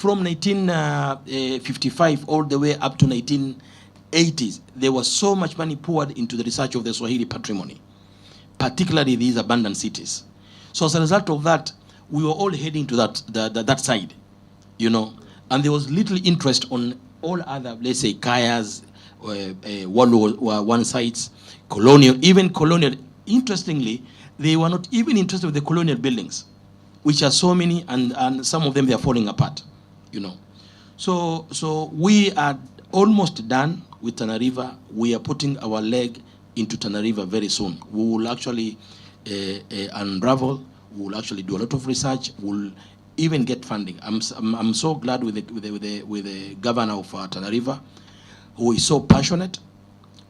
from 1955 all the way up to 1980s, there was so much money poured into the research of the Swahili patrimony, particularly these abandoned cities. So as a result of that, we were all heading to that side, you know, and there was little interest on all other, let's say, Kaya's, one sites, colonial, even colonial. Interestingly, they were not even interested with the colonial buildings, which are so many, and some of them, they are falling apart, you know. So we are almost done with Tana River. We are putting our leg into Tana River very soon. We will actually unravel. We will actually do a lot of research. We'll even get funding. I'm so glad with the governor of Tana River, who is so passionate.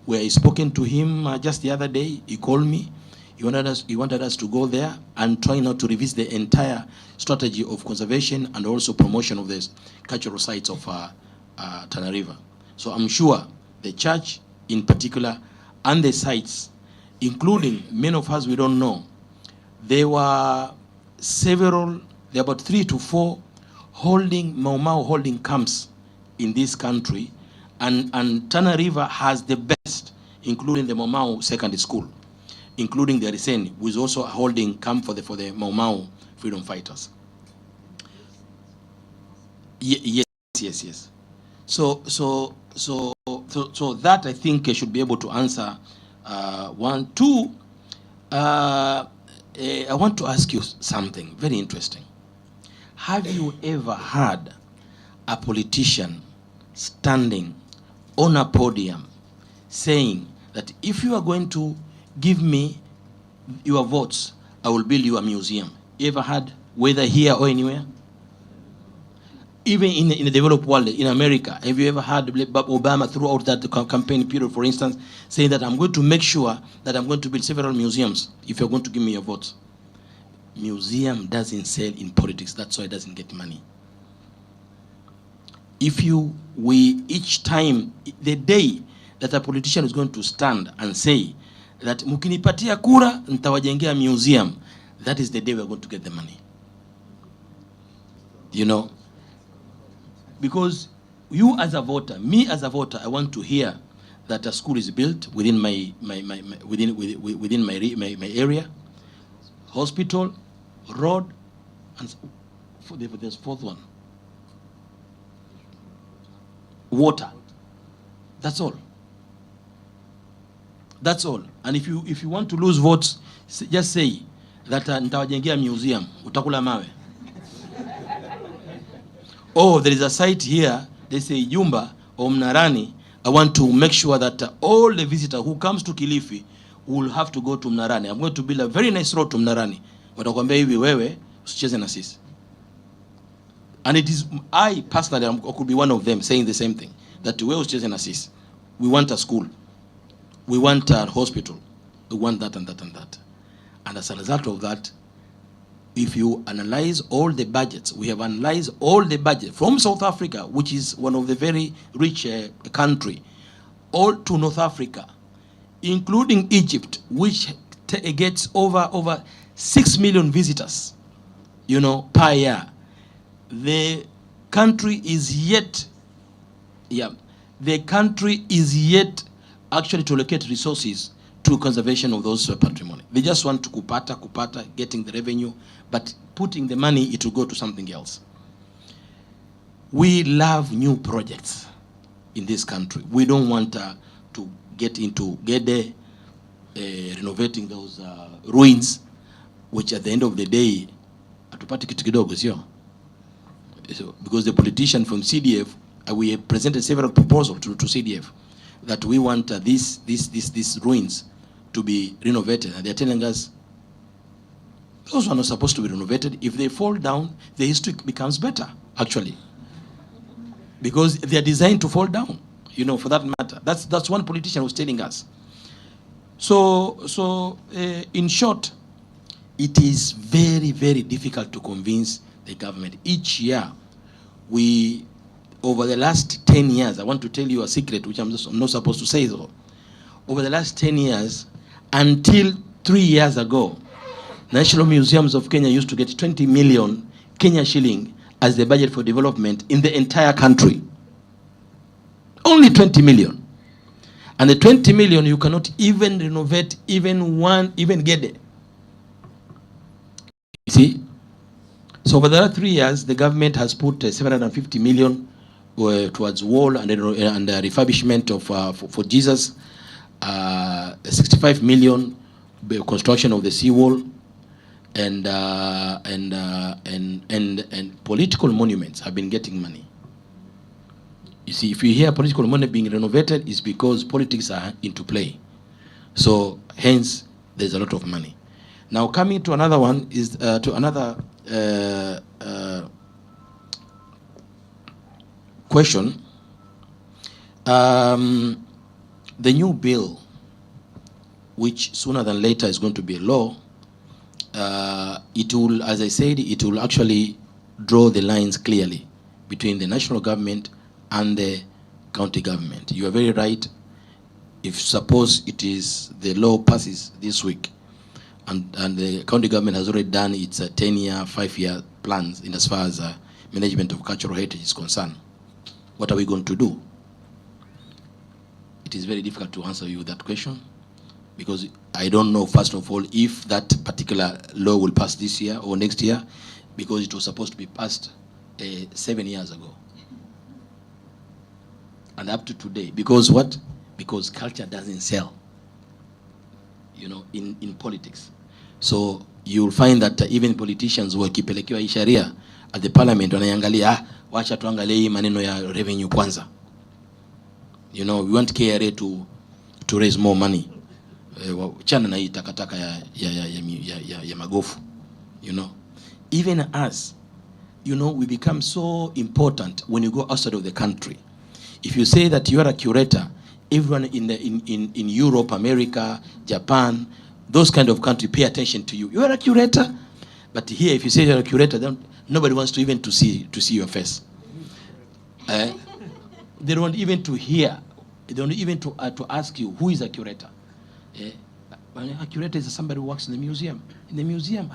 Where I spoken to him just the other day, he called me. He wanted us to go there and try now to revisit the entire strategy of conservation and also promotion of the cultural sites of Tana River. So I'm sure the church in particular and the sites, including many of us we don't know, there were about 3 to 4 Mau Mau holding camps in this country, and Tana River has the best, including the Mau Mau Secondary School, including the Ariseni, who is also holding camp for the Mau Mau freedom fighters. Yes. So that I think I should be able to answer. 1, 2. I want to ask you something very interesting. Have you ever had a politician standing on a podium saying that if you are going to give me your votes, I will build you a museum? You ever had, whether here or anywhere? Even in the developed world, in America, have you ever had Obama throughout that campaign period, for instance, saying that I'm going to make sure that I'm going to build several museums if you're going to give me your votes? Museum doesn't sell in politics. That's why it doesn't get money. Each time, the day that a politician is going to stand and say that mukinipatia kura nitawajengea museum, that is the day we're going to get the money. You know, because you as a voter, me as a voter, I want to hear that a school is built within my area, hospital, road, and there's fourth one, water. That's all. That's all. And if you want to lose votes, just say that nitawajengea museum, utakula mawe. Oh, there is a site here, they say Yumba or Mnarani. I want to make sure that all the visitor who comes to Kilifi will have to go to Mnarani. I'm going to build a very nice road to Mnarani. Watakwambia hivi wewe usicheze na sisi. And it is, I personally, I could be one of them saying the same thing. That wewe usicheze na sisi. We want a school. We want a hospital. We want that and that and that. And as a result of that, if you analyze all the budgets, we have analyzed all the budget from South Africa, which is one of the very rich country, all to North Africa, including Egypt, which gets over 6 million visitors, you know, per year. The country is yet actually to allocate resources to conservation of those patrimony. They just want to kupata, getting the revenue, but putting the money, it will go to something else. We love new projects in this country. We don't want to get into Gede, renovating those ruins, which at the end of the day, atupati kitu kidogo, sio? So, because the politician from CDF, we have presented several proposals to CDF that we want these ruins to be renovated, and they're telling us those are not supposed to be renovated. If they fall down, the history becomes better, actually, because they are designed to fall down, you know, for that matter. That's one politician who's telling us. So in short, it is very, very difficult to convince the government. Each year, over the last 10 years, I want to tell you a secret, which I'm not supposed to say though. Over the last 10 years, until 3 years ago, National Museums of Kenya used to get 20 million Kenya shilling as the budget for development in the entire country. Only 20 million. And the 20 million, you cannot even renovate even Gede. You see? So over the last 3 years, the government has put 750 million towards wall and refurbishment of for Jesus, 65 million construction of the seawall, and political monuments have been getting money. You see, if you hear political monument being renovated, it's because politics are into play. So hence, there's a lot of money. Now coming to another one is to another question. The new bill, which sooner than later is going to be a law, it will, as I said, it will actually draw the lines clearly between the national government and the county government. You are very right. If suppose it is the law passes this week, and the county government has already done its 10-year, 5-year plans in as far as management of cultural heritage is concerned, what are we going to do? It is very difficult to answer you that question, because I don't know, first of all, if that particular law will pass this year or next year, because it was supposed to be passed 7 years ago. And up to today, because what? Because culture doesn't sell, you know, in politics. So you'll find that even politicians wakipelekewa hii sharia at the parliament wanaangalia, wacha tuangalie hii maneno ya revenue kwanza. You know, we want KRA to raise more money. Chana na hii takataka ya magofu, you know. Even us, you know, we become so important when you go outside of the country. If you say that you are a curator, everyone in Europe, America, Japan, those kind of countries pay attention to you. You are a curator. But here, if you say you're a curator, then nobody wants to even to see your face. They don't want even to hear. They don't even to ask you who is a curator. A curator is somebody who works in the museum. In the museum,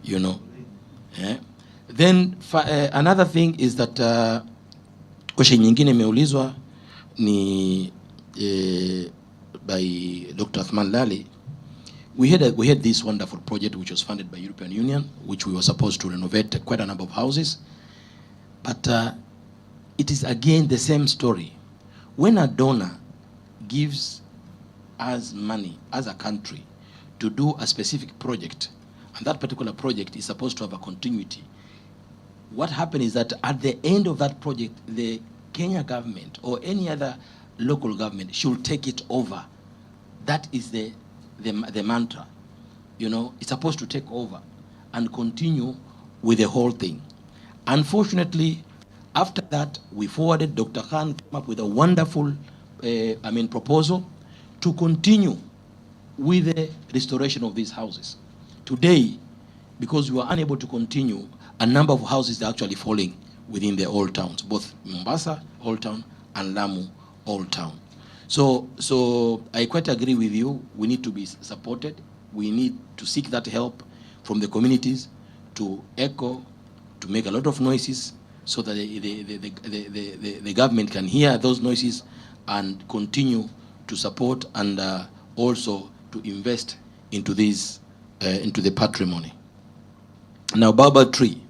you know. Then another thing is that question nyingine imeulizwa ni by Dr. Athman Lali. We had this wonderful project which was funded by European Union, which we were supposed to renovate quite a number of houses. But it is again the same story. When a donor gives us money as a country to do a specific project, and that particular project is supposed to have a continuity, what happened is that at the end of that project, the Kenya government or any other local government should take it over. That is the mantra. You know, it's supposed to take over and continue with the whole thing. Unfortunately, after that, we forwarded, Dr. Khan came up with a wonderful proposal to continue with the restoration of these houses. Today, because we were unable to continue, a number of houses are actually falling within the old towns, both Mombasa, Old Town, and Lamu, Old Town. So I quite agree with you. We need to be supported. We need to seek that help from the communities to echo, to make a lot of noises so that the government can hear those noises and continue to support and also to invest into these, into the patrimony. Now, Baobab tree.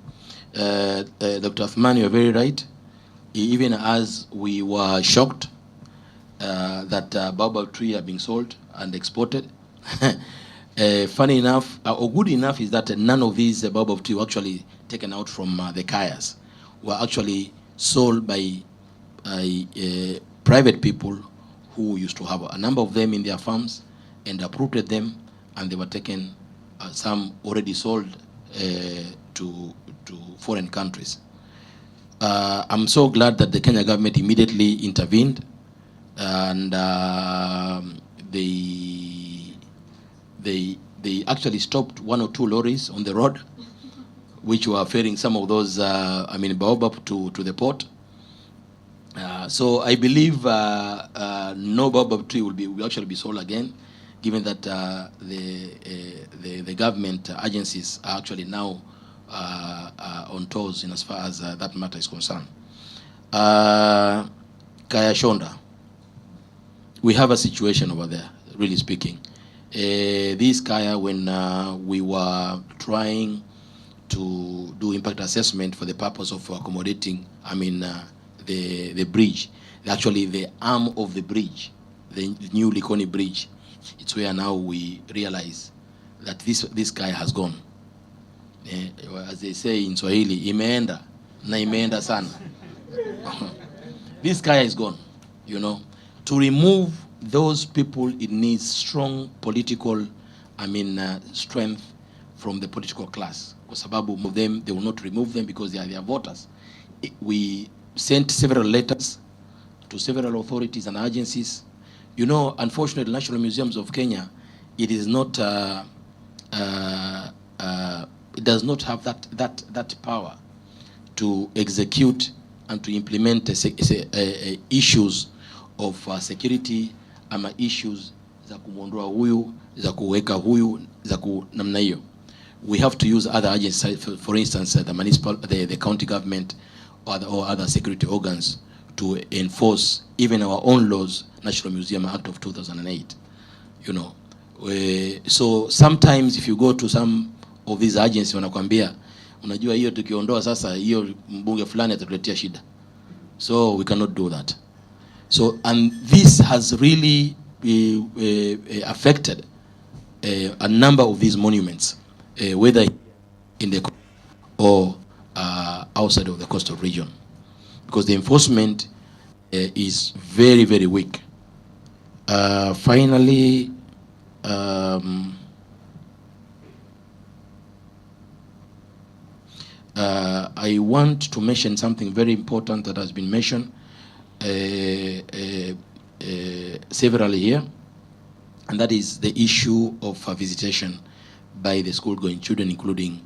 Dr. Athman, you are very right. Even as we were shocked that Baobab tree are being sold and exported. Funny enough, or good enough, is that none of these Baobab tree were actually taken out from the kayas. Were actually sold by private people who used to have a number of them in their farms and uprooted them, and they were taken, some already sold to foreign countries. I'm so glad that the Kenya government immediately intervened, and they actually stopped 1 or 2 lorries on the road, which were ferrying some of those baobab to the port. So I believe no baobab tree will actually be sold again, given that the government agencies are actually now on toes in as far as that matter is concerned. Kaya Shonda, we have a situation over there, really speaking. This Kaya, when we were trying to do impact assessment for the purpose of accommodating, the bridge, actually the arm of the bridge, the new Likoni bridge, it's where now we realize that this guy has gone. As they say in Swahili, imeenda na imeenda sana. This guy is gone, To remove those people, it needs strong political, strength from the political class. Kwa sababu of them, they will not remove them because they are their voters. We sent several letters to several authorities and agencies. Unfortunately, National Museums of Kenya, it is not, it does not have that power to execute and to implement issues of security ama issues za kumwondoa huyu, za kuweka huyu, za namna hiyo. We have to use other agencies, for instance, the municipal, the county government, or other security organs to enforce even our own laws, National Museum Act of 2008. So sometimes if you go to some of these agencies, wanakwambia, unajua hiyo tukiondoa sasa hiyo mbunge fulani atatuletea shida. So we cannot do that. So, and this has really affected a number of these monuments, whether in the or outside of the coastal region, because the enforcement is very, very weak. Finally, I want to mention something very important that has been mentioned severally here, and that is the issue of visitation by the school-going children, including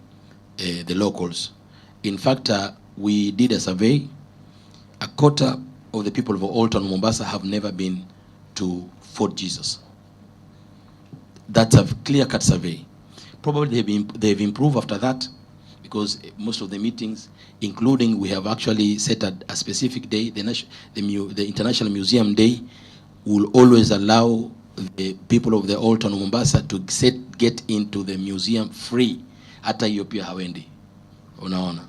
the locals. In fact, we did a survey. A quarter of the people of Old Town Mombasa have never been to Fort Jesus. That's a clear-cut survey. Probably they've improved after that, because most of the meetings, including, we have actually set a specific day, the International Museum Day, will always allow the people of the Old Town Mombasa to get into the museum free. Hata hiyo pia hawendi. Unaona.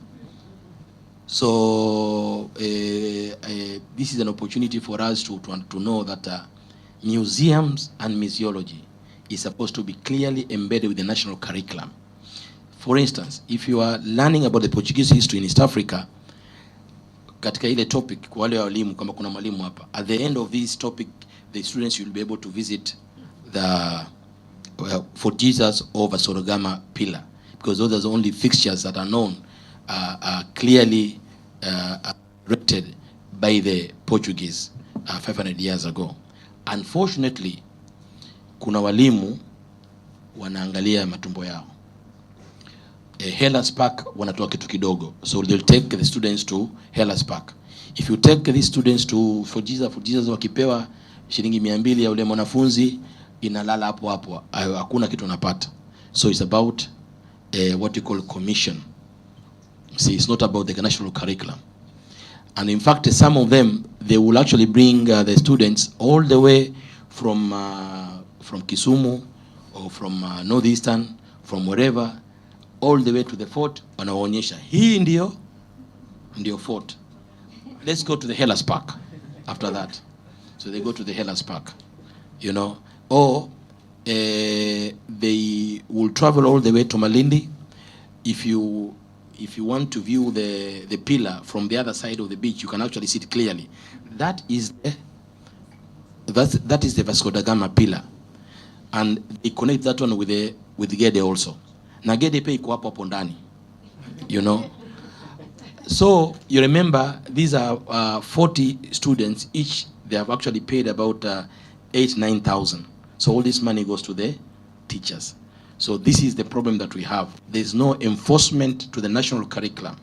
So this is an opportunity for us to know that museums and museology is supposed to be clearly embedded with the national curriculum. For instance, if you are learning about the Portuguese history in East Africa, katika ile topic, kwa wale walimu, kama kuna mwalimu hapa, at the end of this topic, the students will be able to visit the Fort Jesus or Vasorogama pillar, because those are the only fixtures that are known, clearly erected by the Portuguese 500 years ago. Unfortunately, kuna walimu wanaangalia matumbo yao. Hellas Park wanatoa kitu kidogo, so they'll take the students to Hellas Park. If you take these students to Fort Jesus wakipewa shilingi 200 ya ule mwanafunzi, inalala hapo hapo, hakuna kitu unapata. So it's about what you call commission. See, it's not about the national curriculum. And in fact, some of them, they will actually bring the students all the way from Kisumu or from Northeastern, from wherever, all the way to the fort. Wanaonyesha hii ndio fort. Let's go to the Hellas Park after that. So they go to the Hellas Park, or they will travel all the way to Malindi. If you want to view the pillar from the other side of the beach, you can actually see it clearly. That is the Vasco da Gama pillar, and they connect that one with Gede also. Na Gede pay iko hapo ndani, So you remember, these are 40 students each. They have actually paid about 8,000-9,000. So all this money goes to the teachers. So this is the problem that we have. There's no enforcement to the national curriculum.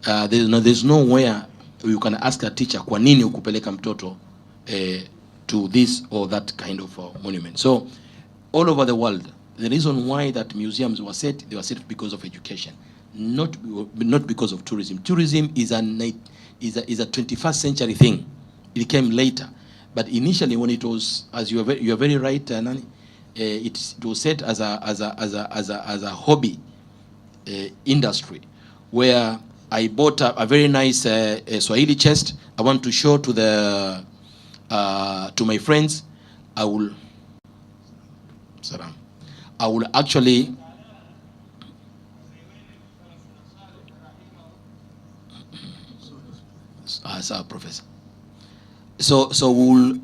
There's nowhere you can ask a teacher, kwa nini ukupeleka mtoto to this or that kind of monument. So all over the world, the reason why that museums were set, they were set because of education. not because of tourism. Tourism is a 21st century thing. It came later, but initially when it was, as you are very right, Nani, it was set as a hobby industry, where I bought a very nice Swahili chest. I want to show to my friends. I will actually. As our professor. So we'll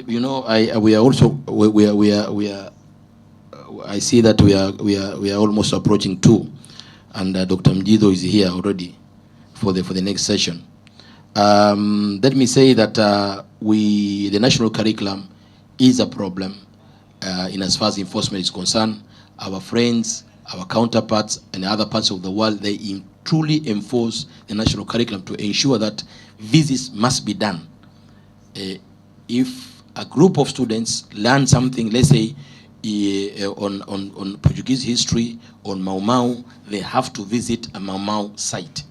you know, we are also we are I see that we are almost approaching 2, and Dr. Mjido is here already for the next session. Let me say that the national curriculum is a problem in as far as enforcement is concerned. Our friends, our counterparts in other parts of the world, they truly enforce the national curriculum to ensure that visits must be done. If a group of students learn something, let's say on Portuguese history, on Mau Mau, they have to visit a Mau Mau site.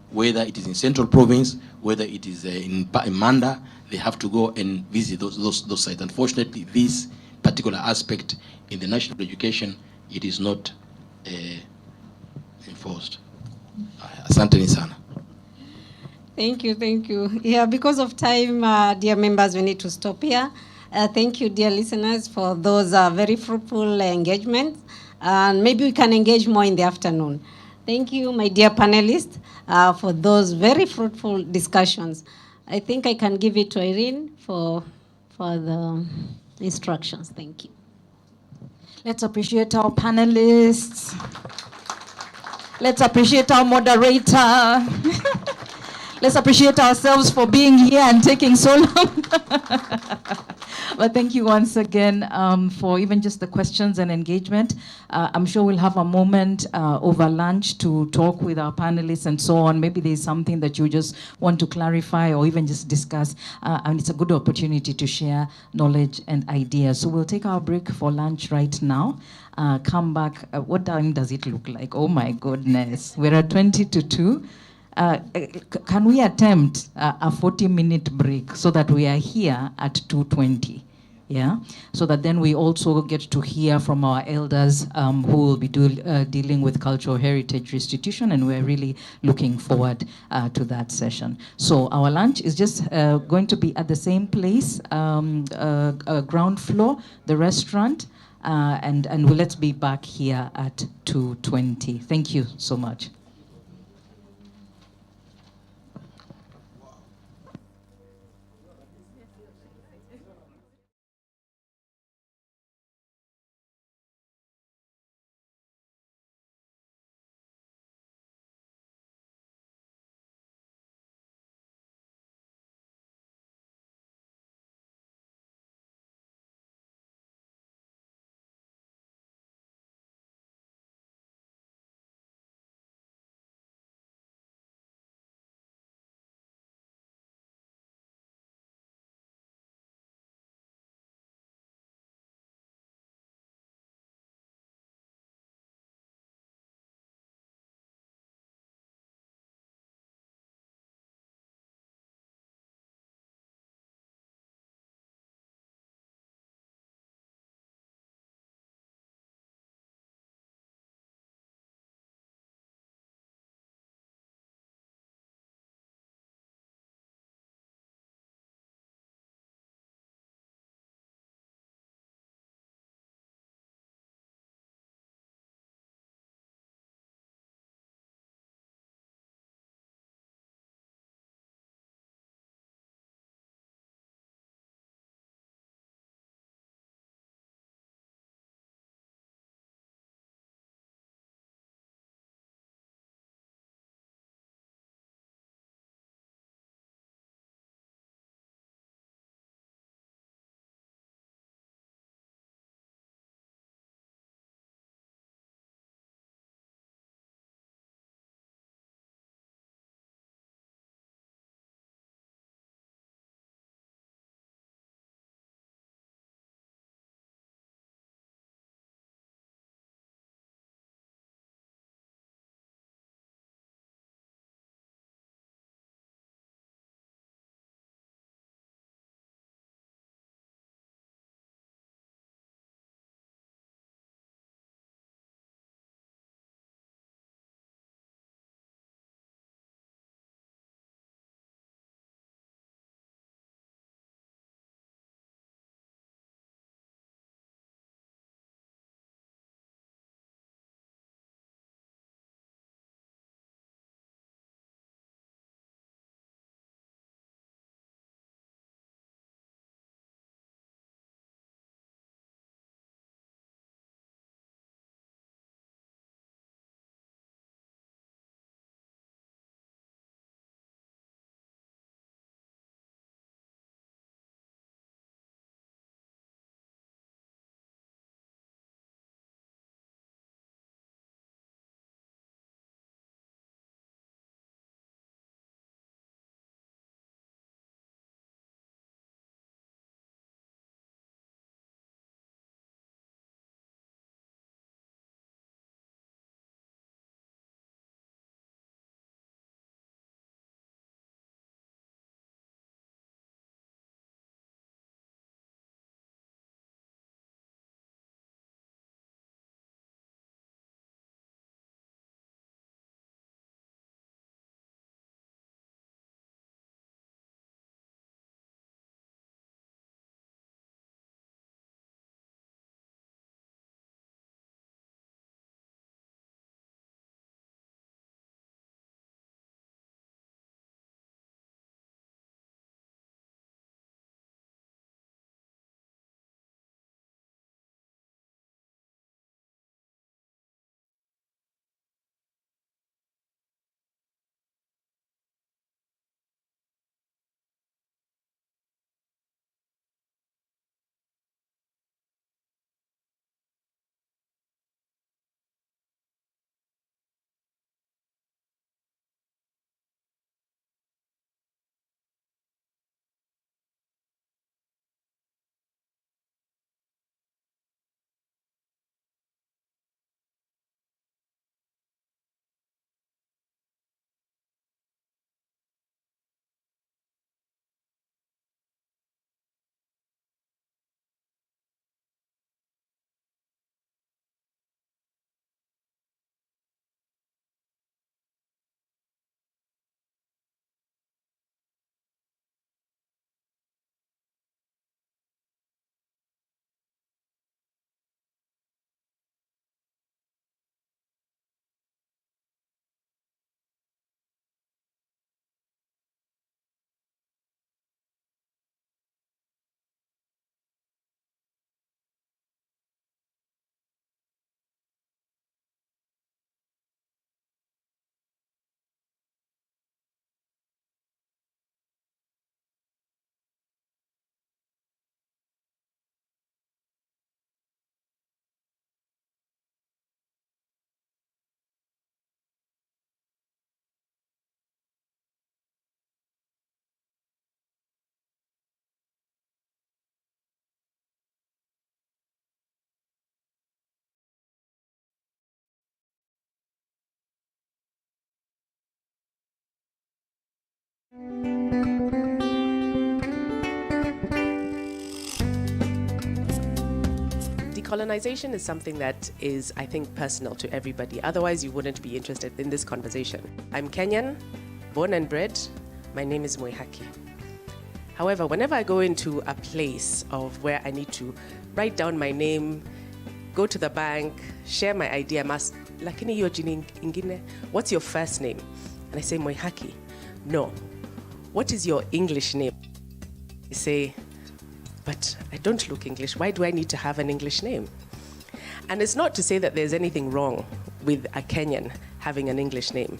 Whether it is in Central Province, whether it is in Manda, they have to go and visit those sites. Unfortunately, this particular aspect in the national education, it is not enforced. Asante sana. Thank you. Yeah, because of time, dear members, we need to stop here. Thank you, dear listeners, for those very fruitful engagements. And maybe we can engage more in the afternoon. Thank you, my dear panelists, for those very fruitful discussions. I think I can give it to Irene for the instructions. Thank you. Let's appreciate our panelists. Let's appreciate our moderator. Let's appreciate ourselves for being here and taking so long. But thank you once again for even just the questions and engagement. I'm sure we'll have a moment over lunch to talk with our panelists and so on. Maybe there's something that you just want to clarify or even just discuss. And it's a good opportunity to share knowledge and ideas. So we'll take our break for lunch right now. Come back. What time does it look like? Oh my goodness. We're at 20 to 2. Can we attempt a 40-minute break so that we are here at 2:20? Yeah, so that then we also get to hear from our elders who will be dealing with cultural heritage restitution, and we're really looking forward to that session. So our lunch is just going to be at the same place, ground floor, the restaurant, and let's be back here at 2:20. Thank you so much. Decolonization is something that is, I think, personal to everybody. Otherwise, you wouldn't be interested in this conversation. I'm Kenyan, born and bred. My name is Moihaki. However, whenever I go into a place of where I need to write down my name, go to the bank, share my ID, I'm asked, lakini hiyo jina ingine, what's your first name? And I say, Moihaki. No. What is your English name? They say, but I don't look English. Why do I need to have an English name? And it's not to say that there's anything wrong with a Kenyan having an English name.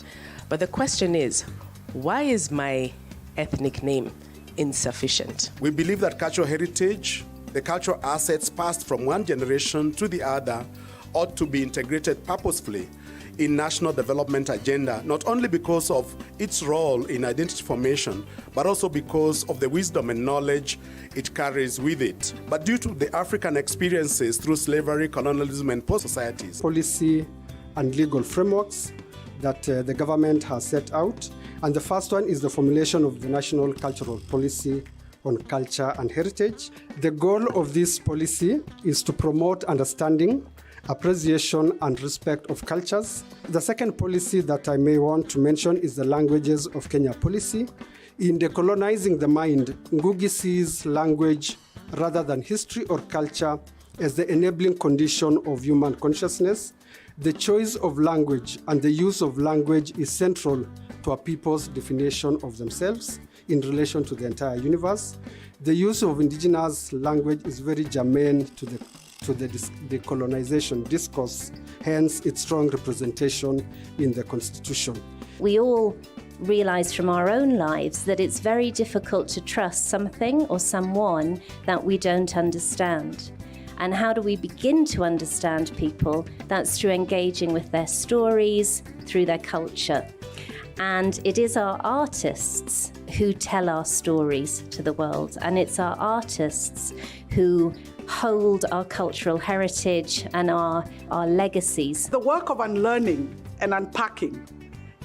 But the question is, why is my ethnic name insufficient? We believe that cultural heritage, the cultural assets passed from one generation to the other, ought to be integrated purposefully in national development agenda, not only because of its role in identity formation, but also because of the wisdom and knowledge it carries with it. But due to the African experiences through slavery, colonialism, and post-societies, policy and legal frameworks that the government has set out. And the first one is the formulation of the National Cultural Policy on Culture and Heritage. The goal of this policy is to promote understanding, appreciation and respect of cultures. The second policy that I may want to mention is the Languages of Kenya policy. In decolonizing the mind, Ngugi sees language rather than history or culture as the enabling condition of human consciousness. The choice of language and the use of language is central to a people's definition of themselves in relation to the entire universe. The use of indigenous language is very germane to the decolonization discourse, hence its strong representation in the Constitution. We all realize from our own lives that it's very difficult to trust something or someone that we don't understand. And how do we begin to understand people? That's through engaging with their stories, through their culture. And it is our artists who tell our stories to the world, and it's our artists who hold our cultural heritage and our legacies. The work of unlearning and unpacking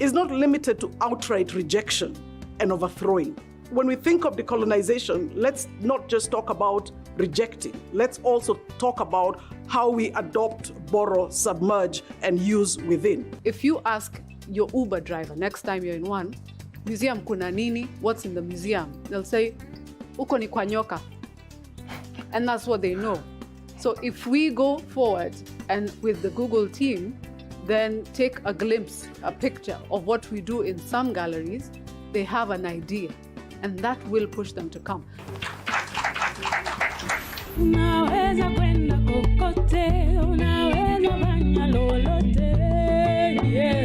is not limited to outright rejection and overthrowing. When we think of decolonization, let's not just talk about rejecting. Let's also talk about how we adopt, borrow, submerge, and use within. If you ask your Uber driver next time you're in one, museum kuna nini? What's in the museum? They'll say, uko ni kwa nyoka. And that's what they know. So if we go forward and with the Google team, then take a glimpse, a picture of what we do in some galleries, they have an idea, and that will push them to come. Unaweza kwenda kokote, unaweza fanya lolote, yeah.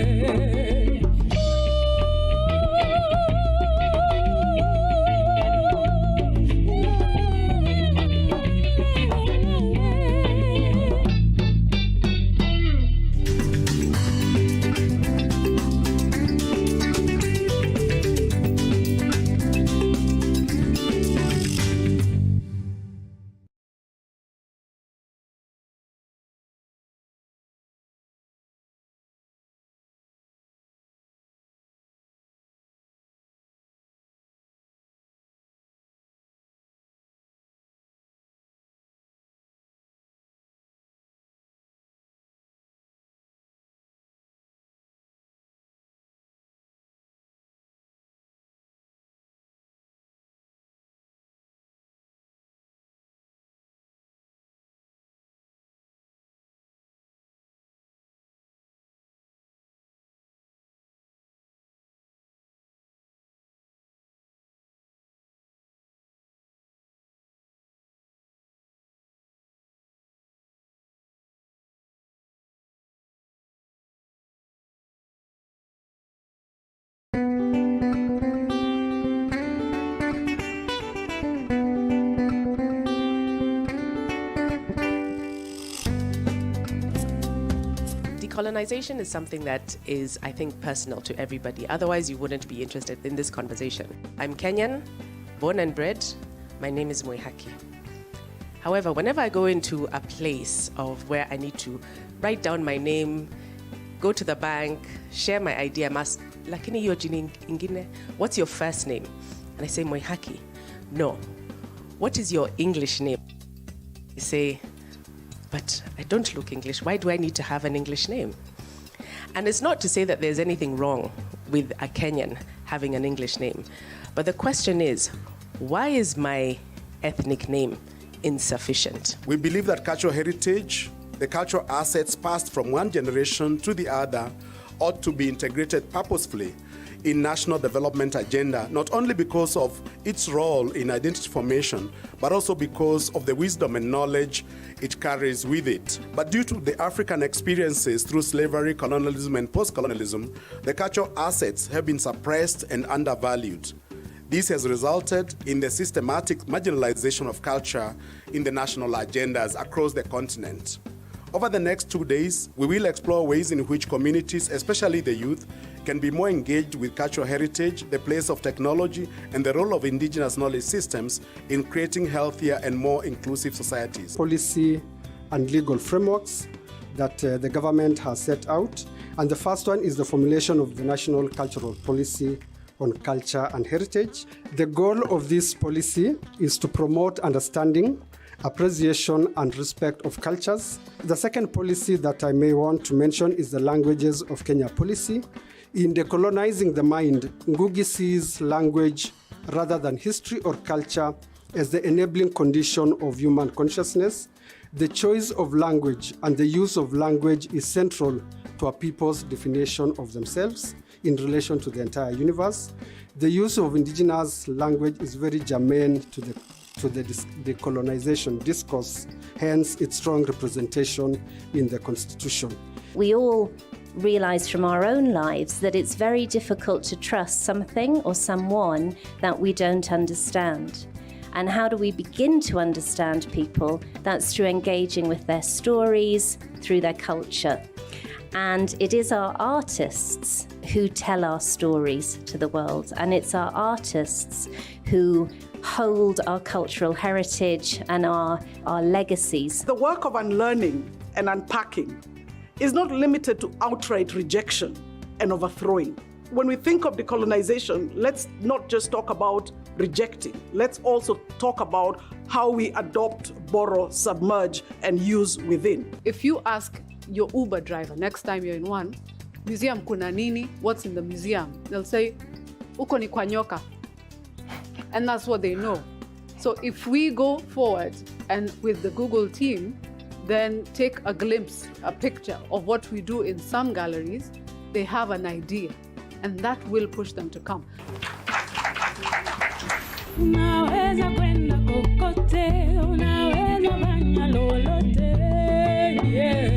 Decolonization is something that is, I think, personal to everybody. Otherwise, you wouldn't be interested in this conversation. I'm Kenyan, born and bred. My name is Moihaki. However, whenever I go into a place of where I need to write down my name, go to the bank, share my ID, I'm asked, lakini hiyo jina ingine, what's your first name? And I say, Moihaki, no. What is your English name? They say, but I don't look English. Why do I need to have an English name? And it's not to say that there's anything wrong with a Kenyan having an English name. But the question is, why is my ethnic name insufficient? We believe that cultural heritage, the cultural assets passed from one generation to the other, ought to be integrated purposefully in national development agenda, not only because of its role in identity formation, but also because of the wisdom and knowledge it carries with it. But due to the African experiences through slavery, colonialism, and post-colonialism, the cultural assets have been suppressed and undervalued. This has resulted in the systematic marginalization of culture in the national agendas across the continent. Over the next 2 days, we will explore ways in which communities, especially the youth, can be more engaged with cultural heritage, the place of technology, and the role of indigenous knowledge systems in creating healthier and more inclusive societies. Policy and legal frameworks that the government has set out. And the first one is the formulation of the National Cultural Policy on Culture and Heritage. The goal of this policy is to promote understanding, appreciation and respect of cultures. The second policy that I may want to mention is the Languages of Kenya policy. In decolonizing the mind, Ngugi sees language rather than history or culture as the enabling condition of human consciousness. The choice of language and the use of language is central to a people's definition of themselves in relation to the entire universe. The use of indigenous language is very germane to the decolonization discourse, hence its strong representation in the Constitution. We all realize from our own lives that it's very difficult to trust something or someone that we don't understand. And how do we begin to understand people? That's through engaging with their stories, through their culture. And it is our artists who tell our stories to the world. And it's our artists who hold our cultural heritage and our legacies. The work of unlearning and unpacking is not limited to outright rejection and overthrowing. When we think of decolonization, let's not just talk about rejecting. Let's also talk about how we adopt, borrow, submerge, and use within. If you ask your Uber driver next time you're in one, museum kuna nini? What's in the museum? They'll say, uko ni kwa nyoka. And that's what they know. So if we go forward and with the Google team, then take a glimpse, a picture of what we do in some galleries, they have an idea, and that will push them to come. Unaweza kwenda kokote, unaweza fanya lolote, yeah.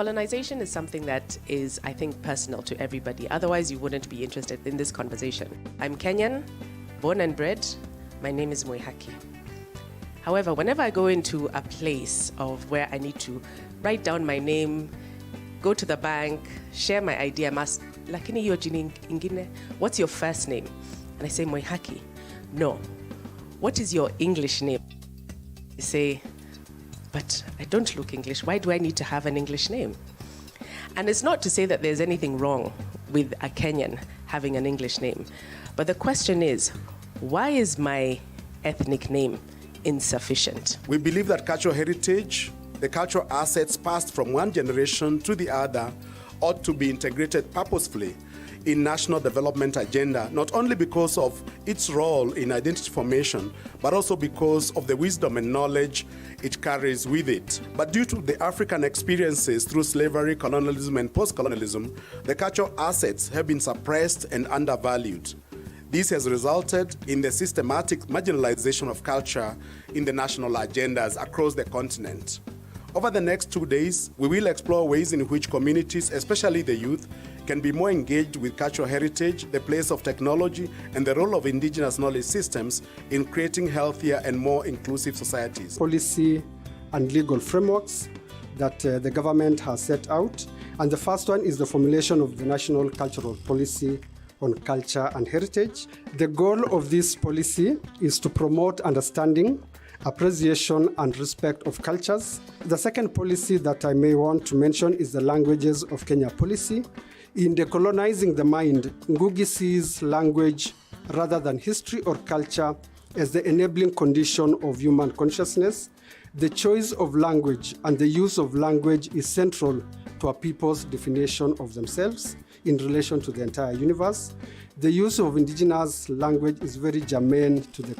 Decolonization is something that is, I think, personal to everybody. Otherwise, you wouldn't be interested in this conversation. I'm Kenyan, born and bred. My name is Moihaki. However, whenever I go into a place of where I need to write down my name, go to the bank, share my ID, I'm asked, lakini hiyo jina ingine, what's your first name? And I say, Moihaki. No. What is your English name? They say, but I don't look English. Why do I need to have an English name? And it's not to say that there's anything wrong with a Kenyan having an English name. But the question is, why is my ethnic name insufficient? We believe that cultural heritage, the cultural assets passed from one generation to the other, ought to be integrated purposefully in national development agenda, not only because of its role in identity formation, but also because of the wisdom and knowledge it carries with it. But due to the African experiences through slavery, colonialism, and post-colonialism, the cultural assets have been suppressed and undervalued. This has resulted in the systematic marginalization of culture in the national agendas across the continent. Over the next 2 days, we will explore ways in which communities, especially the youth, can be more engaged with cultural heritage, the place of technology, and the role of indigenous knowledge systems in creating healthier and more inclusive societies. Policy and legal frameworks that the government has set out. And the first one is the formulation of the National Cultural Policy on Culture and Heritage. The goal of this policy is to promote understanding, appreciation and respect of cultures. The second policy that I may want to mention is the Languages of Kenya policy. In decolonizing the mind, Ngugi sees language rather than history or culture as the enabling condition of human consciousness. The choice of language and the use of language is central to a people's definition of themselves in relation to the entire universe. The use of indigenous language is very germane to the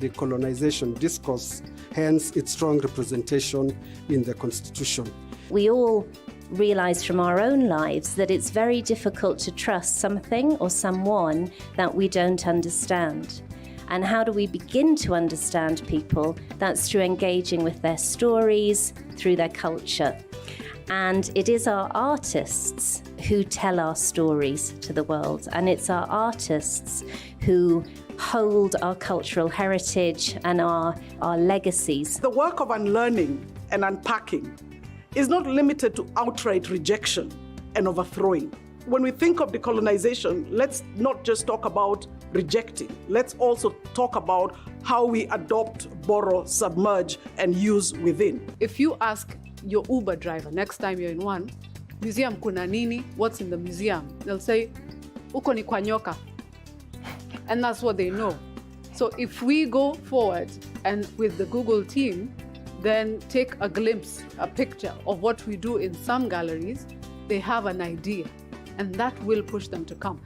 decolonization discourse, hence its strong representation in the Constitution. We all realize from our own lives that it's very difficult to trust something or someone that we don't understand. And how do we begin to understand people? That's through engaging with their stories, through their culture. And it is our artists who tell our stories to the world. And it's our artists who hold our cultural heritage and our legacies. The work of unlearning and unpacking is not limited to outright rejection and overthrowing. When we think of decolonization, let's not just talk about rejecting. Let's also talk about how we adopt, borrow, submerge, and use within. If you ask your Uber driver next time you're in one, museum kuna nini? What's in the museum? They'll say, uko ni kwa nyoka. And that's what they know. So if we go forward and with the Google team, then take a glimpse, a picture of what we do in some galleries, they have an idea, and that will push them to come.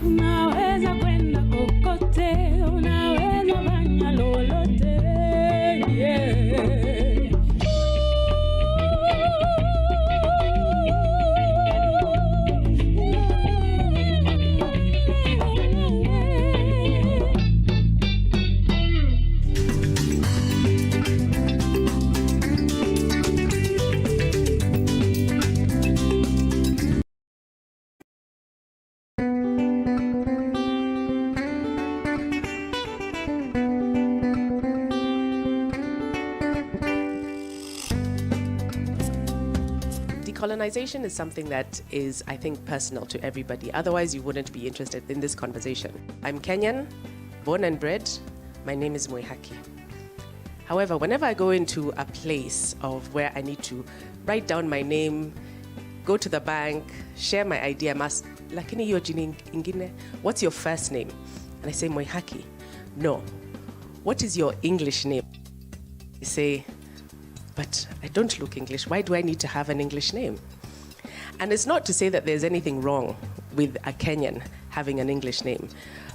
Unaweza kwenda kokote, unaweza fanya lolote, yeah. Decolonization is something that is, I think, personal to everybody. Otherwise, you wouldn't be interested in this conversation. I'm Kenyan, born and bred. My name is Moihaki. However, whenever I go into a place of where I need to write down my name, go to the bank, share my ID, I'm asked, lakini hiyo jina ingine, what's your first name? And I say, Moihaki. No. What is your English name? They say, but I don't look English. Why do I need to have an English name? And it's not to say that there's anything wrong with a Kenyan having an English name.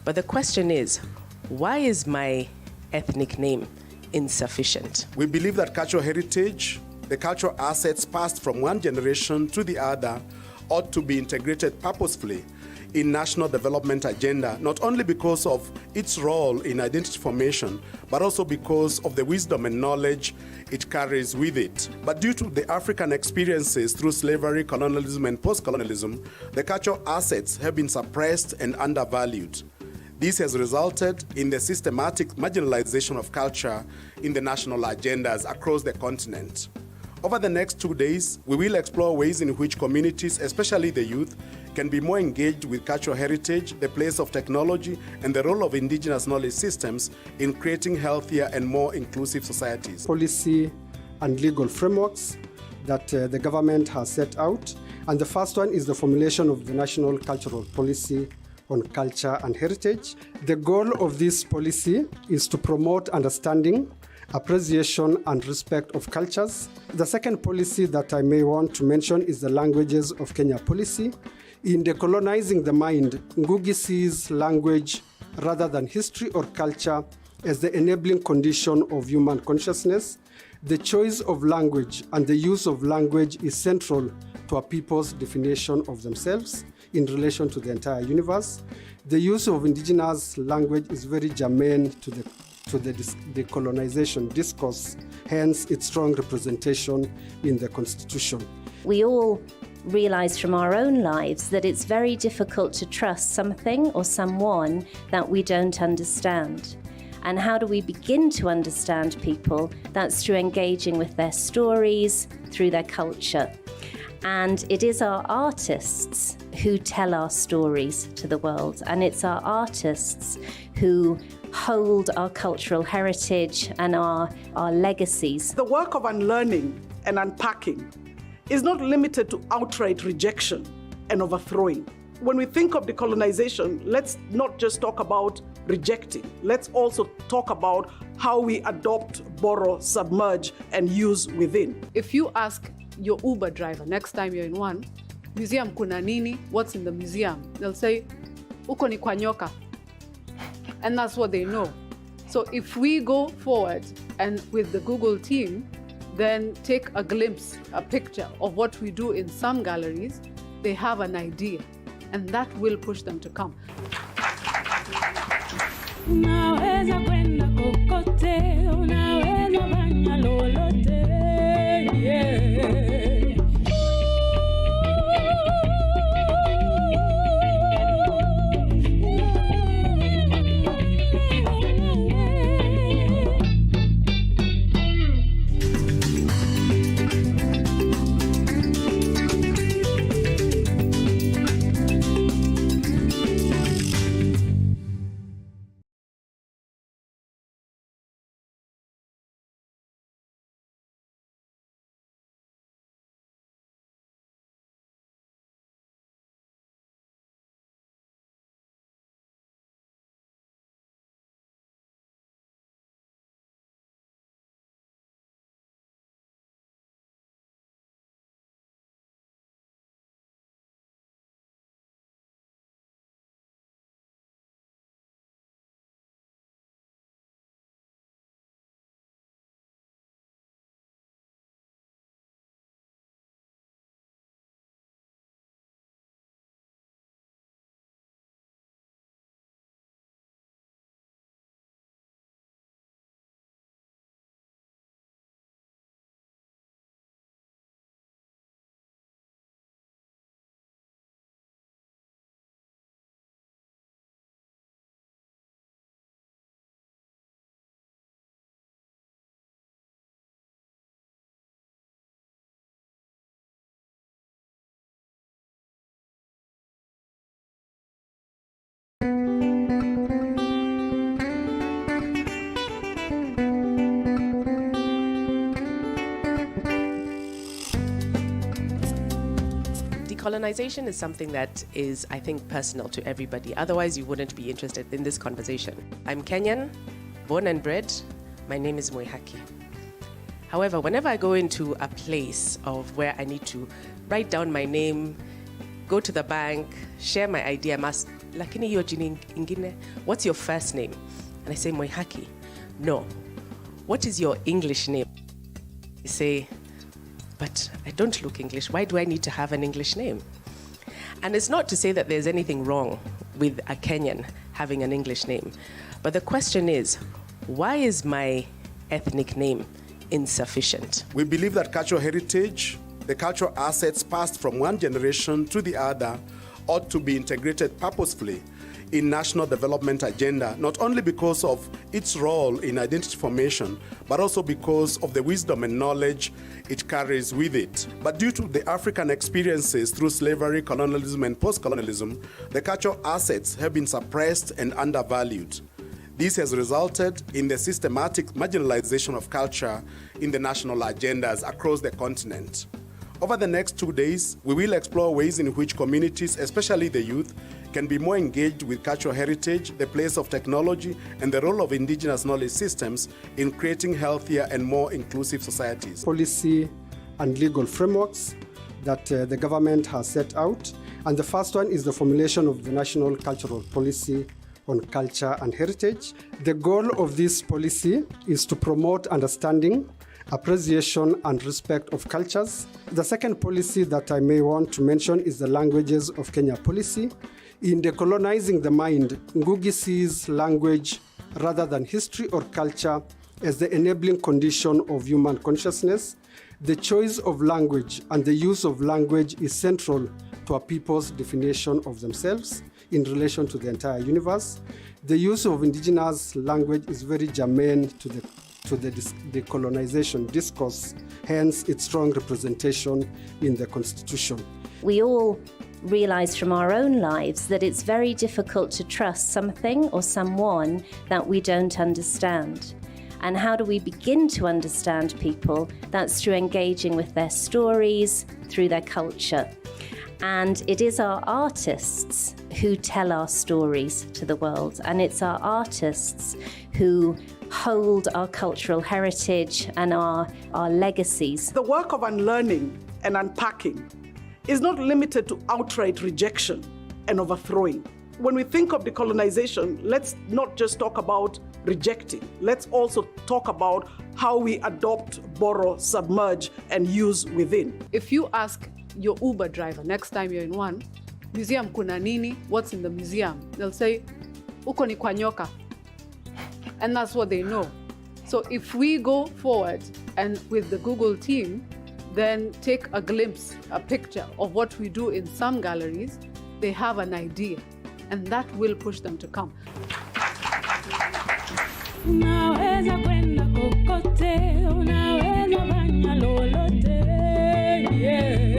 But the question is, why is my ethnic name insufficient? We believe that cultural heritage, the cultural assets passed from one generation to the other, ought to be integrated purposefully in national development agenda, not only because of its role in identity formation, but also because of the wisdom and knowledge it carries with it. But due to the African experiences through slavery, colonialism, and post-colonialism, the cultural assets have been suppressed and undervalued. This has resulted in the systematic marginalization of culture in the national agendas across the continent. Over the next 2 days, we will explore ways in which communities, especially the youth, can be more engaged with cultural heritage, the place of technology, and the role of indigenous knowledge systems in creating healthier and more inclusive societies. Policy and legal frameworks that the government has set out. And the first one is the formulation of the National Cultural Policy on Culture and Heritage. The goal of this policy is to promote understanding, appreciation, and respect of cultures. The second policy that I may want to mention is the Languages of Kenya policy. In decolonizing the mind, Ngugi sees language rather than history or culture as the enabling condition of human consciousness. The choice of language and the use of language is central to a people's definition of themselves in relation to the entire universe. The use of indigenous language is very germane to the decolonization discourse, hence its strong representation in the Constitution. We all realize from our own lives that it's very difficult to trust something or someone that we don't understand. And how do we begin to understand people? That's through engaging with their stories, through their culture. And it is our artists who tell our stories to the world. And it's our artists who hold our cultural heritage and our legacies. The work of unlearning and unpacking is not limited to outright rejection and overthrowing. When we think of decolonization, let's not just talk about rejecting. Let's also talk about how we adopt, borrow, submerge, and use within. If you ask your Uber driver next time you're in one, museum kuna nini? What's in the museum? They'll say, uko ni kwa nyoka. And that's what they know. So if we go forward and with the Google team, then take a glimpse, a picture of what we do in some galleries, they have an idea, and that will push them to come. Unaweza kwenda kokote, unaweza fanya lolote, yeah. Decolonization is something that is, I think, personal to everybody. Otherwise, you wouldn't be interested in this conversation. I'm Kenyan, born and bred. My name is Moihaki. However, whenever I go into a place of where I need to write down my name, go to the bank, share my idea, lakini hiyo jina ingine, what's your first name? And I say, Moihaki. No. What is your English name? You say, but I don't look English. Why do I need to have an English name? And it's not to say that there's anything wrong with a Kenyan having an English name. But the question is, why is my ethnic name insufficient? We believe that cultural heritage, the cultural assets passed from one generation to the other, ought to be integrated purposefully in national development agenda, not only because of its role in identity formation, but also because of the wisdom and knowledge it carries with it. But due to the African experiences through slavery, colonialism, and post-colonialism, the cultural assets have been suppressed and undervalued. This has resulted in the systematic marginalization of culture in the national agendas across the continent. Over the next 2 days, we will explore ways in which communities, especially the youth, can be more engaged with cultural heritage, the place of technology, and the role of indigenous knowledge systems in creating healthier and more inclusive societies. Policy and legal frameworks that the government has set out. And the first one is the formulation of the National Cultural Policy on Culture and Heritage. The goal of this policy is to promote understanding, appreciation, and respect of cultures. The second policy that I may want to mention is the Languages of Kenya policy. In decolonizing the mind, Ngugi sees language rather than history or culture as the enabling condition of human consciousness. The choice of language and the use of language is central to a people's definition of themselves in relation to the entire universe. The use of indigenous language is very germane to the decolonization discourse, hence its strong representation in the Constitution. We all realize from our own lives that it's very difficult to trust something or someone that we don't understand. And how do we begin to understand people? That's through engaging with their stories, through their culture. And it is our artists who tell our stories to the world. And it's our artists who hold our cultural heritage and our legacies. The work of unlearning and unpacking is not limited to outright rejection and overthrowing. When we think of decolonization, let's not just talk about rejecting. Let's also talk about how we adopt, borrow, submerge, and use within. If you ask your Uber driver next time you're in one, museum kuna nini? What's in the museum? They'll say, uko ni kwa nyoka. And that's what they know. So if we go forward and with the Google team, then take a glimpse, a picture of what we do in some galleries, they have an idea, and that will push them to come. Unaweza kwenda kokote, unaweza fanya lolote, yeah.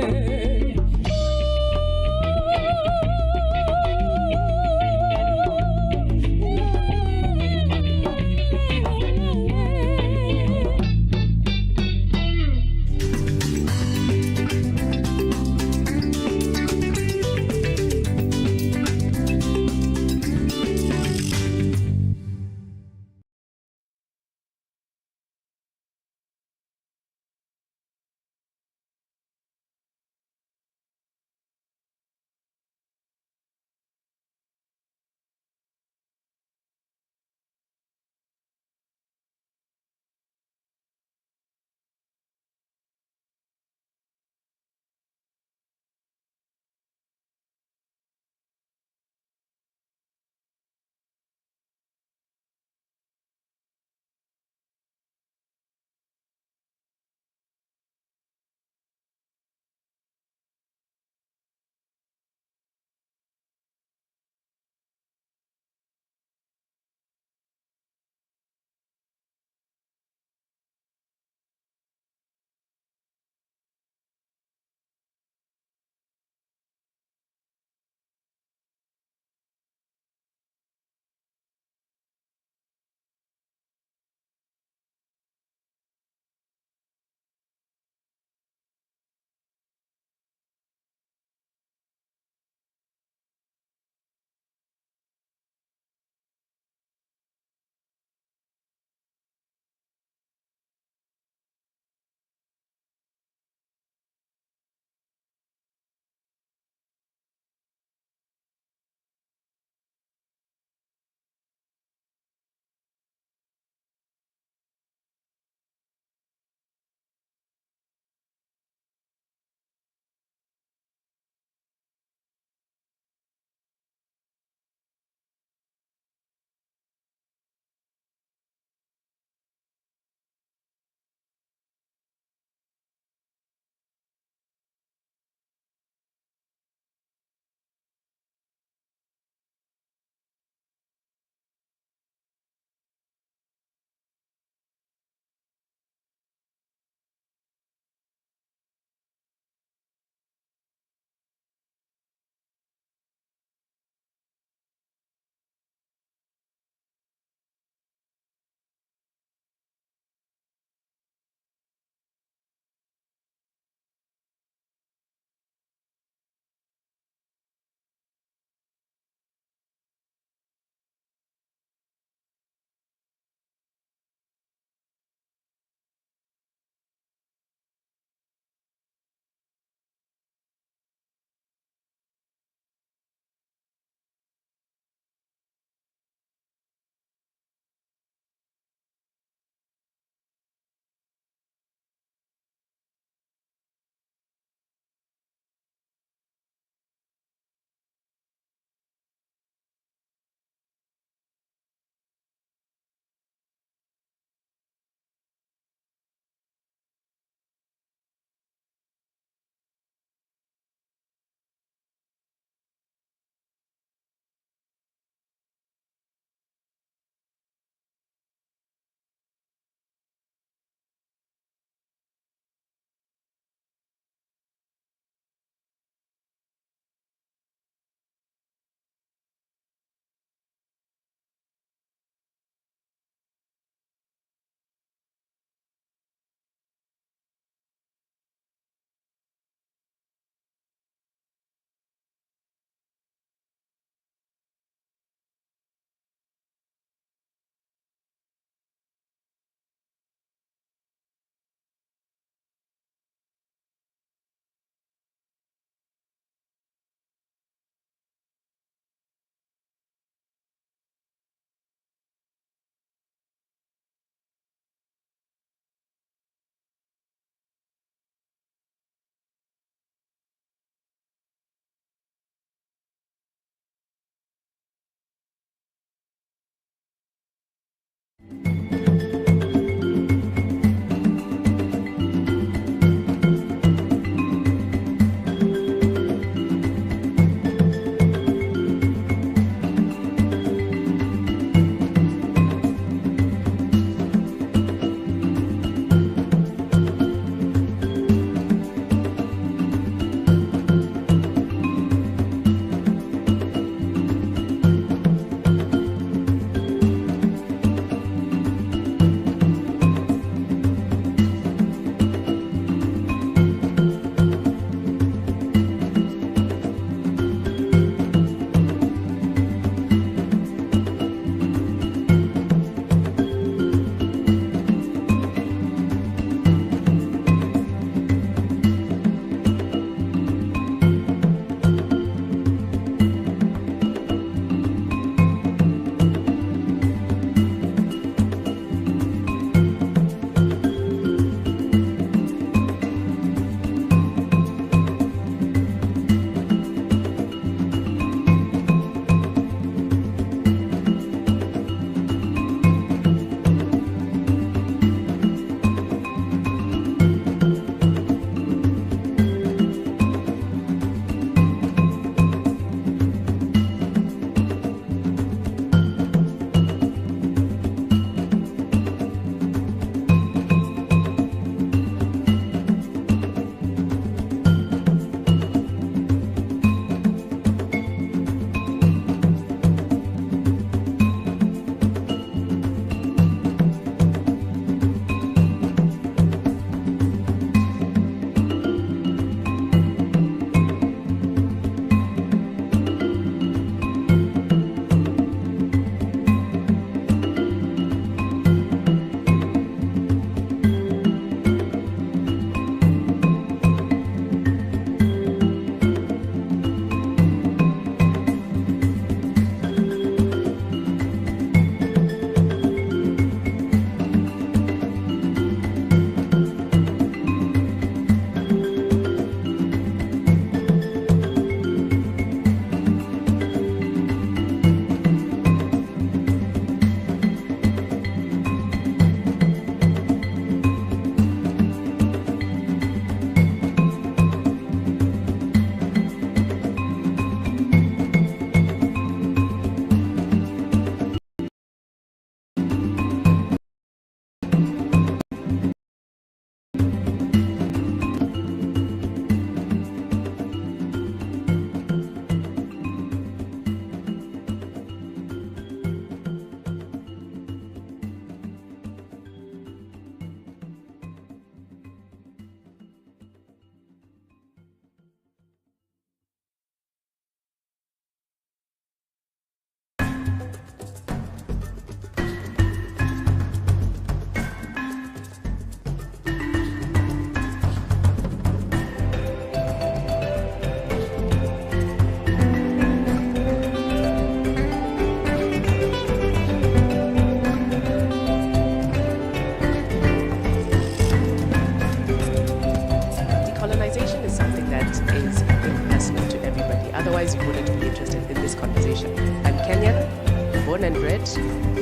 conversation. I'm Kenyan, born and bred.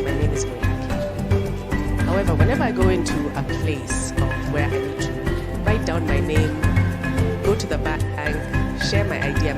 My name is Moihaki. However, whenever I go into a place of where I need to write down my name, go to the bank, share my idea,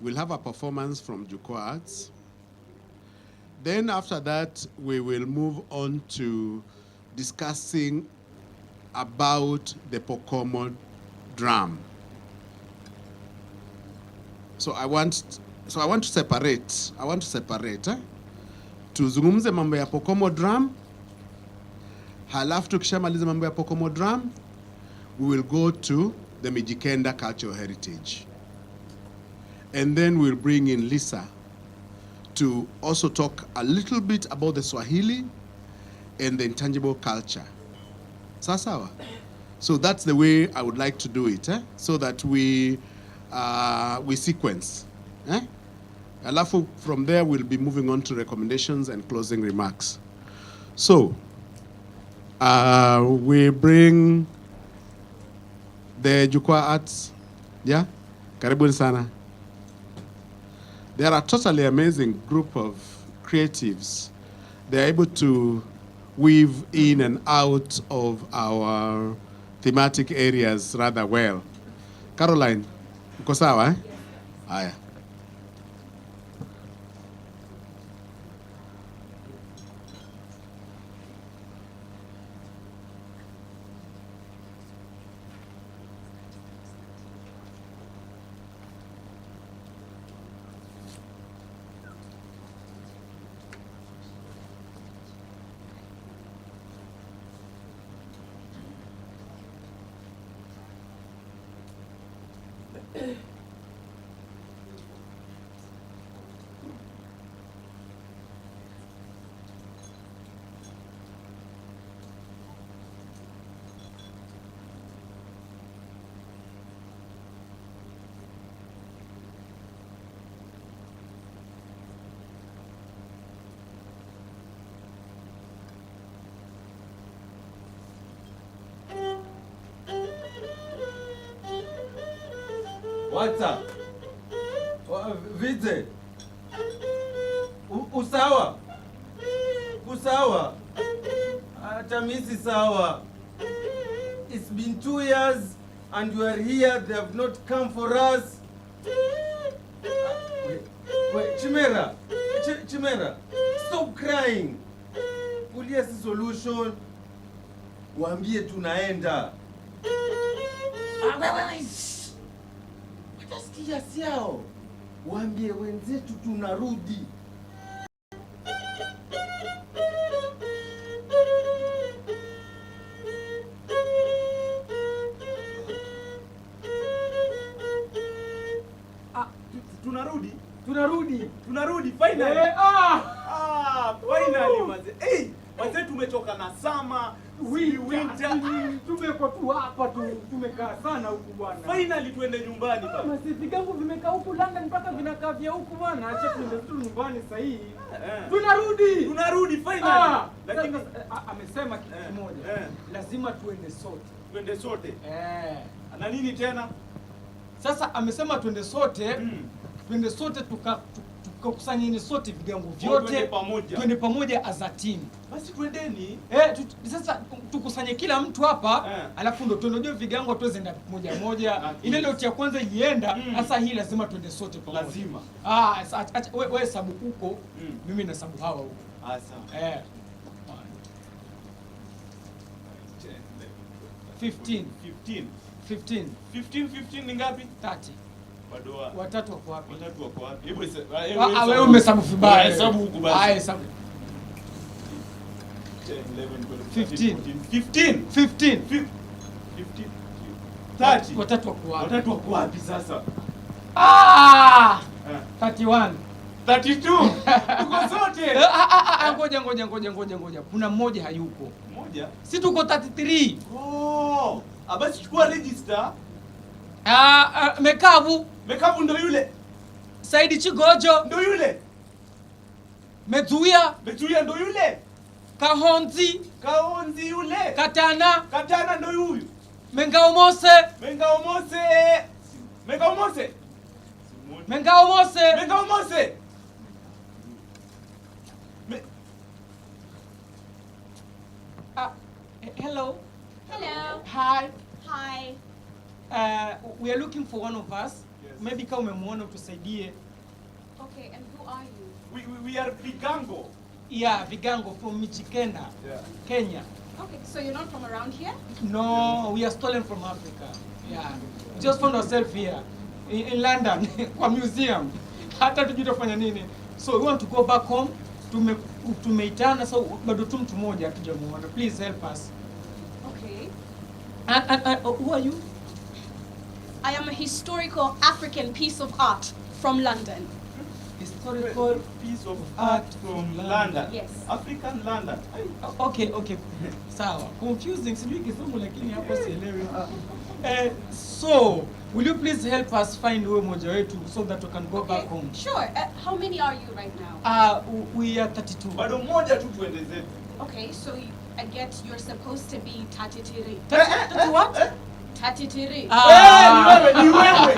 We'll have a performance from Jukwaa Arts. Then after that, we will move on to discussing about the Pokomo drum. So I want to separate. Tuzungumze mambo ya Pokomo drum. Halafu tukishamaliza mambo ya Pokomo drum, we will go to the Mijikenda cultural heritage. And then we'll bring in Lisa to also talk a little bit about the Swahili and the intangible culture. Sawa? So that's the way I would like to do it, so that we sequence. Alafu, from there, we'll be moving on to recommendations and closing remarks. So, we bring the Jukwaa Arts. Yeah? Karibuni sana. They are a totally amazing group of creatives. They are able to weave in and out of our thematic areas rather well. Caroline, uko sawa, eh? Aya. What's up? Vize? Usawa? Usawa? Tamisi sawa. It's been 2 years and you are here. They have not come for us. Wait, Chimera. Chimera. Stop crying. Kulia si solution. Waambie tunaenda. Watasikia siao. Waambie wenzetu tunarudi. Tunarudi finally. Finally maze. Maze tumetoka na sama, winter. Tumeko tu hapa tumekaa sana huku bwana. Finally tuende nyumbani bwana. Masi vigangu vimekaa huku London mpaka vinakaa vya huku bwana. Acha tuende tu nyumbani sasa hii. Tunarudi finally. Lakini amesema kitu kimoja. Lazima tuende sote. Na nini tena? Sasa amesema tuende sote. Twende sote tukakusanyeni sote vigango vyote twende pamoja as a team. Basi twendeni. Sasa tukusanye kila mtu hapa alafu ndo tunajua vigango tuwezenda moja. Ile lot ya kwanza ilienda, sasa hii lazima twende sote pamoja. Lazima. Wewe hesabu huko, mimi na hesabu hawa huko. Sawa. 15 ni ngapi? 30. Watatu wako wapi? Hebu wewe umehesabu vibaya. Hesabu huko basi. Hesabu. 10, 11, 15. 30. Watatu wako wapi sasa? 31. 32. Tuko sote. Ngoja. Kuna mmoja hayuko. Mmoja? Si tuko 33. Basi chukua register. Mekavu ndo yule. Saidi Chigojo ndo yule. Mezuia ndo yule. Kahonzi yule. Katana ndo huyu. Mengao Mose. Hello. Hello. Hi. Hi. We are looking for one of us. Yes. maybe kama umemuona utusaidie. Okay, and who are you? We are Vigango. Yeah, Vigango from Michikenda, Kenya. Okay, so you're not from around here? No, we are stolen from Africa. Yeah, just found ourselves here in London, kwa museum. Hata tujui tufanya nini. So we want to go back home. Tumeitana, so bado tu mtu mmoja hatujamuona. Please help us. Okay. And who are you? I am a historical African piece of art from London. Historical piece of art from London. Yes. African London. Okay. Sawa. Confusing, sijui kizungu lakini hapo sielewi. So, will you please help us find uwe moja wetu so that we can go back home? Sure. How many are you right now? We are 32. Bado moja tu tuende zetu. Okay, so I get you're supposed to be tatitiri. What? Tatitiri. Ni wewe.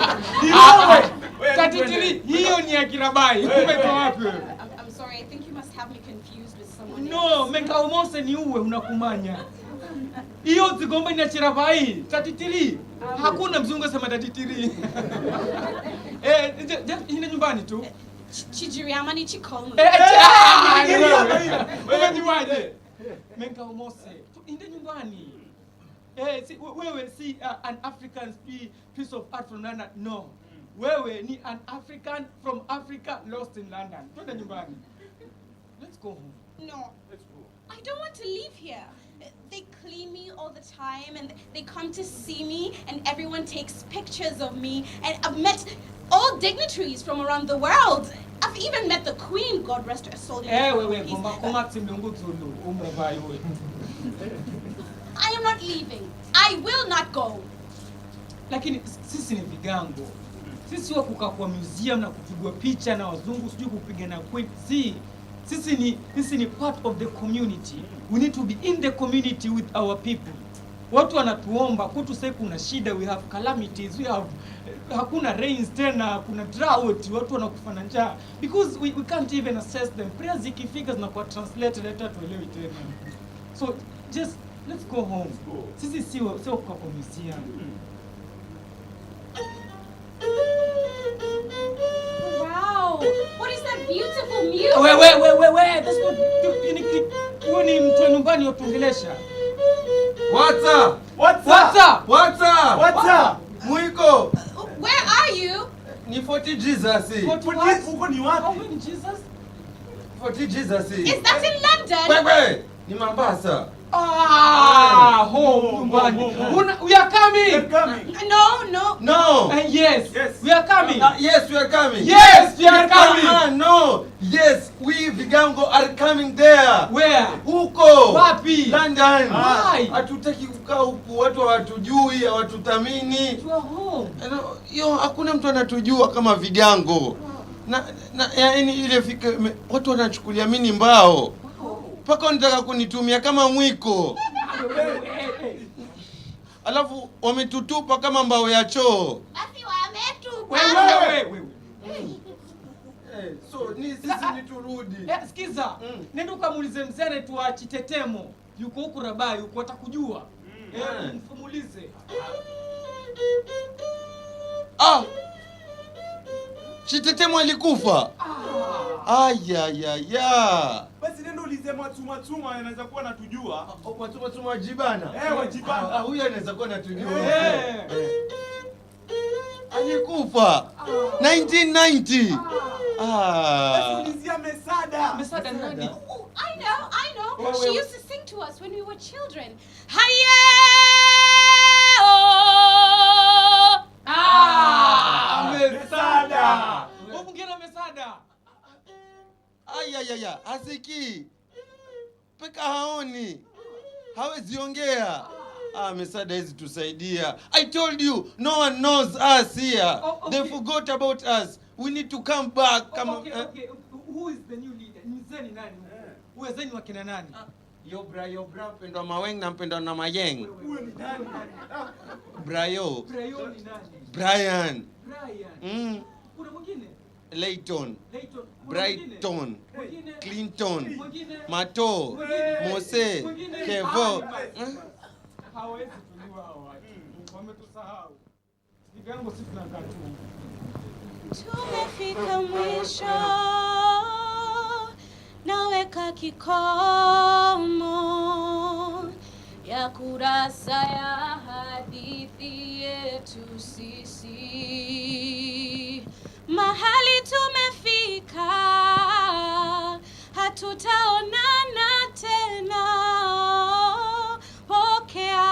Tatitiri, hiyo ni ya Kirabai. Umetoa wapi wewe? I'm sorry, I think you must have me confused with someone else. No, menga umose ni uwe unakumanya. Hiyo zigomba ni ya Kirabai. Tatitiri. Hakuna mzungu sema tatitiri. Ina nyumbani tu. Chijiriama ni chikomu. Wewe ni waje? Menga umose. Inde nyumbani. Wewe si an African piece of art from London. No. Wewe ni an African from Africa lost in London. Twende nyumbani. Let's go home. No. Let's go. I don't want to leave here. They clean me all the time and they come to see me and everyone takes pictures of me, and I've met all dignitaries from around the world. I've even met the Queen, God rest her soul. I am not leaving. I will not go. Lakini sisi ni Vigango. Sisi wa kukaa kwa museum na kupigwa picha na wazungu, sijui kupiga na queen. Sisi ni part of the community. We need to be in the community with our people. Watu wanatuomba kwetu sasa kuna shida, we have calamities, we have hakuna rains tena, kuna drought, watu wanakufa na njaa because we can't even assess them. Prayers zikifika zinakuwa translated hata tuelewi tena. So just let's go home. Sisi sio kwa museum. Wow, what is that beautiful music? Wait. That's not you ni mtu nyumbani utuongelesha. What's up? Mwiko. Where are you? Ni 40 Jesus. Uko ni wapi? How many Jesus? 40 Jesus. Is that in London? Wait. Ni Mombasa. Home nyumbani. We are coming. No. Yes. We are coming. Yes, we are coming. Yes, we are coming. No. Yes, we Vigango are coming there. Where? Huko. Wapi? London. Why? Hatutaki kukaa huku, watu hawatujui, hawatuthamini. You are home. Hakuna mtu anatujua kama Vigango. Yaani ile watu wanachukulia mimi mbao. Paka wanataka kunitumia kama mwiko. Alafu wametutupa kama mbao ya choo. Basi wametupa. Wewe. So sisi ni turudi. Sikiza. Nenda ukamuulize mzee anaitwa Chitetemo. Yuko huko Rabai, yuko atakujua. Mfumulize. Chitetemo alikufa. Aya. Basi nenda ulize Matuma anaweza kuwa anatujua. Matuma wajibana. Wajibana. Huyo anaweza kuwa anatujua. Alikufa 1990. Basi ulizia Mesada. Mesada nani? Oh, I know. She used to sing to us when we were children. Haye! Mesada. Mbona Mesada? Aya, hasiki. Peka haoni. Hawezi ongea. Mesada hizi tusaidia. I told you, no one knows us here. Okay. They forgot about us. We need to come back. Okay. Who is the new leader? Mzeni nani? Uwezeni wakina nani? Yobra, mpendwa Maweng na mpendwa na Mayeng. Huyo ni nani? Brayo ni nani? Brian. Kuna mwingine? Layton. Brighton. Clinton. Mato. Mose. Kevo. Hawezi kujua hao watu. Wametusahau. Vigango sisi tunakaa tu. tumefika mwisho, naweka kikomo ya kurasa ya hadithi yetu sisi. Mahali tumefika, hatutaonana tena. Pokea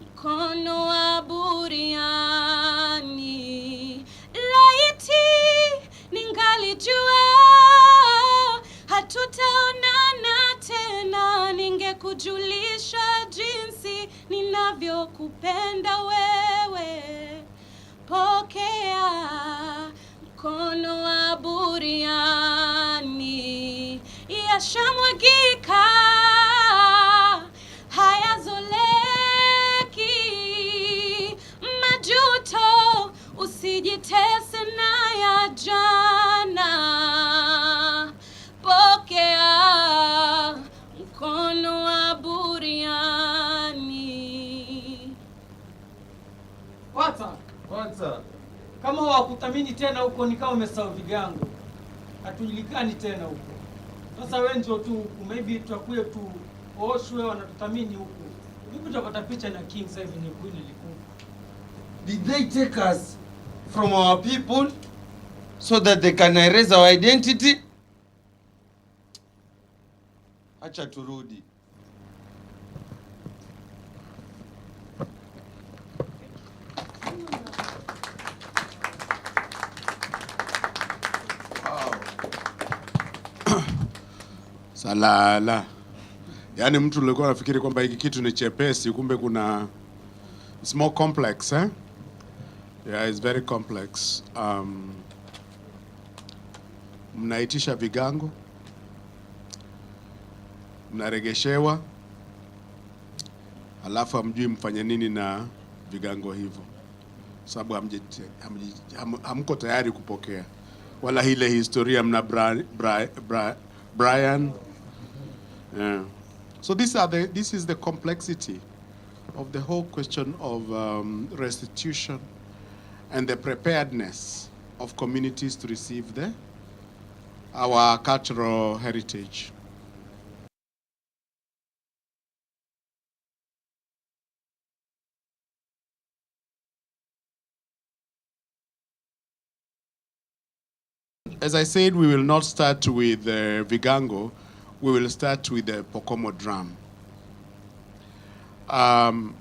mkono wa buriani, laiti ningalijua hatutaonana tena, ningekujulisha jinsi ninavyokupenda wewe. Pokea mkono wa buriani, yashamwagika hayazoleki, majuto usijitese na ya jana. Pokea mkono wa buriani. Kwanza. Kama hawakuthamini tena huko, ni kama umesahau vigango. Hatujulikani tena huko. Sasa wewe ndio tu huku, maybe tutakuja tu oshwe, wanatuthamini huku. Vipi tutapata picha na King sasa hivi ni Queen ilikuwa. Did they take us from our people so that they can erase our identity? Acha turudi. Salala. Yaani mtu alikuwa anafikiri kwamba hiki kitu ni chepesi, kumbe it's more complex, eh? Yeah, it's very complex. Mnaitisha vigango, mnaregeshewa, alafu hamjui mfanye nini na vigango hivyo, sababu hamko tayari kupokea, wala ile historia mna Brian. Yeah. So this is the complexity of the whole question of restitution and the preparedness of communities to receive our cultural heritage. As I said, we will not start with Vigango. We will start with the Pokomo drum. And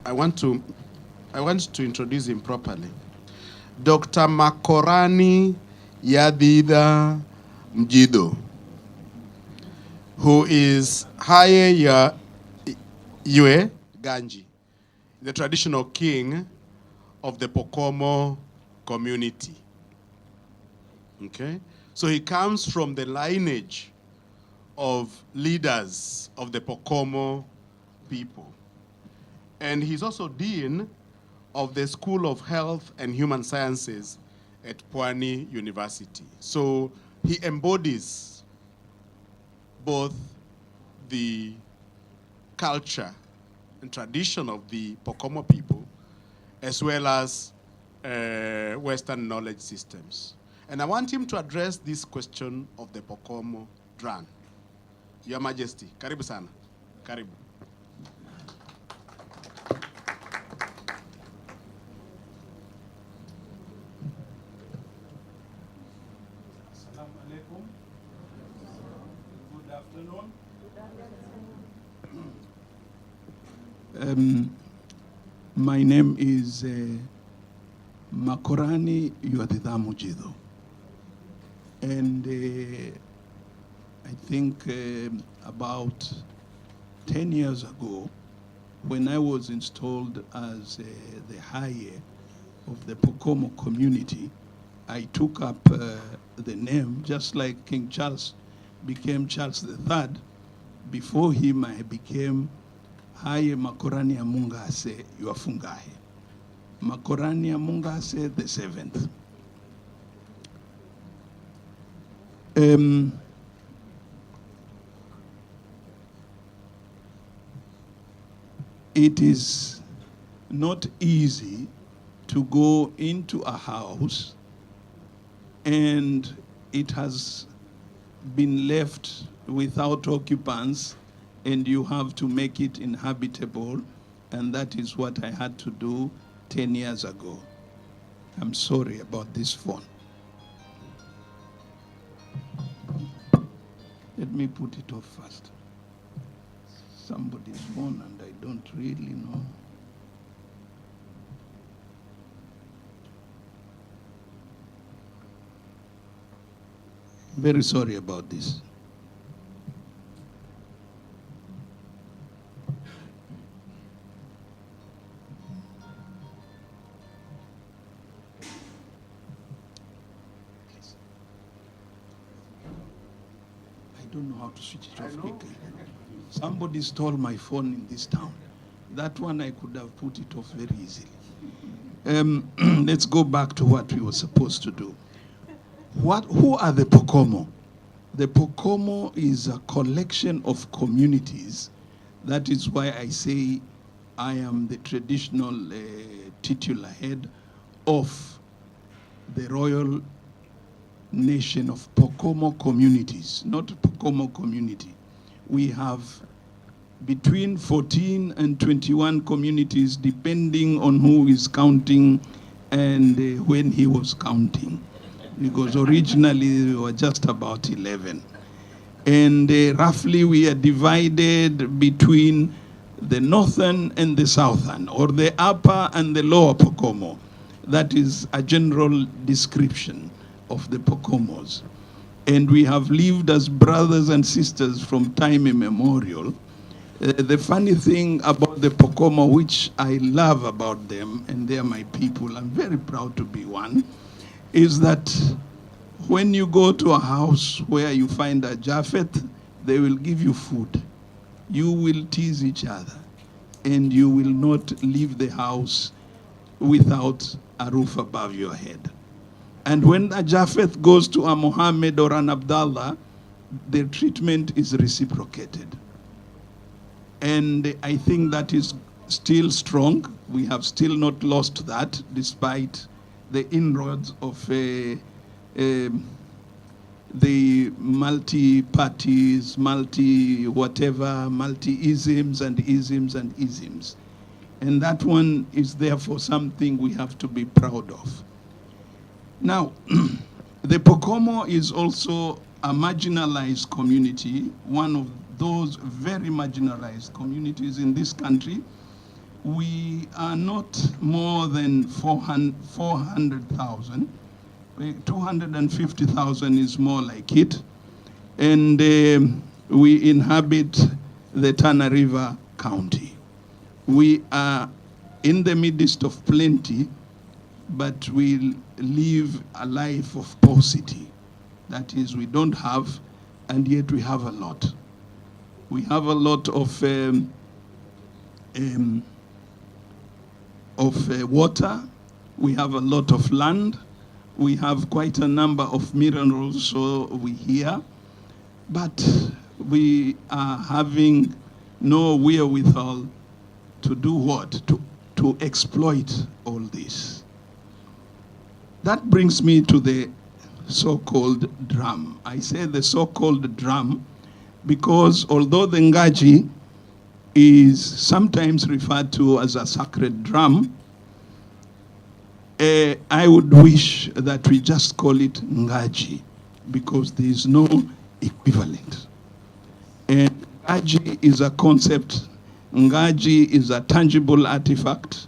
I want to introduce him properly. Dr. Makorani Yadida Mjido, who is Haye Yue Ganji, the traditional king of the Pokomo community. Okay? So he comes from the lineage of leaders of the Pokomo people. And he's also dean of the School of Health and Human Sciences at Pwani University. So he embodies both the culture and tradition of the Pokomo people, as well as Western knowledge systems. And I want him to address this question of the Pokomo drum. Your Majesty, karibu sana. Karibu. Assalamu alaikum. Good afternoon. My name is Makorani Yuadhidha Mujido. And I think about 10 years ago, when I was installed as the Haye of the Pokomo community, I took up the name, just like King Charles became Charles III. Before him, I became Haye Makorani Amungase Yuafungahe. Makorani Amungase the 7th. it is not easy to go into a house and it has been left without occupants and you have to make it inhabitable, and that is what I had to do 10 years ago. I'm sorry about this phone. Let me put it off first. Somebody's phone and I don't really know. Very sorry about this. I don't know how to switch it off quickly. Somebody stole my phone in this town. That one I could have put it off very easily. Let's go back to what we were supposed to do. Who are the Pokomo? The Pokomo is a collection of communities. That is why I say I am the traditional titular head of the Royal Nation of Pokomo communities, not Pokomo community. We have between 14 and 21 communities, depending on who is counting and when he was counting. Because originally we were just about 11. And roughly we are divided between the northern and the southern, or the upper and the lower Pokomo. That is a general description of the Pokomos. And we have lived as brothers and sisters from time immemorial. The funny thing about the Pokomo, which I love about them, and they are my people, I'm very proud to be one, is that when you go to a house where you find a Japhet, they will give you food. You will tease each other, and you will not leave the house without a roof above your head. And when a Japhet goes to a Muhammad or an Abdallah, their treatment is reciprocated. And I think that is still strong. We have still not lost that, despite the inroads of the multi-parties, multi-whatever, multi-isms and isms and isms. And that one is therefore something we have to be proud of. Now, the Pokomo is also a marginalized community, one of those very marginalized communities in this country. We are not more than 400,000. 250,000 is more like it. And we inhabit the Tana River County. We are in the midst of plenty, but we live a life of paucity. That is, we don't have, and yet we have a lot. We have a lot of water. We have a lot of land. We have quite a number of minerals, so we hear. But we are having no wherewithal to do what? To exploit all this. That brings me to the so-called drum. I say the so-called drum because although the Ngaji is sometimes referred to as a sacred drum, I would wish that we just call it Ngaji because there is no equivalent. And Ngaji is a concept. Ngaji is a tangible artifact.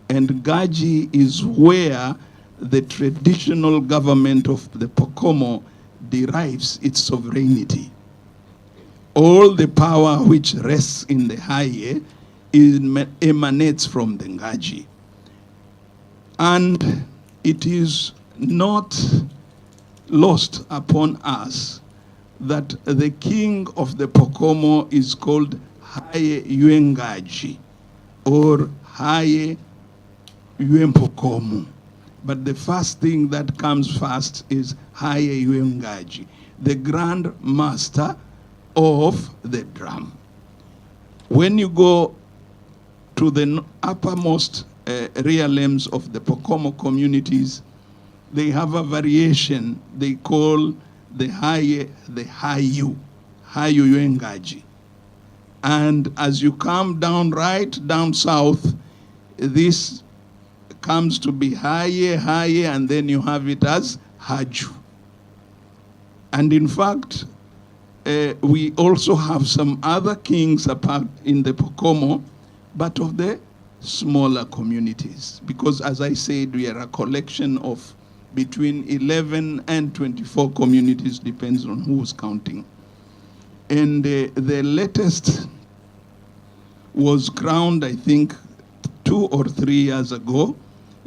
And Ngaji is where the traditional government of the Pokomo derives its sovereignty. All the power which rests in the Haye emanates from the Ngaji. And it is not lost upon us that the king of the Pokomo is called Haye Yuengaji or Haye Yuempokomo. But the first thing that comes first is Haye Yuengaji, the grand master of the drum. When you go to the uppermost realms of the Pokomo communities, they have a variation they call the Hayu Yuengaji. And as you come down right down south, this comes to be Haye, and then you have it as Haju. And in fact, we also have some other kings apart in the Pokomo, but of the smaller communities. Because as I said, we are a collection of between 11 and 24 communities, depends on who's counting. And the latest was crowned, I think, 2 or 3 years ago.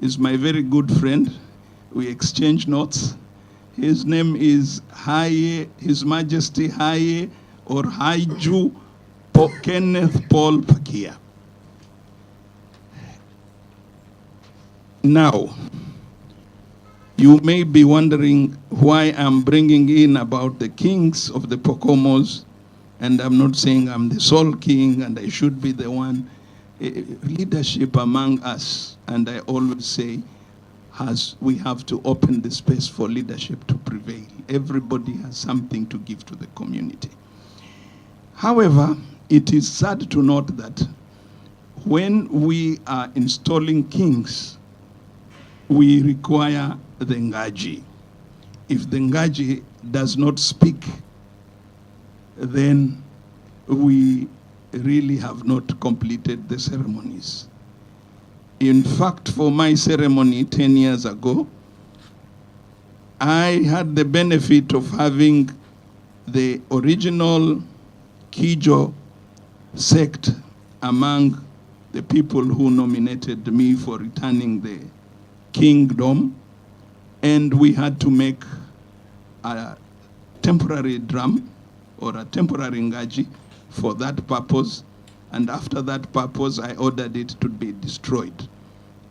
Is my very good friend. We exchange notes. His name is Haye, His Majesty Haye or Haiju Kenneth Paul Pakia. Now, you may be wondering why I'm bringing in about the kings of the Pokomos, and I'm not saying I'm the sole king and I should be the one. Leadership among us, and I always say, we have to open the space for leadership to prevail. Everybody has something to give to the community. However, it is sad to note that when we are installing kings, we require the Ngaji. If the Ngaji does not speak, then we really have not completed the ceremonies. In fact, for my ceremony 10 years ago, I had the benefit of having the original Kijo sect among the people who nominated me for returning the kingdom, and we had to make a temporary drum or a temporary Ngaji for that purpose. And after that purpose, I ordered it to be destroyed,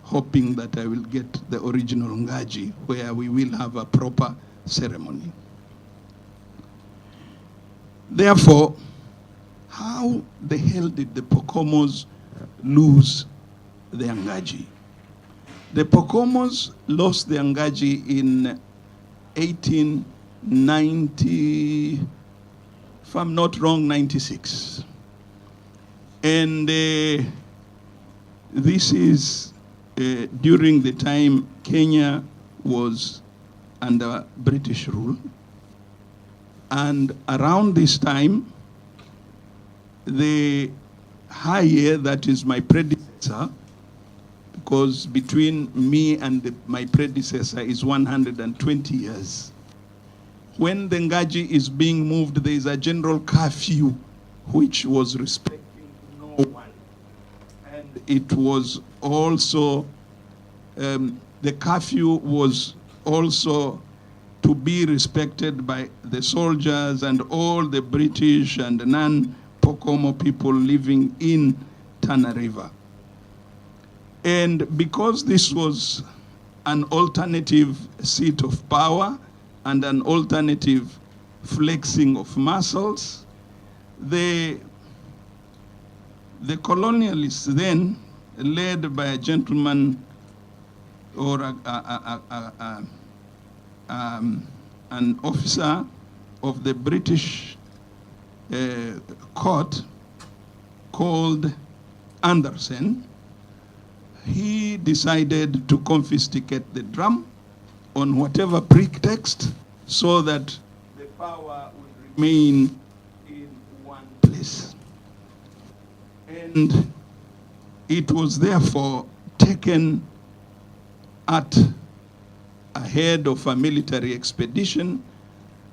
hoping that I will get the original Ngaji, where we will have a proper ceremony. Therefore, how the hell did the Pokomos lose their Ngaji? The Pokomos lost their Ngaji in 1890, if I'm not wrong, 96. And this is during the time Kenya was under British rule. And around this time, the Haye, that is my predecessor, because between me and my predecessor is 120 years. When the Ngaji is being moved, there is a general curfew, which was respected. One. And it was also, the curfew was also to be respected by the soldiers and all the British and non-Pokomo people living in Tana River. And because this was an alternative seat of power and an alternative flexing of muscles, the colonialists then, led by a gentleman or an officer of the British court called Anderson, he decided to confiscate the drum on whatever pretext so that the power would remain in one place. And it was therefore taken at ahead of a military expedition,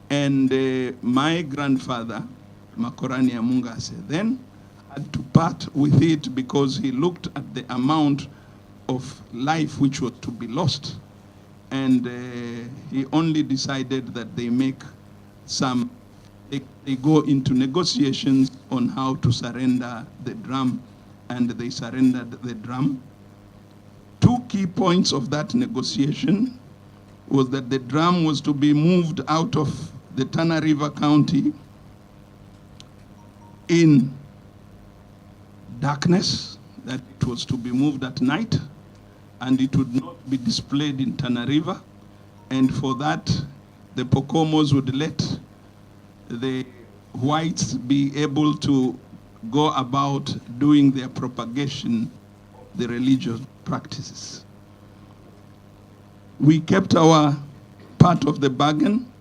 and my grandfather, Makorani Amungase, then had to part with it because he looked at the amount of life which was to be lost, and he only decided that they make some, they go into negotiations on how to surrender the drum, and they surrendered the drum. Two key points of that negotiation was that the drum was to be moved out of the Tana River County in darkness, that it was to be moved at night and it would not be displayed in Tana River. And for that, the Pokomos would let the whites be able to go about doing their propagation of the religious practices. We kept our part of the bargain,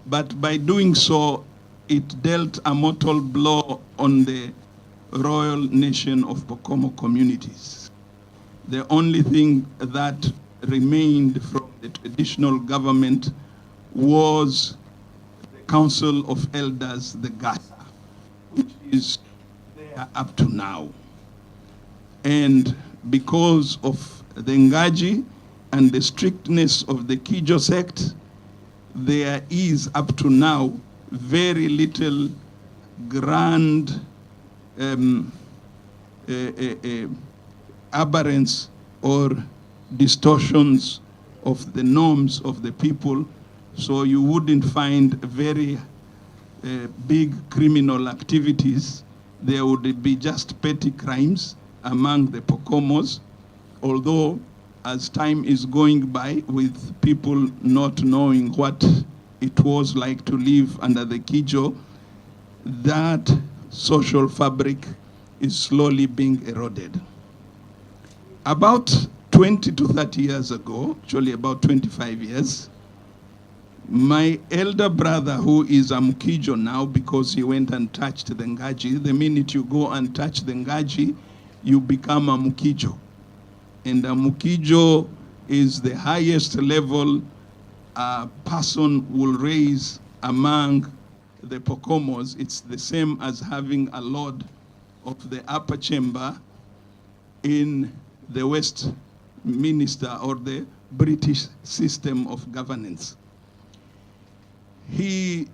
but by doing so, it dealt a mortal blow on the royal nation of Pokomo communities. The only thing that remained from the traditional government was the Council of Elders, the GASA, which is there up to now. And because of the Ngaji and the strictness of the Kijo sect, there is up to now very little grand aberrance or distortions of the norms of the people, so you wouldn't find very big criminal activities. There would be just petty crimes among the Pokomos, although as time is going by, with people not knowing what it was like to live under the Kijo, that social fabric is slowly being eroded. About 20 to 30 years ago, actually about 25 years, my elder brother, who is a Mkijo now because he went and touched the Ngaji, the minute you go and touch the Ngaji, you become a Mkijo. And a Mkijo is the highest level a person will raise among the Pokomos. It's the same as having a lord of the upper chamber in the Westminster or the British system of governance. He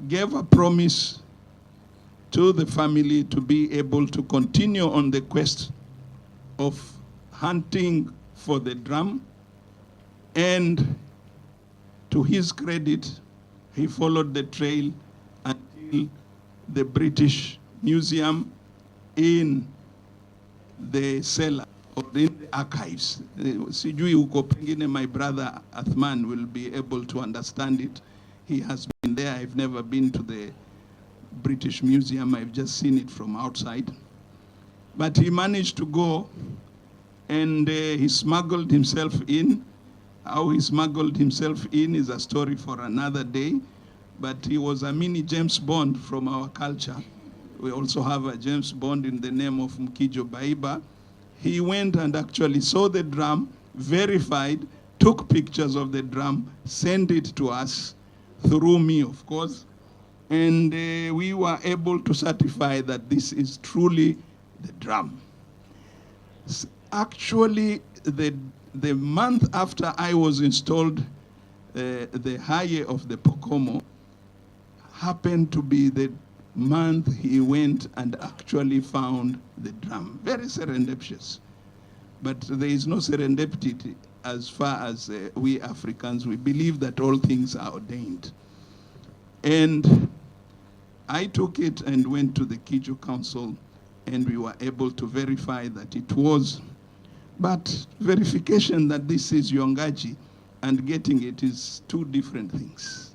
gave a promise to the family to be able to continue on the quest of hunting for the drum, and to his credit, he followed the trail until the British Museum in the cellar or in the archives. Sijui huko pengine my brother Athman will be able to understand it. He has been there. I've never been to the British Museum. I've just seen it from outside. But he managed to go, and he smuggled himself in. How he smuggled himself in is a story for another day, but he was a mini James Bond from our culture. We also have a James Bond in the name of Mkijo Baiba. He went and actually saw the drum, verified, took pictures of the drum, sent it to us, through me, of course, and we were able to certify that this is truly the drum. Actually, the month after I was installed, the Haye of the Pokomo happened to be the month he went and actually found the drum. Very serendipitous. But there is no serendipity as far as we Africans, we believe that all things are ordained. And I took it and went to the Kijo Council, and we were able to verify that it was. But verification that this is Yongaji and getting it is two different things.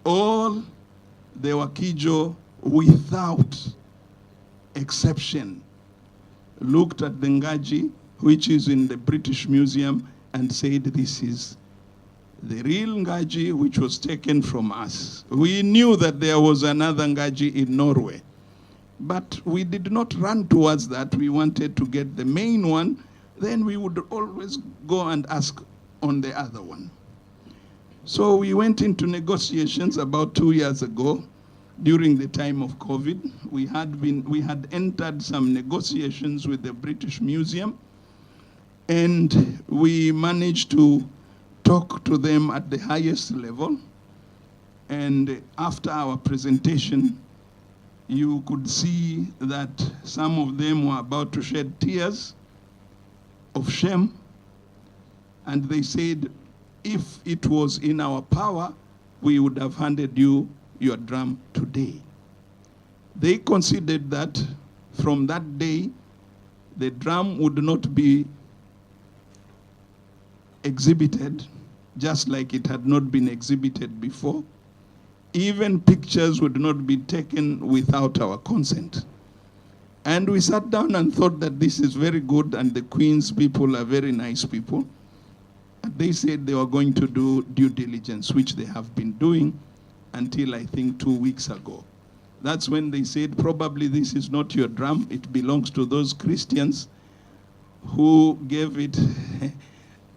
All the Wakijo, without exception, looked at the Ngaji, which is in the British Museum, and said this is the real Ngaji which was taken from us. We knew that there was another Ngaji in Norway, but we did not run towards that. We wanted to get the main one, then we would always go and ask on the other one. So we went into negotiations about 2 years ago during the time of COVID. We had entered some negotiations with the British Museum, and we managed to talk to them at the highest level. And after our presentation, you could see that some of them were about to shed tears of shame. And they said, if it was in our power, we would have handed you your drum today. They considered that From that day, the drum would not be exhibited, just like it had not been exhibited before. Even pictures would not be taken without our consent. And we sat down and thought that this is very good, and the Queen's people are very nice people. And they said they were going to do due diligence, which they have been doing until I think 2 weeks ago. That's when they said, probably this is not your drum, it belongs to those Christians who gave it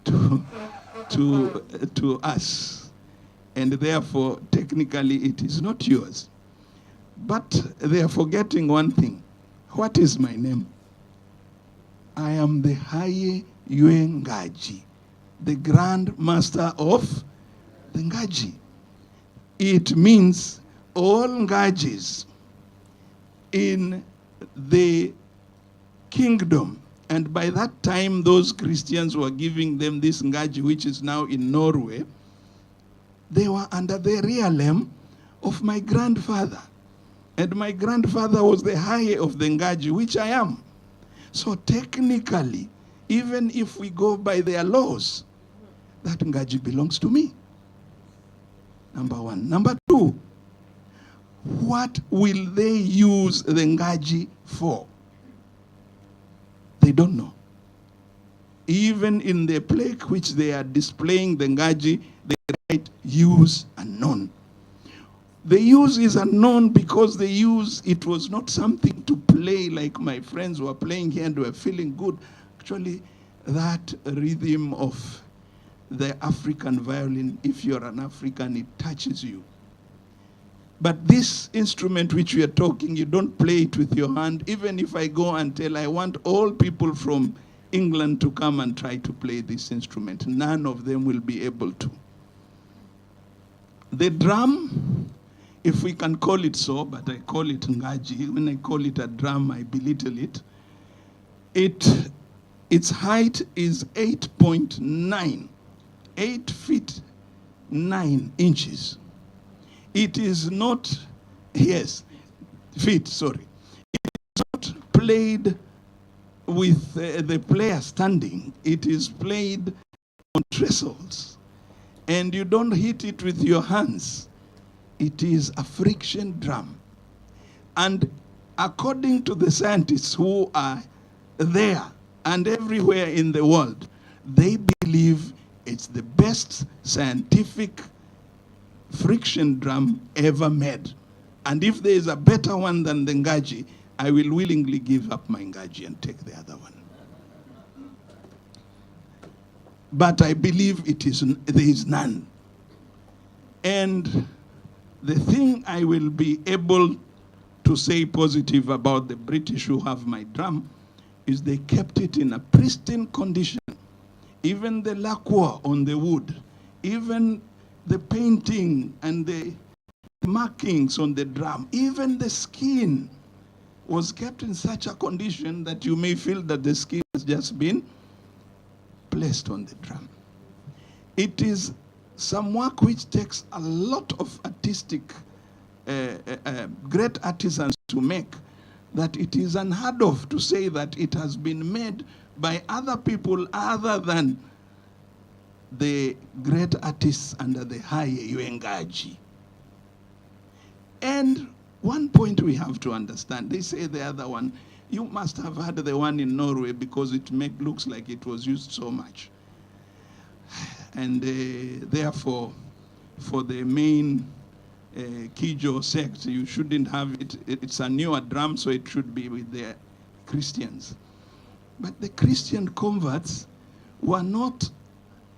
to us. And therefore, technically, it is not yours. But they are forgetting one thing. What is my name? I am the Haye Yue Ngaji, the Grand Master of the Ngaji. It means all Ngajis in the kingdom. And by that time, those Christians were giving them this Ngaji, which is now in Norway. They were under the realm of my grandfather. And my grandfather was the Haye of the Ngaji, which I am. So technically, even if we go by their laws, that Ngaji belongs to me. Number one. Number two, what will they use the Ngaji for? They don't know. Even in the plaque which they are displaying the Ngaji, they write use unknown. The use is unknown because the use, it was not something to play like my friends were playing here and were feeling good. Actually, that rhythm of the African violin, if you're an African, it touches you. But this instrument which we are talking, you don't play it with your hand. Even if I go and tell, I want all people from England to come and try to play this instrument, none of them will be able to. The drum, if we can call it so, but I call it Ngaji. When I call it a drum, I belittle it. Its height is 8.9, 8 feet 9 inches. It is not, yes, feet, sorry. It is not played with the player standing. It is played on trestles. And you don't hit it with your hands. It is a friction drum. And according to the scientists who are there and everywhere in the world, they believe it's the best scientific friction drum ever made. And if there is a better one than the Ngaji, I will willingly give up my Ngaji and take the other one. But I believe there is none. And the thing I will be able to say positive about the British who have my drum is they kept it in a pristine condition. Even the lacquer on the wood, even the painting and the markings on the drum, even the skin was kept in such a condition that you may feel that the skin has just been placed on the drum. It is some work which takes a lot of artistic, great artisans to make, that it is unheard of to say that it has been made by other people other than the great artists under the Haye Yue Ngaji. And one point we have to understand, they say the other one, you must have had the one in Norway because it looks like it was used so much. And therefore, for the main Kijo sect, you shouldn't have it. It's a newer drum, so it should be with the Christians. But the Christian converts were not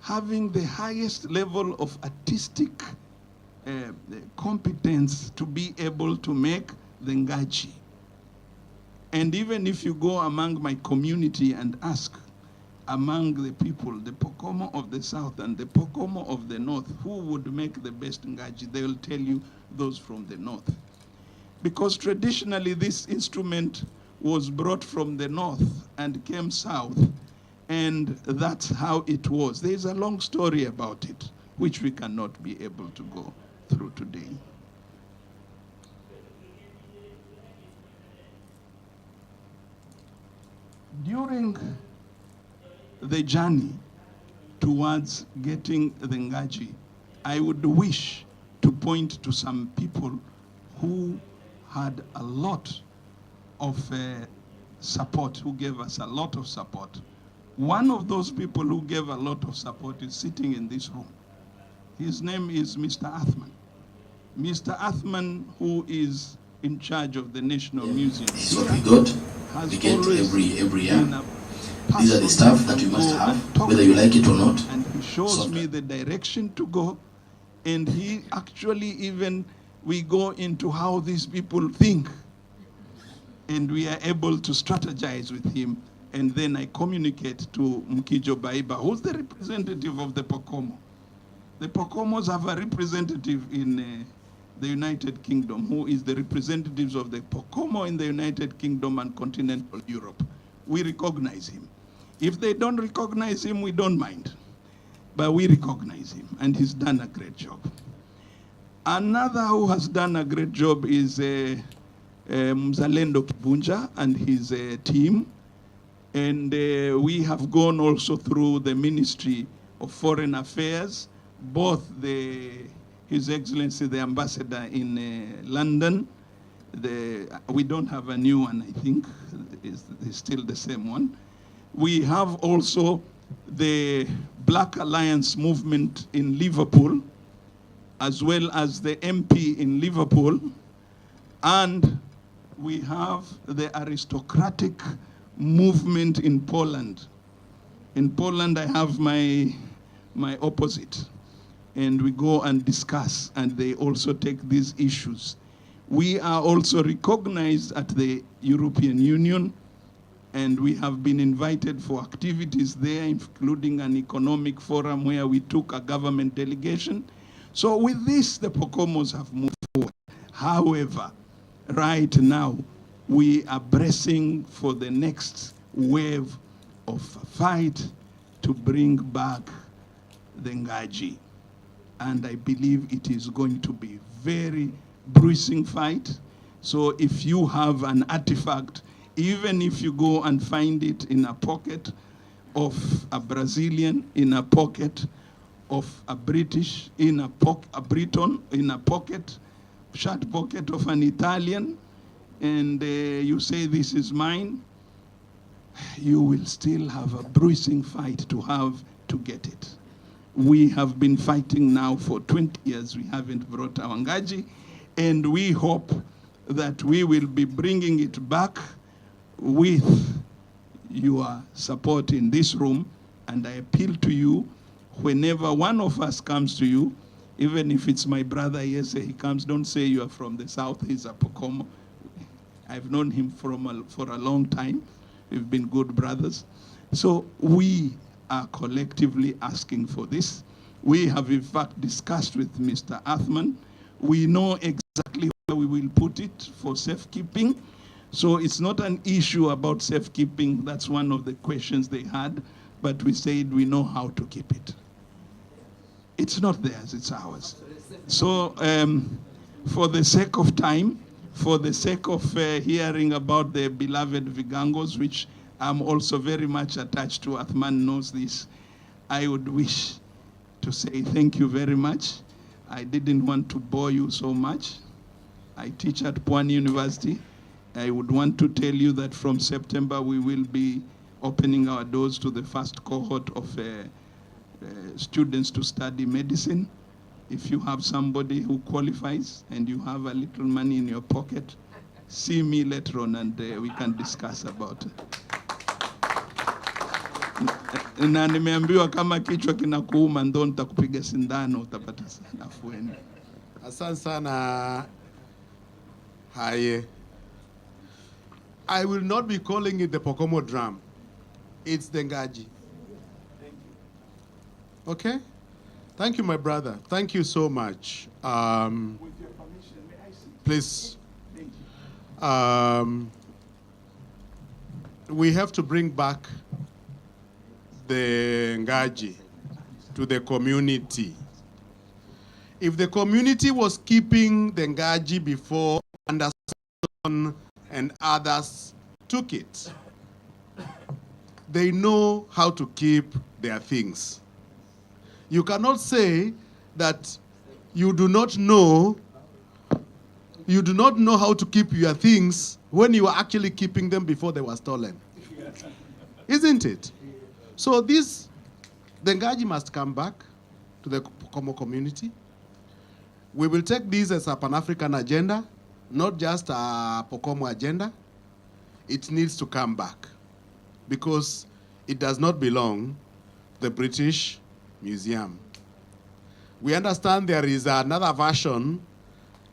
having the highest level of artistic competence to be able to make the Ngaji. And even if you go among my community and ask among the people, the Pokomo of the south and the Pokomo of the north, who would make the best Ngaji, they will tell you those from the north. Because traditionally this instrument was brought from the north and came south, and that's how it was. There's a long story about it, which we cannot be able to go through today. During the journey towards getting the Ngaji, I would wish to point to some people who had a lot of support, who gave us a lot of support. One of those people who gave a lot of support is sitting in this room. His name is Mr. Athman. Mr. Athman, who is in charge of the National Museum. This is what we got. We get every year. These are the stuff that you must have, whether you like it or not. And he shows me the direction to go. And he actually even, we go into how these people think. And we are able to strategize with him. And then I communicate to Mkijo Baiba, who's the representative of the Pokomo. The Pokomos have a representative in the United Kingdom, who is the representatives of the Pokomo in the United Kingdom and continental Europe. We recognize him. If they don't recognize him, we don't mind. But we recognize him, and he's done a great job. Another who has done a great job is Mzalendo Kibunja and his team. And we have gone also through the Ministry of Foreign Affairs, both His Excellency the Ambassador in London. We don't have a new one, I think. It's still the same one. We have also the Black Alliance movement in Liverpool, as well as the MP in Liverpool. And we have the aristocratic movement in Poland. In Poland, I have my opposite. And we go and discuss, and they also take these issues. We are also recognized at the European Union, and we have been invited for activities there, including an economic forum where we took a government delegation. So with this, the Pokomos have moved forward. However, right now, we are bracing for the next wave of fight to bring back the Ngaji. And I believe it is going to be very bruising fight. So if you have an artifact, even if you go and find it in a pocket of a Brazilian, in a pocket of a British, in a Briton, in a pocket, shirt pocket of an Italian, and you say this is mine, you will still have a bruising fight to have to get it. We have been fighting now for 20 years. We haven't brought our Ngaji, and we hope that we will be bringing it back with your support in this room. And I appeal to you, whenever one of us comes to you, even if it's my brother, yes, he comes, don't say you are from the south, he's a Pokomo. I've known him for a long time. We've been good brothers. So we are collectively asking for this. We have in fact discussed with Mr. Athman. We know exactly where we will put it for safekeeping. So it's not an issue about safekeeping. That's one of the questions they had. But we said we know how to keep it. It's not theirs, it's ours. So for the sake of time, for the sake of hearing about the beloved Vigangos, which I'm also very much attached to, Athman knows this, I would wish to say thank you very much. I didn't want to bore you so much. I teach at Pwani University. I would want to tell you that from September we will be opening our doors to the first cohort of students to study medicine. If you have somebody who qualifies and you have a little money in your pocket, see me later on and we can discuss about it. Na nimeambiwa kama kichwa kinakuuma ndo nitakupiga sindano utapata afueni. Asante sana. Haye. I will not be calling it the Pokomo drum. It's the Ngaji. Thank you. Okay? Thank you, my brother. Thank you so much. With your permission, may I see? Please. Thank you. We have to bring back the Ngaji to the community. If the community was keeping the Ngaji before Anderson and others took it, they know how to keep their things. You cannot say that you do not know how to keep your things when you are actually keeping them before they were stolen. Isn't it? So the Ngaji must come back to the Pokomo community. We will take this as a Pan-African agenda, not just a Pokomo agenda. It needs to come back because it does not belong to the British Museum. We understand there is another version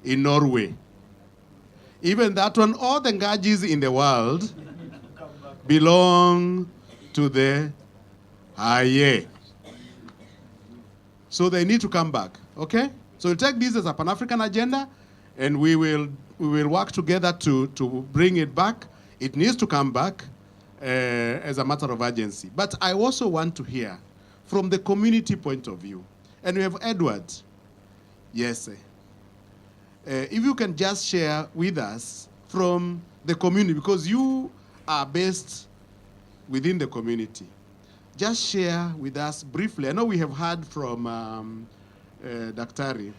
in Norway. Even that one, all the Ngajis in the world belong to the Aye. So they need to come back, okay? So we'll take this as a Pan-African agenda, and we will work together to bring it back. It needs to come back as a matter of urgency. But I also want to hear from the community point of view. And we have Edward. Yes. If you can just share with us from the community, because you are based within the community. Just share with us briefly. I know we have heard from Daktari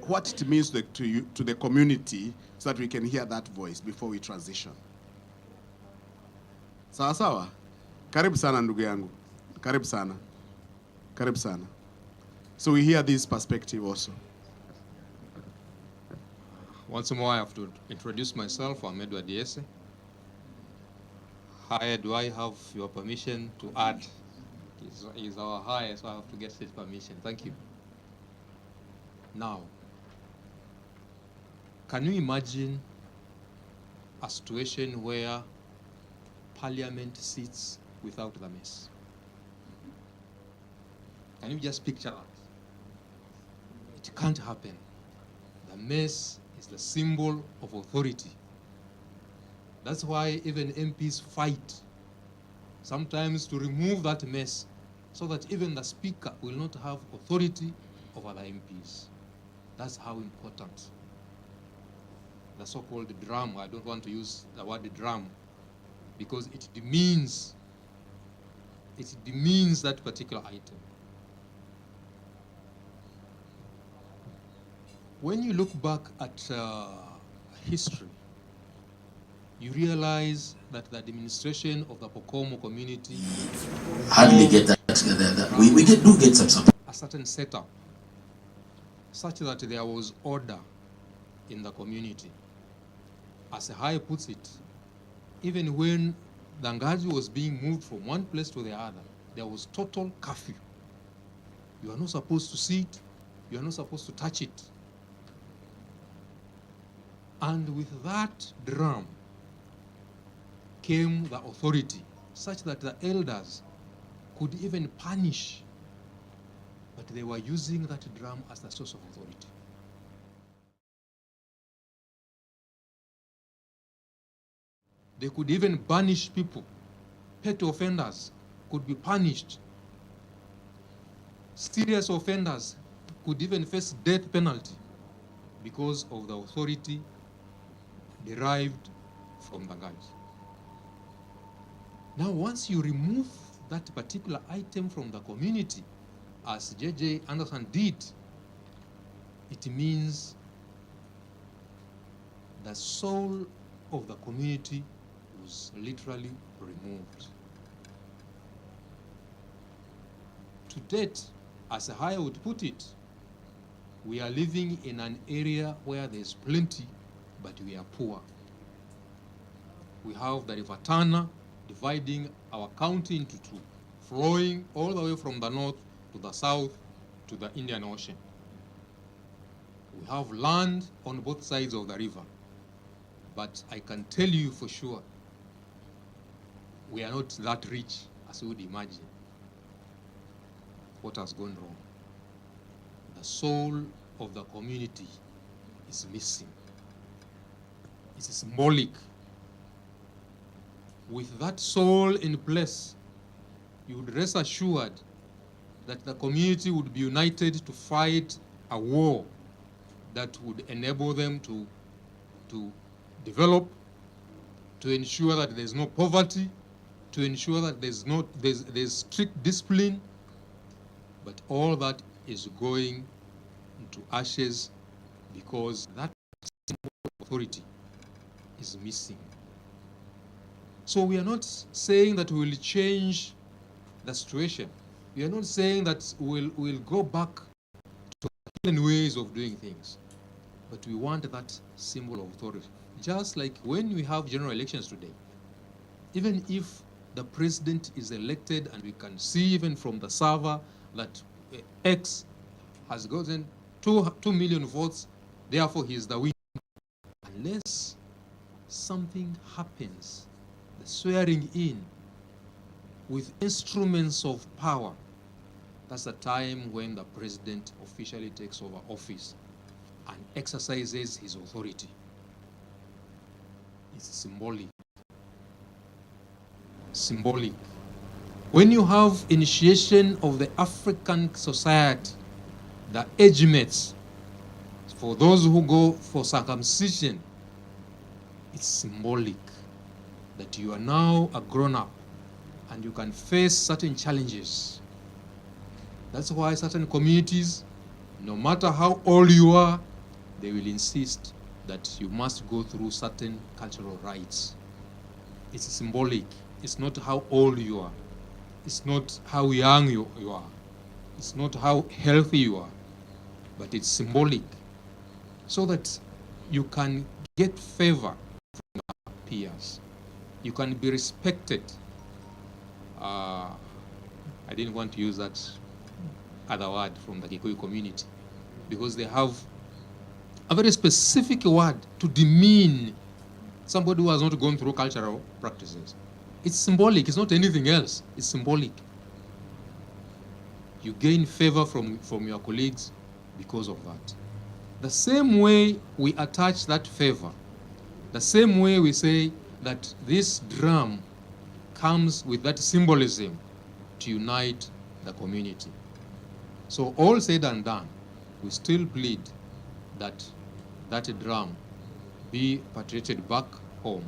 what it means to the community so that we can hear that voice before we transition. Sawa sawa? Karibu sana ndugu yangu. Karibu sana. Karibu sana. So we hear this perspective also. Once more, I have to introduce myself. I'm Edward Yese. Hi, do I have your permission to add? He's our higher, so I have to get his permission. Thank you. Now, can you imagine a situation where Parliament sits without the mess? Can you just picture that? It can't happen. The mess is the symbol of authority. That's why even MPs fight sometimes to remove that mess so that even the speaker will not have authority over the MPs. That's how important the so-called drum, I don't want to use the word drum because it demeans that particular item. When you look back at history, you realize that the administration of the Pokomo community hardly get that together. We do get some support. A certain setup, such that there was order in the community. As High puts it, even when the Ngaji was being moved from one place to the other, there was total curfew. You are not supposed to see it, you are not supposed to touch it. And with that drum came the authority, such that the elders could even punish, but they were using that drum as the source of authority. They could even banish people. Petty offenders could be punished. Serious offenders could even face death penalty because of the authority derived from the guys. Now, once you remove that particular item from the community, as J.J. Anderson did, it means the soul of the community was literally removed. To date, as Haya would put it, we are living in an area where there's plenty, but we are poor. We have the River Tana dividing our county into two, flowing all the way from the north to the south to the Indian Ocean. We have land on both sides of the river, but I can tell you for sure, we are not that rich as you would imagine. What has gone wrong? The soul of the community is missing. It's symbolic. With that soul in place, you would rest assured that the community would be united to fight a war that would enable them to develop, to ensure that there's no poverty, to ensure that there's strict discipline, but all that is going into ashes because that authority is missing. So we are not saying that we will change the situation. We are not saying that we'll go back to hidden ways of doing things, but we want that symbol of authority. Just like when we have general elections today, even if the president is elected and we can see even from the server that X has gotten 2 million votes, therefore he is the winner. Unless something happens, the swearing in with instruments of power, that's the time when the president officially takes over office and exercises his authority. It's symbolic. Symbolic. When you have initiation of the African society, the age mates, for those who go for circumcision, it's symbolic that you are now a grown-up and you can face certain challenges. That's why certain communities, no matter how old you are, they will insist that you must go through certain cultural rites. It's symbolic. It's not how old you are. It's not how young you are. It's not how healthy you are. But it's symbolic so that you can get favor from your peers. You can be respected. I didn't want to use that other word from the Kikuyu community because they have a very specific word to demean somebody who has not gone through cultural practices. It's symbolic. It's not anything else. It's symbolic. You gain favor from your colleagues because of that. The same way we attach that favor, the same way we say that this drum comes with that symbolism to unite the community. So all said and done, we still plead that that drum be repatriated back home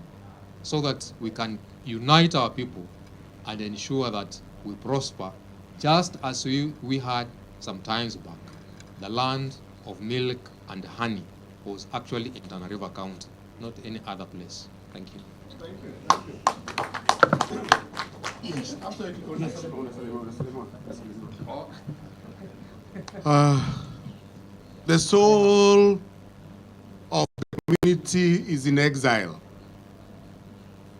so that we can unite our people and ensure that we prosper just as we had some times back. The land of milk and honey was actually in Tana River County, not any other place. Thank you. Thank you. Yes, absolutely. The soul of the community is in exile.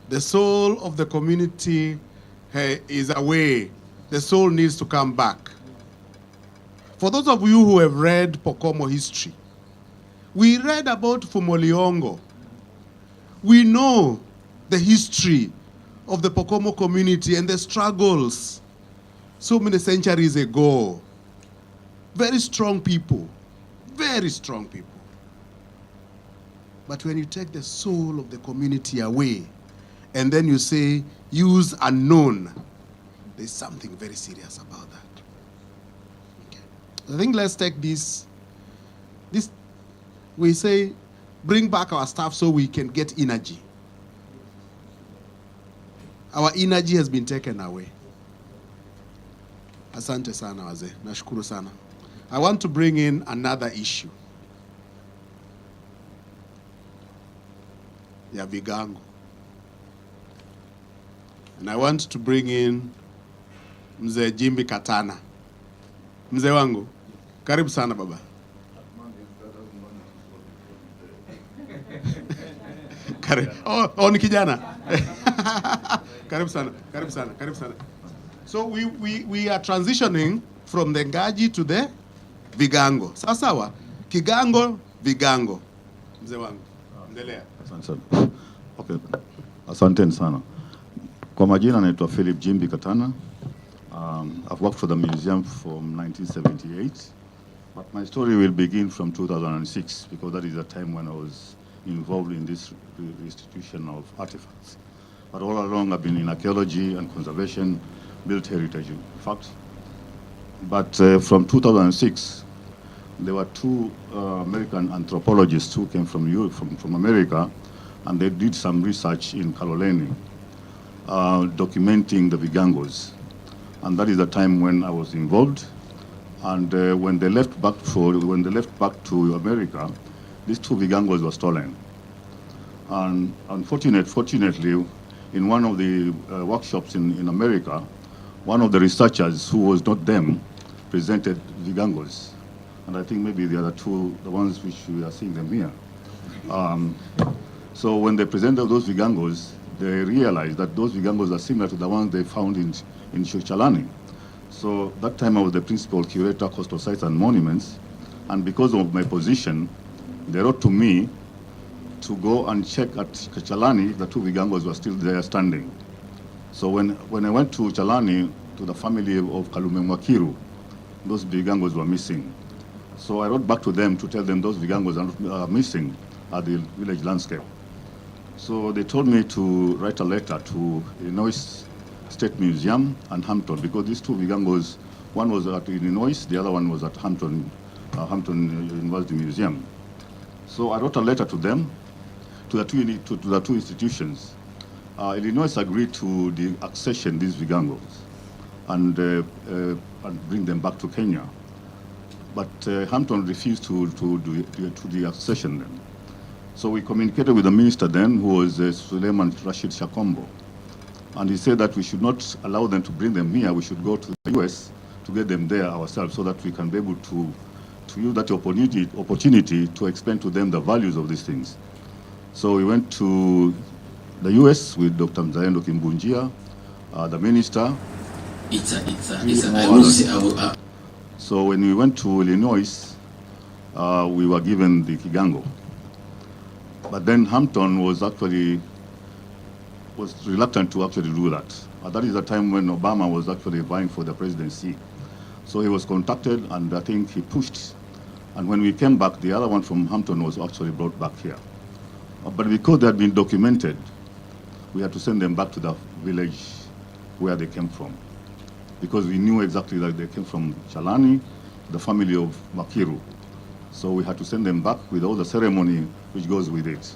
The soul of the community is away. The soul needs to come back. For those of you who have read Pokomo history, we read about Fumoliongo. We know the history of the Pokomo community and the struggles so many centuries ago. Very strong people, very strong people. But when you take the soul of the community away and then you say, use unknown, there's something very serious about that. Okay. I think let's take this, we say, bring back our stuff so we can get energy. Our energy has been taken away. Asante sana wazee, nashukuru sana. I want to bring in another issue. Ya Vigango. And I want to bring in Mzee Jimbi Katana. Mzee wangu, karibu sana baba. Oh, ni kijana. Karibu sana, karibu sana, karibu sana. So we are transitioning from the Ngaji to the Vigango. Sawa, Kigango, Vigango. Mzee wangu, endelea. Asante sana. Okay. Asante sana. Kwa majina naitwa Philip Jimbi Katana. I've worked for the museum from 1978, but my story will begin from 2006 because that is the time when I was involved in this restitution of artifacts. But all along I've been in archaeology and conservation, built heritage in fact. But from 2006, there were two American anthropologists who came from Europe, from America, and they did some research in Kaloleni. documenting the Vigangos. And that is the time when I was involved. And when they left back to America, these 2 Vigangos were stolen. And fortunately, in one of the workshops in America, one of the researchers, who was not them, presented Vigangos. And I think maybe the other 2, the ones which we are seeing them here. So when they presented those Vigangos, they realized that those Vigangos are similar to the ones they found in Chalani. So that time I was the principal curator, coastal sites and monuments, and because of my position, they wrote to me to go and check at Chalani if the 2 Vigangos were still there standing. So when I went to Chalani, to the family of Kalume Mwakiru, those Vigangos were missing. So I wrote back to them to tell them those Vigangos are missing at the village landscape. So they told me to write a letter to Illinois State Museum and Hampton, because these 2 Vigangos, one was at Illinois, the other one was at Hampton University Museum. So I wrote a letter to them, to the two institutions. Illinois agreed to the accession these Vigangos and bring them back to Kenya. But Hampton refused to do the accession then. So we communicated with the minister then, who was Suleiman Rashid Shakombo. And he said that we should not allow them to bring them here. We should go to the US to get them there ourselves, so that we can be able to use that opportunity to explain to them the values of these things. So we went to the US with Dr. Mzalendo Kimbunjia, the minister. So when we went to Illinois, we were given the Kigango. But then Hampton was reluctant to actually do that. That is the time when Obama was actually vying for the presidency. So he was contacted, and I think he pushed. And when we came back, the other one from Hampton was actually brought back here. But because they had been documented, we had to send them back to the village where they came from, because we knew exactly that they came from Chalani, the family of Makiru. So we had to send them back with all the ceremony which goes with it.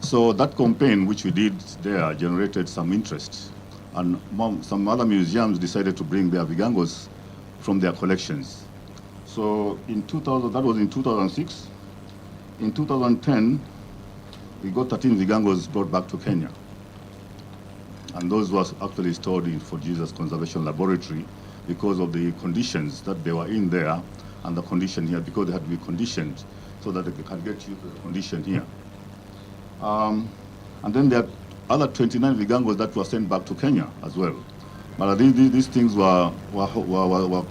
So that campaign which we did there generated some interest, and some other museums decided to bring their Vigangos from their collections. So in 2000, that was in 2006. In 2010, we got 13 Vigangos brought back to Kenya. And those were actually stored in For Jesus Conservation Laboratory because of the conditions that they were in there and the condition here, because they had to be conditioned so that they can get you to the condition here. And then there are other 29 Vigangos that were sent back to Kenya as well. But these things were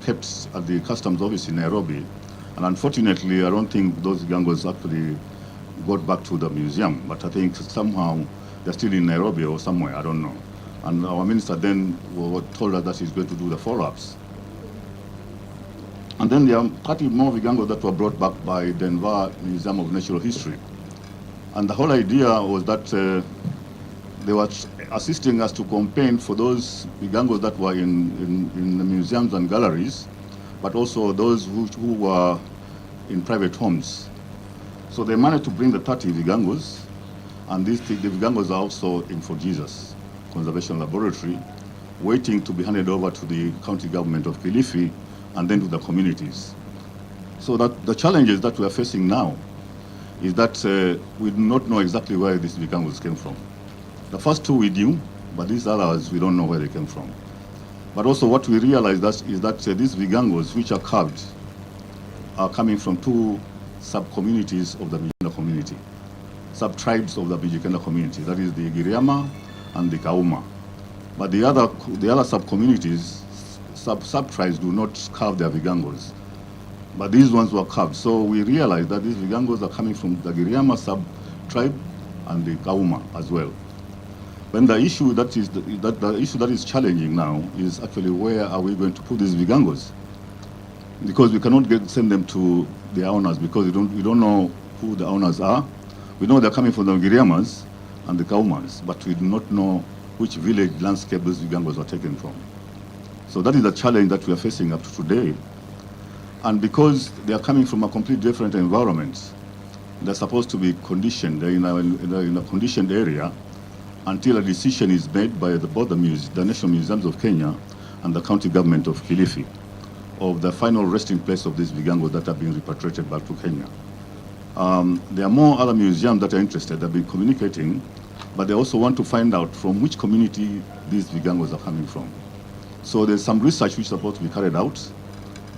kept at the customs office in Nairobi. And unfortunately, I don't think those Vigangos actually got back to the museum. But I think somehow they're still in Nairobi or somewhere, I don't know. And our minister then told us that he's going to do the follow-ups. And then there are 30 more Vigangos that were brought back by Denver Museum of Natural History. And the whole idea was that they were assisting us to campaign for those Vigangos that were in the museums and galleries, but also those who were in private homes. So they managed to bring the 30 Vigangos, and the Vigangos are also in For Jesus Conservation Laboratory, waiting to be handed over to the county government of Kilifi and then to the communities. So that the challenges that we are facing now is that we do not know exactly where these Vigangos came from. The first 2 we knew, but these others we don't know where they came from. But also what we realized is that these Vigangos, which are carved, are coming from 2 sub-communities of the Mijikenda community, sub-tribes of the Mijikenda community, that is the Giriama and the Kauma. But the other sub-communities, sub-tribes do not carve their Vigangos. But these ones were carved. So we realized that these Vigangos are coming from the Giriama sub-tribe and the Kauma as well. Then the issue that is challenging now is actually where are we going to put these Vigangos? Because we cannot send them to the owners, because we don't know who the owners are. We know they're coming from the Giriamas and the Kaumas, but we do not know which village landscape those Vigangos are taken from. So that is the challenge that we are facing up to today. And because they are coming from a completely different environment, they're supposed to be conditioned, they're in a conditioned area, until a decision is made by both the National Museums of Kenya and the county government of Kilifi of the final resting place of these vigangos that are being repatriated back to Kenya. There are more other museums that are interested, they've been communicating, but they also want to find out from which community these vigangos are coming from. So there's some research which is supposed to be carried out.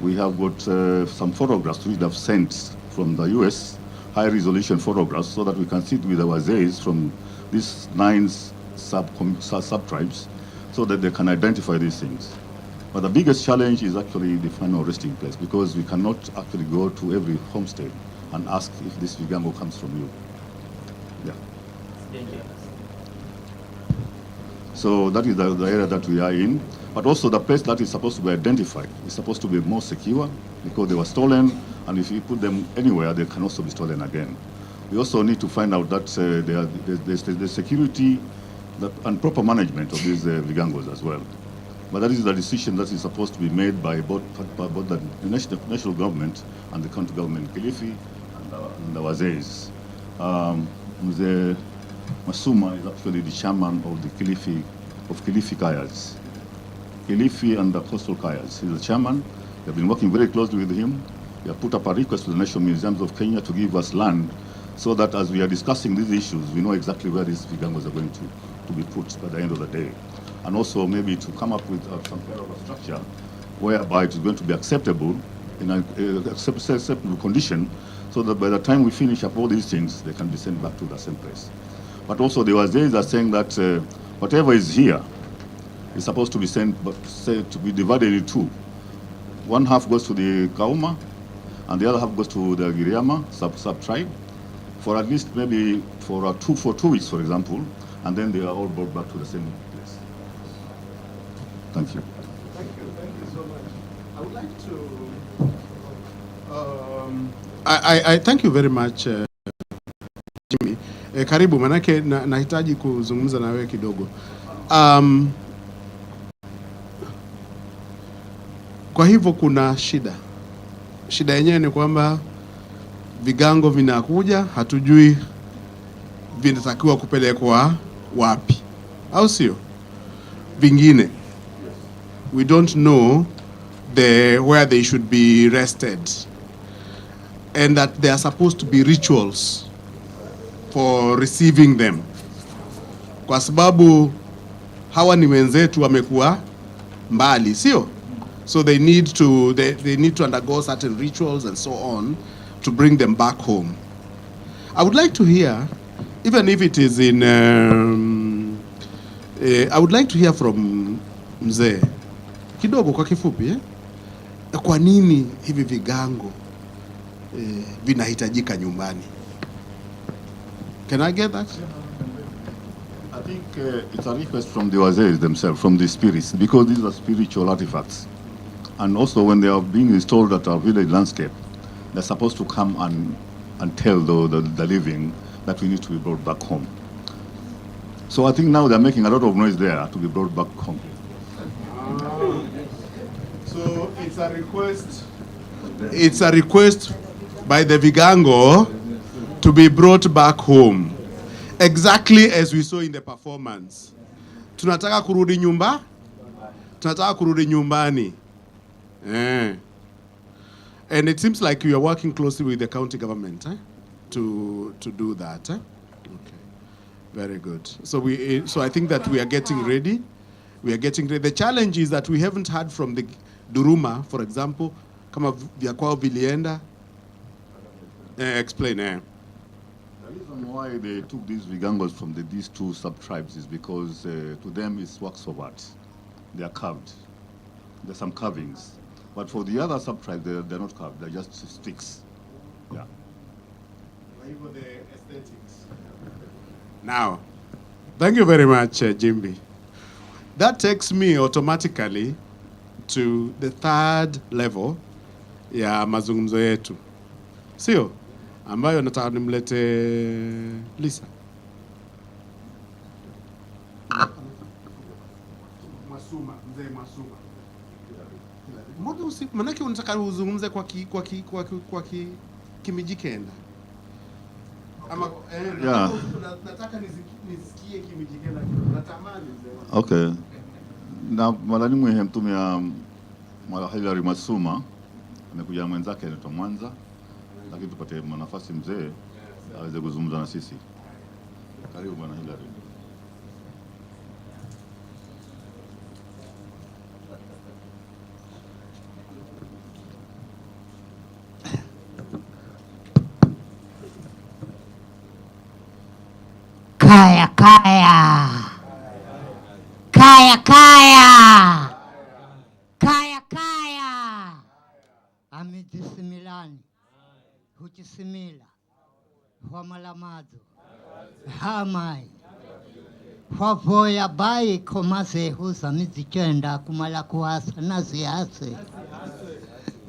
We have got some photographs which have sent from the US, high-resolution photographs, so that we can sit with our Wazees from these 9 sub-tribes, so that they can identify these things. But the biggest challenge is actually the final resting place, because we cannot actually go to every homestead and ask if this vigango comes from you. Yeah. Thank you. So that is the area that we are in. But also the place that is supposed to be identified is supposed to be more secure, because they were stolen, and if you put them anywhere, they can also be stolen again. We also need to find out that there's security and proper management of these vigangos as well. But that is the decision that is supposed to be made by both the national government and the county government, Kilifi and the Wazees. Mzee Masuma is actually the chairman of the Kilifi Kayas. Kilifi and the coastal Kayas. He's the chairman. They've been working very closely with him. We have put up a request to the National Museums of Kenya to give us land, so that as we are discussing these issues, we know exactly where these vigangos are going to be put by the end of the day. And also maybe to come up with some kind of a structure whereby it is going to be acceptable in an acceptable condition, so that by the time we finish up all these things, they can be sent back to the same place. But also the Wazees are saying that whatever is here is supposed to be to be divided in two. One half goes to the Kauma, and the other half goes to the Giriama sub-tribe, for at least maybe for 2 weeks, for example, and then they are all brought back to the same place. Thank you. Thank you so much. I would like to, I thank you very much, Jimmy. Karibu, manake nahitaji kuzungumza na wewe kidogo. Kwa hivyo kuna shida. Shida yenyewe ni kwamba vigango vinakuja, hatujui vinatakiwa kupelekwa wapi, au sio? Vingine, we don't know where they should be rested, and that there are supposed to be rituals for receiving them, kwa sababu hawa ni wenzetu wamekuwa mbali, sio? So they need to undergo certain rituals and so on to bring them back home. I would like to hear, even if it is in, I would like to hear from Mzee kidogo kwa kifupi, kwa nini hivi vigango vinahitajika nyumbani? Can I get that? I think it's a request from the Wazees themselves, from the spirits, because these are spiritual artifacts. And also when they are being installed at our village landscape, they're supposed to come and tell the living that we need to be brought back home. So I think now they're making a lot of noise there to be brought back home. So it's a request by the vigango to be brought back home, exactly as we saw in the performance. Tunataka kurudi nyumbani. And it seems like you are working closely with the county government to do that. Okay, very good. So I think that we are getting ready. The challenge is that we haven't heard from the Duruma, for example, kama vya kwao vilienda. Explain. The reason why they took these vigangos from these 2 sub-tribes is because to them it's works of art. They are carved. There's some carvings. But for the other sub-tribes, they're not carved. They're just sticks. Yeah. For the aesthetics. Now, thank you very much, Jimby. That takes me automatically to the 3rd level ya mazungumzo yetu, sio? Ambayo nataka nimlete Lisa. Mzee Masuma. Manake unataka uzungumze kwa Kimijikenda. Yeah. Okay. Na malani muhimu tumia mala Hilary Masuma amekuja mwenzake anaitwa Mwanza, lakini tupate nafasi mzee aweze kuzungumza na sisi. Karibu bwana Hilary. Kaya amijisimilani huchisimila hwamalamadu hamai hwavoya bai komazehu zamizichenda kumala kuhasa naziase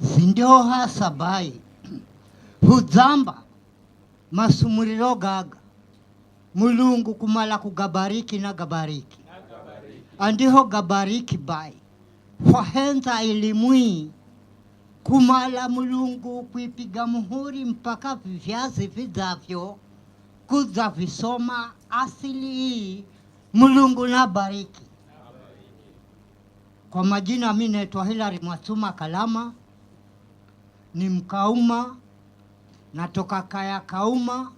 zindio hasa bai hudzamba masumuriro gaga Mulungu kumala kugabariki na gabariki. Andiho gabariki bai. Wahenza ilimui kumala Mulungu kuipiga muhuri mpaka vizazi vijavyo kuza visoma asili Mulungu na bariki. Kwa majina mimi naitwa Hilary Masuma Kalama, ni Mkauma, natoka Kaya Kauma.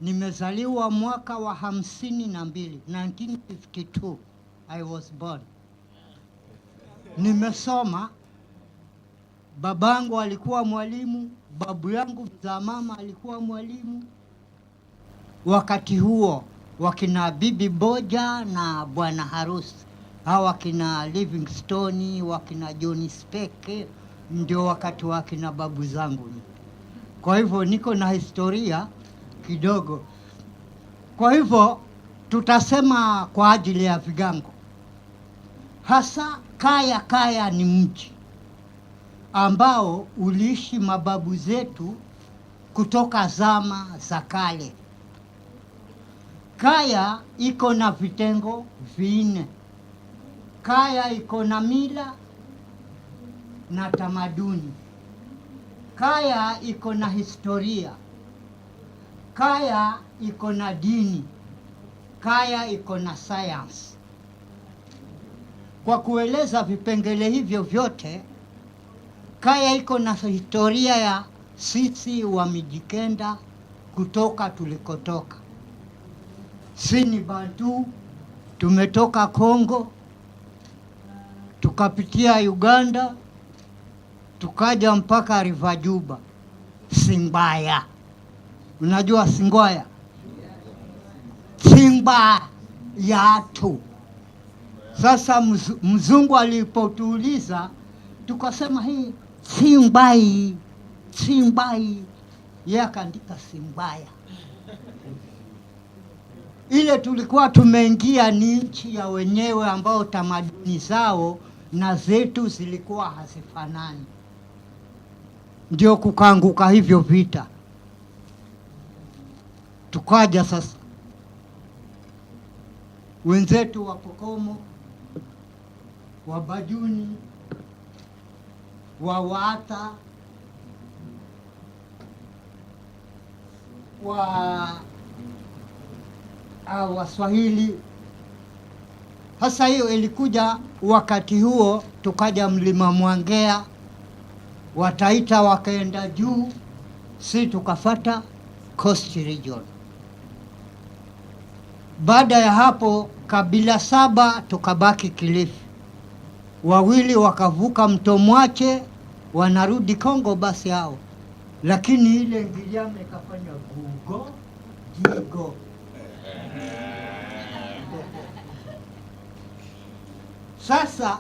Nimezaliwa mwaka wa 52, 1952 I was born. Nimesoma, babangu alikuwa mwalimu, babu yangu mzaa mama alikuwa mwalimu. Wakati huo wakina Bibi Boja na bwana harusi, hawa wakina Livingstone, wakina John Speke, ndio wakati wakina babu zangu. Kwa hivyo niko na historia kidogo. Kwa hivyo tutasema kwa ajili ya Vigango. Hasa Kaya ni mji ambao uliishi mababu zetu kutoka zama za kale. Kaya iko na vitengo 4. Kaya iko na mila na tamaduni. Kaya iko na historia. Kaya iko na dini. Kaya iko na science. Kwa kueleza vipengele hivyo vyote, Kaya iko na historia ya sisi wa Mijikenda kutoka tulikotoka. Sisi ni Bantu, tumetoka Kongo, tukapitia Uganda, tukaja mpaka River Juba, Singbaya. Unajua Singwaya? Singba yatu. Sasa mzungu alipotuuliza, tukasema hii Singbai. Yeye akaandika Singbaya. Ile tulikuwa tumeingia ni nchi ya wenyewe ambao tamaduni zao na zetu zilikuwa hazifanani. Ndio kukaanguka hivyo vita. Tukaja sasa wenzetu wa Pokomo, wa Bajuni, wa Wata, Waswahili. Hasa hiyo ilikuja wakati huo, tukaja mlima Mwangea, Wataita wakaenda juu, si tukafata Coast Region. Baada ya hapo kabila 7 tukabaki Kilifi. 2 wakavuka mto Mwache wanarudi Kongo basi hao. Lakini ile Ngiliame ikafanya Gigo. Sasa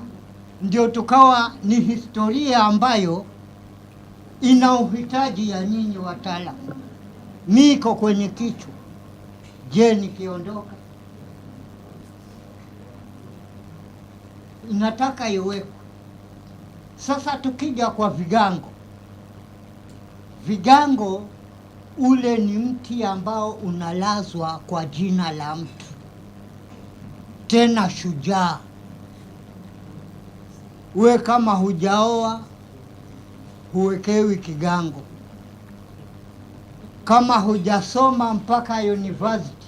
ndio tukawa ni historia ambayo ina uhitaji ya nyinyi wataalamu. Miko kwenye kichwa. Je, nikiondoka inataka iwekwe. Sasa tukija kwa Vigango ule ni mti ambao unalazwa kwa jina la mtu, tena shujaa. We kama hujaoa huwekewi kigango. kama hujasoma mpaka university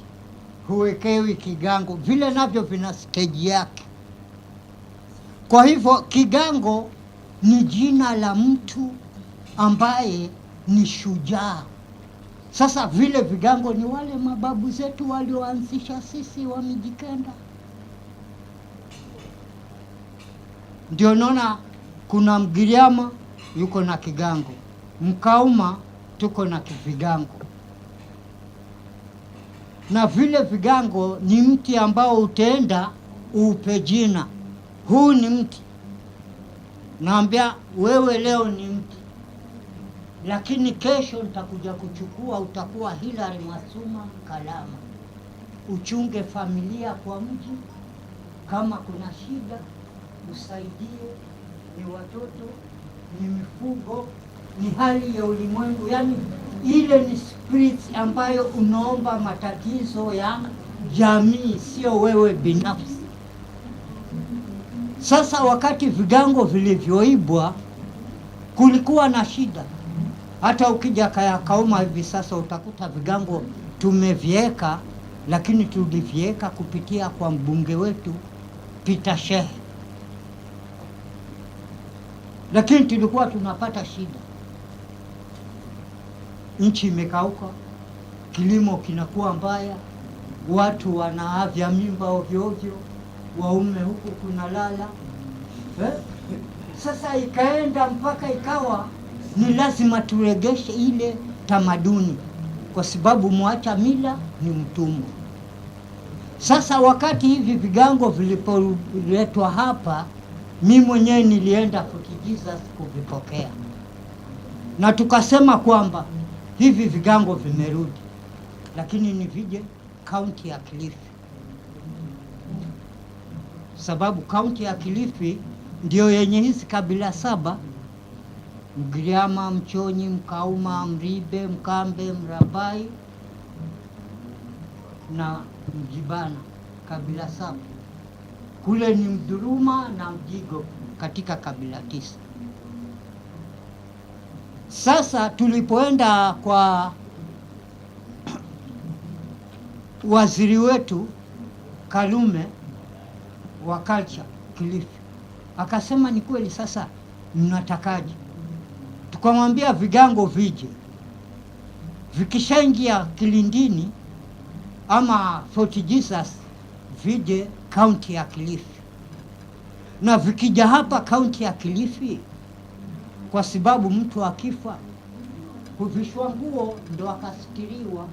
huwekewi kigango. Vile navyo vina stage yake. Kwa hivyo kigango ni jina la mtu ambaye ni shujaa. Sasa vile vigango ni wale mababu zetu walioanzisha sisi wa Mijikenda. Ndio naona kuna Mgiriama yuko na kigango, Mkauma tuko na vigango. Na vile vigango ni mti ambao utaenda upe jina. Huu ni mti. Naambia wewe leo ni mti, lakini kesho nitakuja kuchukua, utakuwa Hilary Masuma Kalama. Uchunge familia kwa mji, kama kuna shida usaidie, ni watoto, ni mifugo, ni hali ya ulimwengu. Yani ile ni spirit ambayo unaomba matatizo ya jamii, sio wewe binafsi. Sasa wakati vigango vilivyoibwa kulikuwa na shida. Hata ukija Kauma hivi sasa utakuta vigango tumevieka, lakini tulivieka kupitia kwa mbunge wetu Peter Shehe. Lakini tulikuwa tunapata shida. Nchi imekauka, kilimo kinakuwa mbaya, watu wanaavya mimba ovyo ovyo, waume huku kuna lala. Sasa ikaenda mpaka ikawa ni lazima turegeshe ile tamaduni, kwa sababu mwacha mila ni mtumwa. Sasa wakati hivi vigango vilipoletwa hapa, mimi mwenyewe nilienda Fort Jesus kuvipokea, na tukasema kwamba hivi vigango vimerudi, lakini ni vije kaunti ya Kilifi, sababu kaunti ya Kilifi ndio yenye hizi kabila 7: Mgiriama, Mchonyi, Mkauma, Mribe, Mkambe, Mrabai na Mjibana, kabila 7. Kule ni Mduruma na Mjigo katika kabila 9. Sasa tulipoenda kwa waziri wetu Kalume wa culture Kilifi, akasema ni kweli, sasa mnatakaje? Tukamwambia vigango vije, vikishaingia Kilindini ama Fort Jesus vije kaunti ya Kilifi, na vikija hapa kaunti ya Kilifi, kwa sababu mtu akifa kuvishwa nguo ndo akasitiriwa.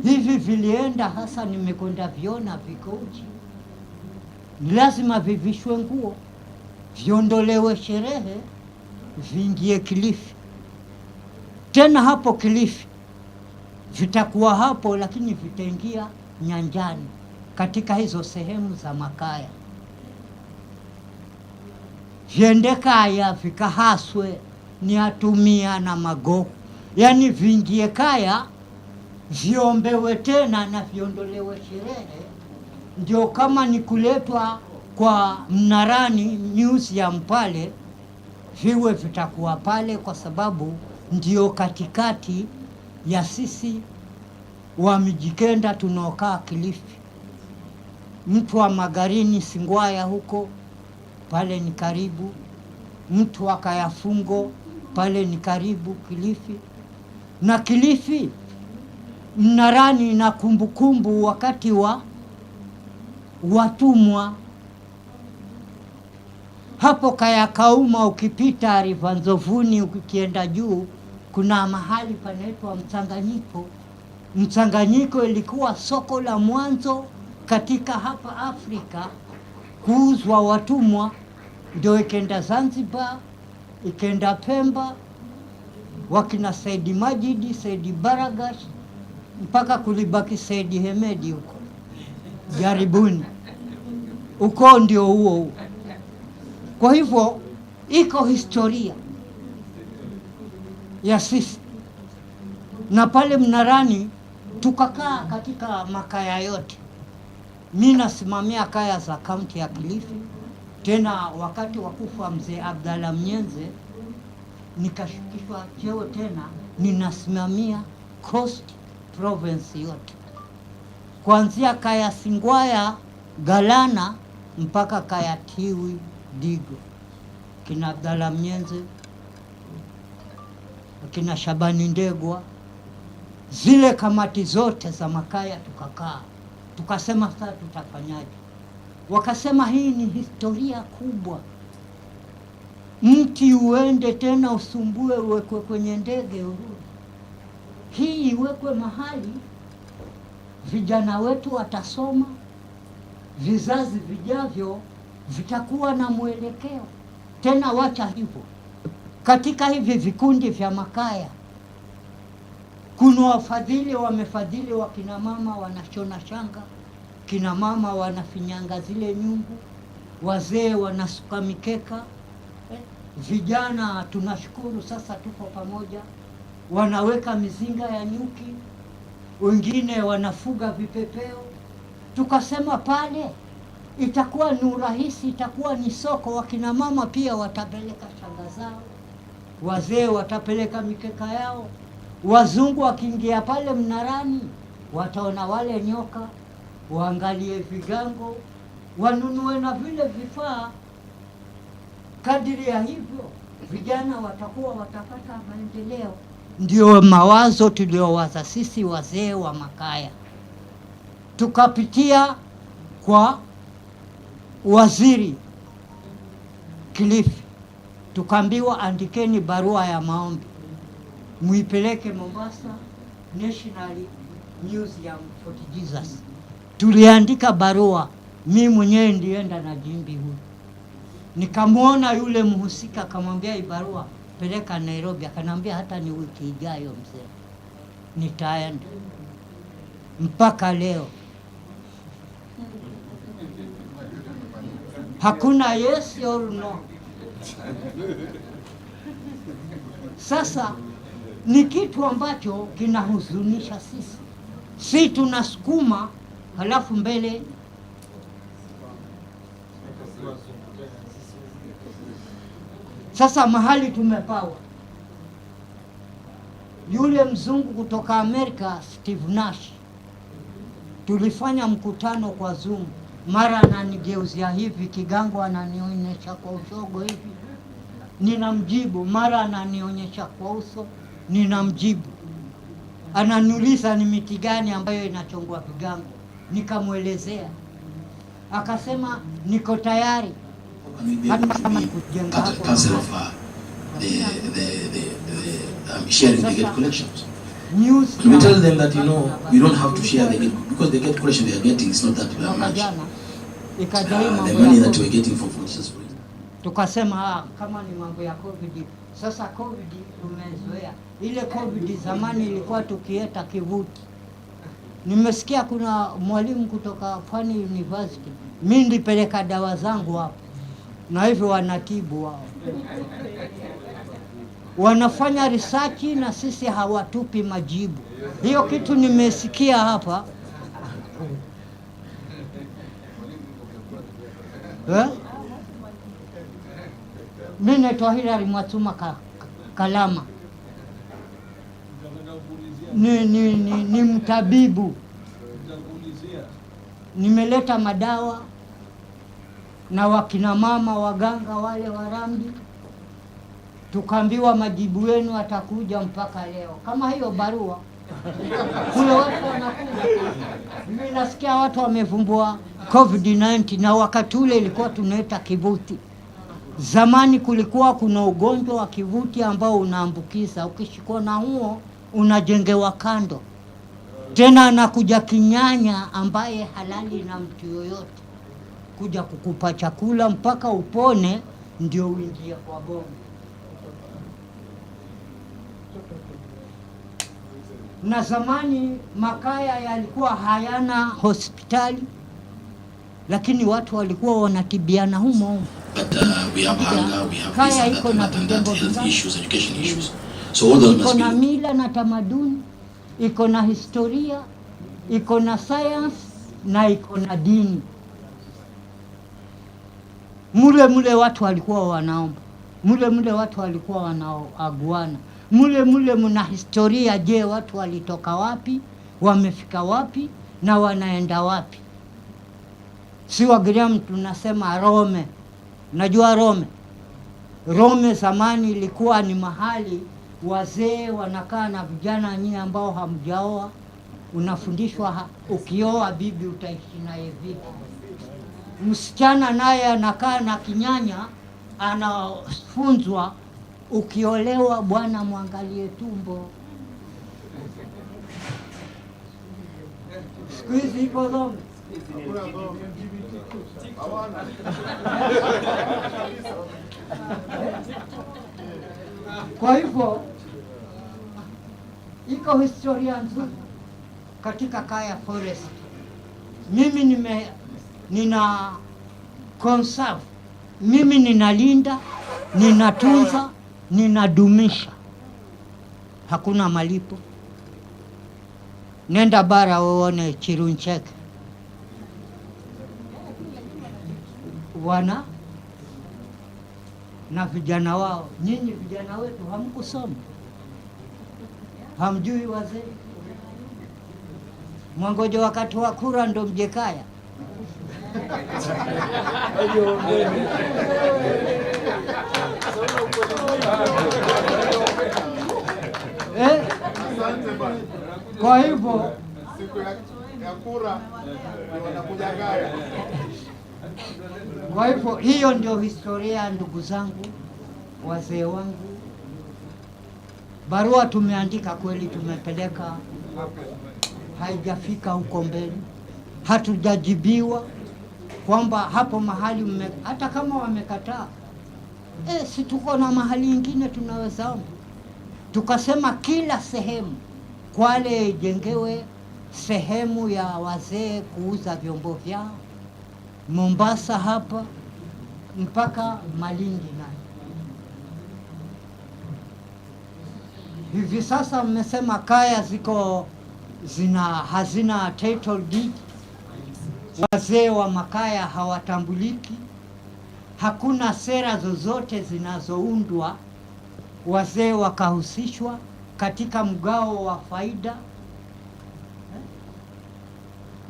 Hivi vilienda hasa, nimekwenda viona viko uchi, lazima vivishwe nguo, viondolewe sherehe, viingie Kilifi. Tena hapo Kilifi vitakuwa hapo, lakini vitaingia nyanjani katika hizo sehemu za makaya. Viende kaya vikahaswe ni Atumia na Magogo, yani viingie kaya, viombewe tena na viondolewe sherehe. Ndio kama ni kuletwa kwa Mnarani museum pale, viwe vitakuwa pale, kwa sababu ndio katikati ya sisi wa Mijikenda tunaokaa Kilifi. Mtu wa Magarini Singwaya huko pale ni karibu, mtu wa Kayafungo pale ni karibu Kilifi. Na Kilifi Mnarani na kumbukumbu wakati wa watumwa. Hapo Kauma ukipita Rivanzovuni ukienda juu kuna mahali panaitwa Mchanganyiko. Mchanganyiko ilikuwa soko la mwanzo katika hapa Afrika kuuzwa watumwa, ndio ikenda Zanzibar, ikenda Pemba, wakina Saidi Majidi, Saidi Baragash, mpaka kulibaki Saidi Hemedi huko jaribuni. Uko ndio huo. Kwa hivyo iko historia ya sisi. Na pale Mnarani tukakaa katika makaya yote. Mimi nasimamia kaya za kaunti ya Kilifi. Tena wakati wa kufa mzee Abdalla Mnyenze nikashukishwa cheo, tena ninasimamia Coast Province yote, kuanzia Kaya Singwaya Galana mpaka Kaya Tiwi Digo, kina Abdalla Mnyenze, kina Shabani Ndegwa, zile kamati zote za makaya tukakaa, tukasema sasa tutafanyaje? Wakasema hii ni historia kubwa, mti uende tena usumbue, uwekwe kwenye ndege urudi. Hii iwekwe mahali vijana wetu watasoma, vizazi vijavyo vitakuwa na mwelekeo. Tena wacha hivyo, katika hivi vikundi vya makaya kuna wafadhili wamefadhili wakina mama wanashona shanga, kina mama wanafinyanga zile nyungu, wazee wanasuka mikeka, vijana tunashukuru sasa tuko pamoja, wanaweka mizinga ya nyuki, wengine wanafuga vipepeo. Tukasema pale itakuwa ni urahisi, itakuwa ni soko. Wakina mama pia watapeleka shanga zao, wazee watapeleka mikeka yao, wazungu wakiingia pale mnarani wataona wale nyoka, waangalie vigango, wanunue na vile vifaa. Kadiri ya hivyo vijana watakuwa watapata maendeleo. Ndio mawazo tuliowaza sisi wazee wa makaya. Tukapitia kwa waziri Kilifi, tukaambiwa andikeni barua ya maombi muipeleke Mombasa National Museum Fort Jesus. Tuliandika barua, mimi mwenyewe ndienda na jimbi huyu. Nikamwona yule mhusika, akamwambia hii barua peleka Nairobi. Akanambia hata ni wiki ijayo mzee, nitaenda. Mpaka leo hakuna yes or no. Sasa ni kitu ambacho kinahuzunisha sisi. Si tunasukuma halafu mbele sasa mahali tumepawa. Yule mzungu kutoka Amerika Steve Nash, tulifanya mkutano kwa Zoom, mara ananigeuzia hivi kigango, ananionyesha kwa ushogo hivi, ninamjibu, mara ananionyesha kwa uso, ninamjibu. Ananiuliza ni miti gani ambayo inachongwa vigango, nikamwelezea. Akasema niko tayari. Hata kama kujenga hapo sharing the gate collections. We tell them that, you know, we don't have to share the gate, because the gate collection we are getting is not that much. The money that we are getting from Jesus. Tukasema kama ni mambo ya COVID, sasa COVID tumezoea. Ile COVID zamani ilikuwa tukieta kivuti. Nimesikia kuna mwalimu kutoka Pwani University, mimi nilipeleka dawa zangu hapo, na hivyo wanatibu wao. Wanafanya research na sisi hawatupi majibu. Hiyo kitu nimesikia hapa. Mimi naitwa Hilary Mwatuma Kalama. Ni mtabibu. Nimeleta madawa na wakina mama waganga wale warambi. Tukaambiwa majibu yenu atakuja mpaka leo. Kama hiyo barua kule watu wanakuja. Mimi nasikia watu wamevumbua COVID-19, na wakati ule ilikuwa tunaita kivuti. Zamani kulikuwa kuna ugonjwa wa kivuti ambao unaambukiza. Ukishikwa na huo unajengewa kando. Tena anakuja kinyanya ambaye halali na mtu yoyote, kuja kukupa chakula mpaka upone ndio uingie kwa bomu. Na zamani makaya yalikuwa hayana hospitali, lakini watu walikuwa wanatibiana humo. We have hunger, we have kaya iko na health issues, education issues. So all those must be. Iko na mila na tamaduni, iko na historia, iko na science na iko na dini. Mule watu walikuwa wanaomba, mule watu walikuwa wanaaguana. mule mna historia. Je, watu walitoka wapi, wamefika wapi na wanaenda wapi? Si Wagiriama tunasema Rome. Najua Rome. Rome zamani ilikuwa ni mahali wazee wanakaa na vijana nyinyi ambao hamjaoa, unafundishwa ukioa bibi utaishi naye vipi. Msichana naye anakaa na kinyanya, anafunzwa ukiolewa bwana mwangalie tumbo. Siku hizi iko Rome. Kwa hivyo iko historia nzuri katika Kaya Forest. Mimi nina conserve, mimi ninalinda, ninatunza, ninadumisha. Hakuna malipo. Nenda bara uone Chiruncheke. Wana na vijana wao. Nyinyi vijana wetu hamkusoma, hamjui wazee. Mwangoja wakati wa kura ndo mje Kaya. Kwa hivyo siku ya kura wanakuja Kaya. Kwa hivyo hiyo ndio historia, ndugu zangu, wazee wangu. Barua tumeandika kweli, tumepeleka, haijafika huko mbele. Hatujajibiwa kwamba hapo mahali hata kama wamekataa, si tuko na mahali ingine tunaweza omba. Tukasema kila sehemu Kwale ijengewe sehemu ya wazee kuuza vyombo vyao. Mombasa hapa mpaka Malindi nayo. Hivi sasa mmesema Kaya hazina title deed. Wazee wa makaya hawatambuliki. Hakuna sera zozote zinazoundwa wazee wakahusishwa katika mgao wa faida.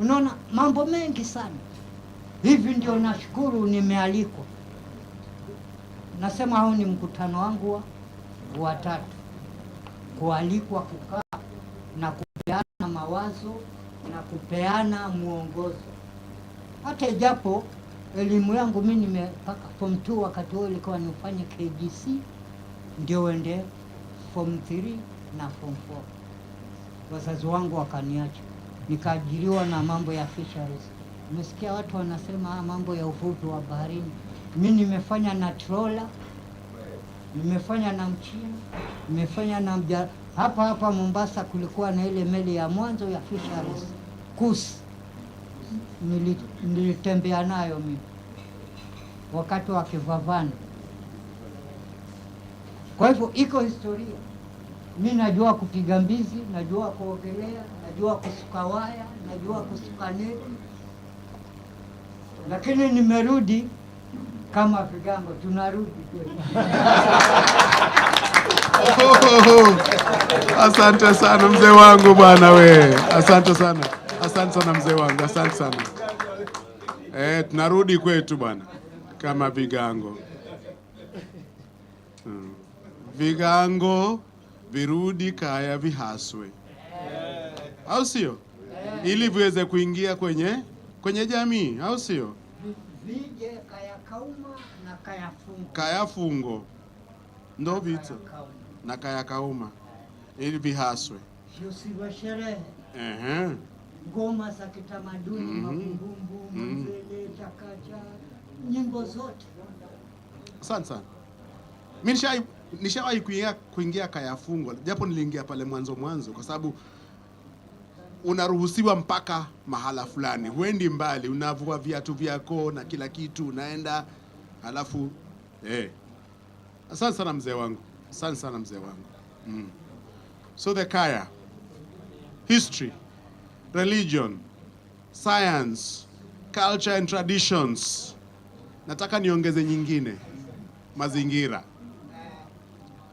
Unaona mambo mengi sana. Hivi ndio nashukuru nimealikwa. Nasema huu ni mkutano wangu wa 3. Kualikwa kukaa na kupeana mawazo na kupeana muongozo. Hata ijapo elimu yangu mimi nimepaka form 2, wakati huo ilikuwa nifanye KGC ndio uende form 3 na form 4. Wazazi wangu wakaniacha, nikaajiriwa na mambo ya fisheries. Nimesikia watu wanasema mambo ya uvuvi wa baharini. Mimi nimefanya na trawler, nimefanya na mchini, nimefanya na hapa Mombasa kulikuwa na ile meli ya mwanzo ya fisheries Kusi. Nilitembea nayo mimi wakati wa Kivavani. Kwa hivyo iko historia. Mimi najua kupiga mbizi, najua kuogelea, najua kusuka waya, najua kusuka neti. Lakini nimerudi kama Vigango, tunarudi kweli. Asante sana mzee wangu bwana we. Asante sana. Asante sana mzee wangu. Asante sana. Tunarudi kwetu bwana kama Vigango. Vigango virudi Kaya vihaswe. Au sio? Ili viweze kuingia kwenye jamii, au sio? Vije Kaya Kauma na Kaya Fungo. Kaya Fungo. Ndo vitu. Na Kaya Kauma. Ili vihaswe. Sio sherehe. Ngoma za kitamaduni, mabumbumbu, mzele, chakacha, nyimbo zote. Asante sana. Mimi nishawahi kuingia Kaya Fungo, japo niliingia pale mwanzo kwa sababu unaruhusiwa mpaka mahala fulani. Huendi mbali, unavua viatu vyako na kila kitu, unaenda halafu Asante sana mzee wangu. Asante sana mzee wangu. So the Kaya, history, religion, science, culture and traditions. Nataka niongeze nyingine, mazingira.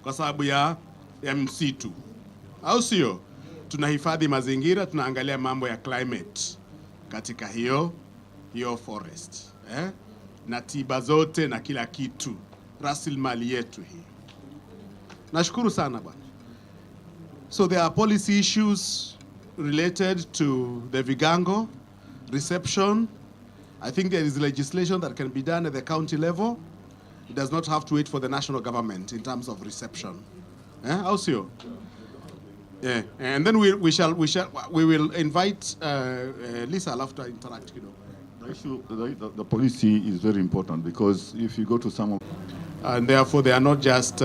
Kwa sababu ya ya msitu, au sio? Tunahifadhi mazingira, tunaangalia mambo ya climate katika hiyo forest, na tiba zote na kila kitu, rasilimali yetu hii. Nashukuru sana bwana. So there are policy issues related to the Vigango reception. I think there is legislation that can be done at the county level. It does not have to wait for the national government in terms of reception. Also, yeah. And then we will invite Lisa. I'll have to interact. The issue, the policy is very important, because if you go to some of, and therefore they are not just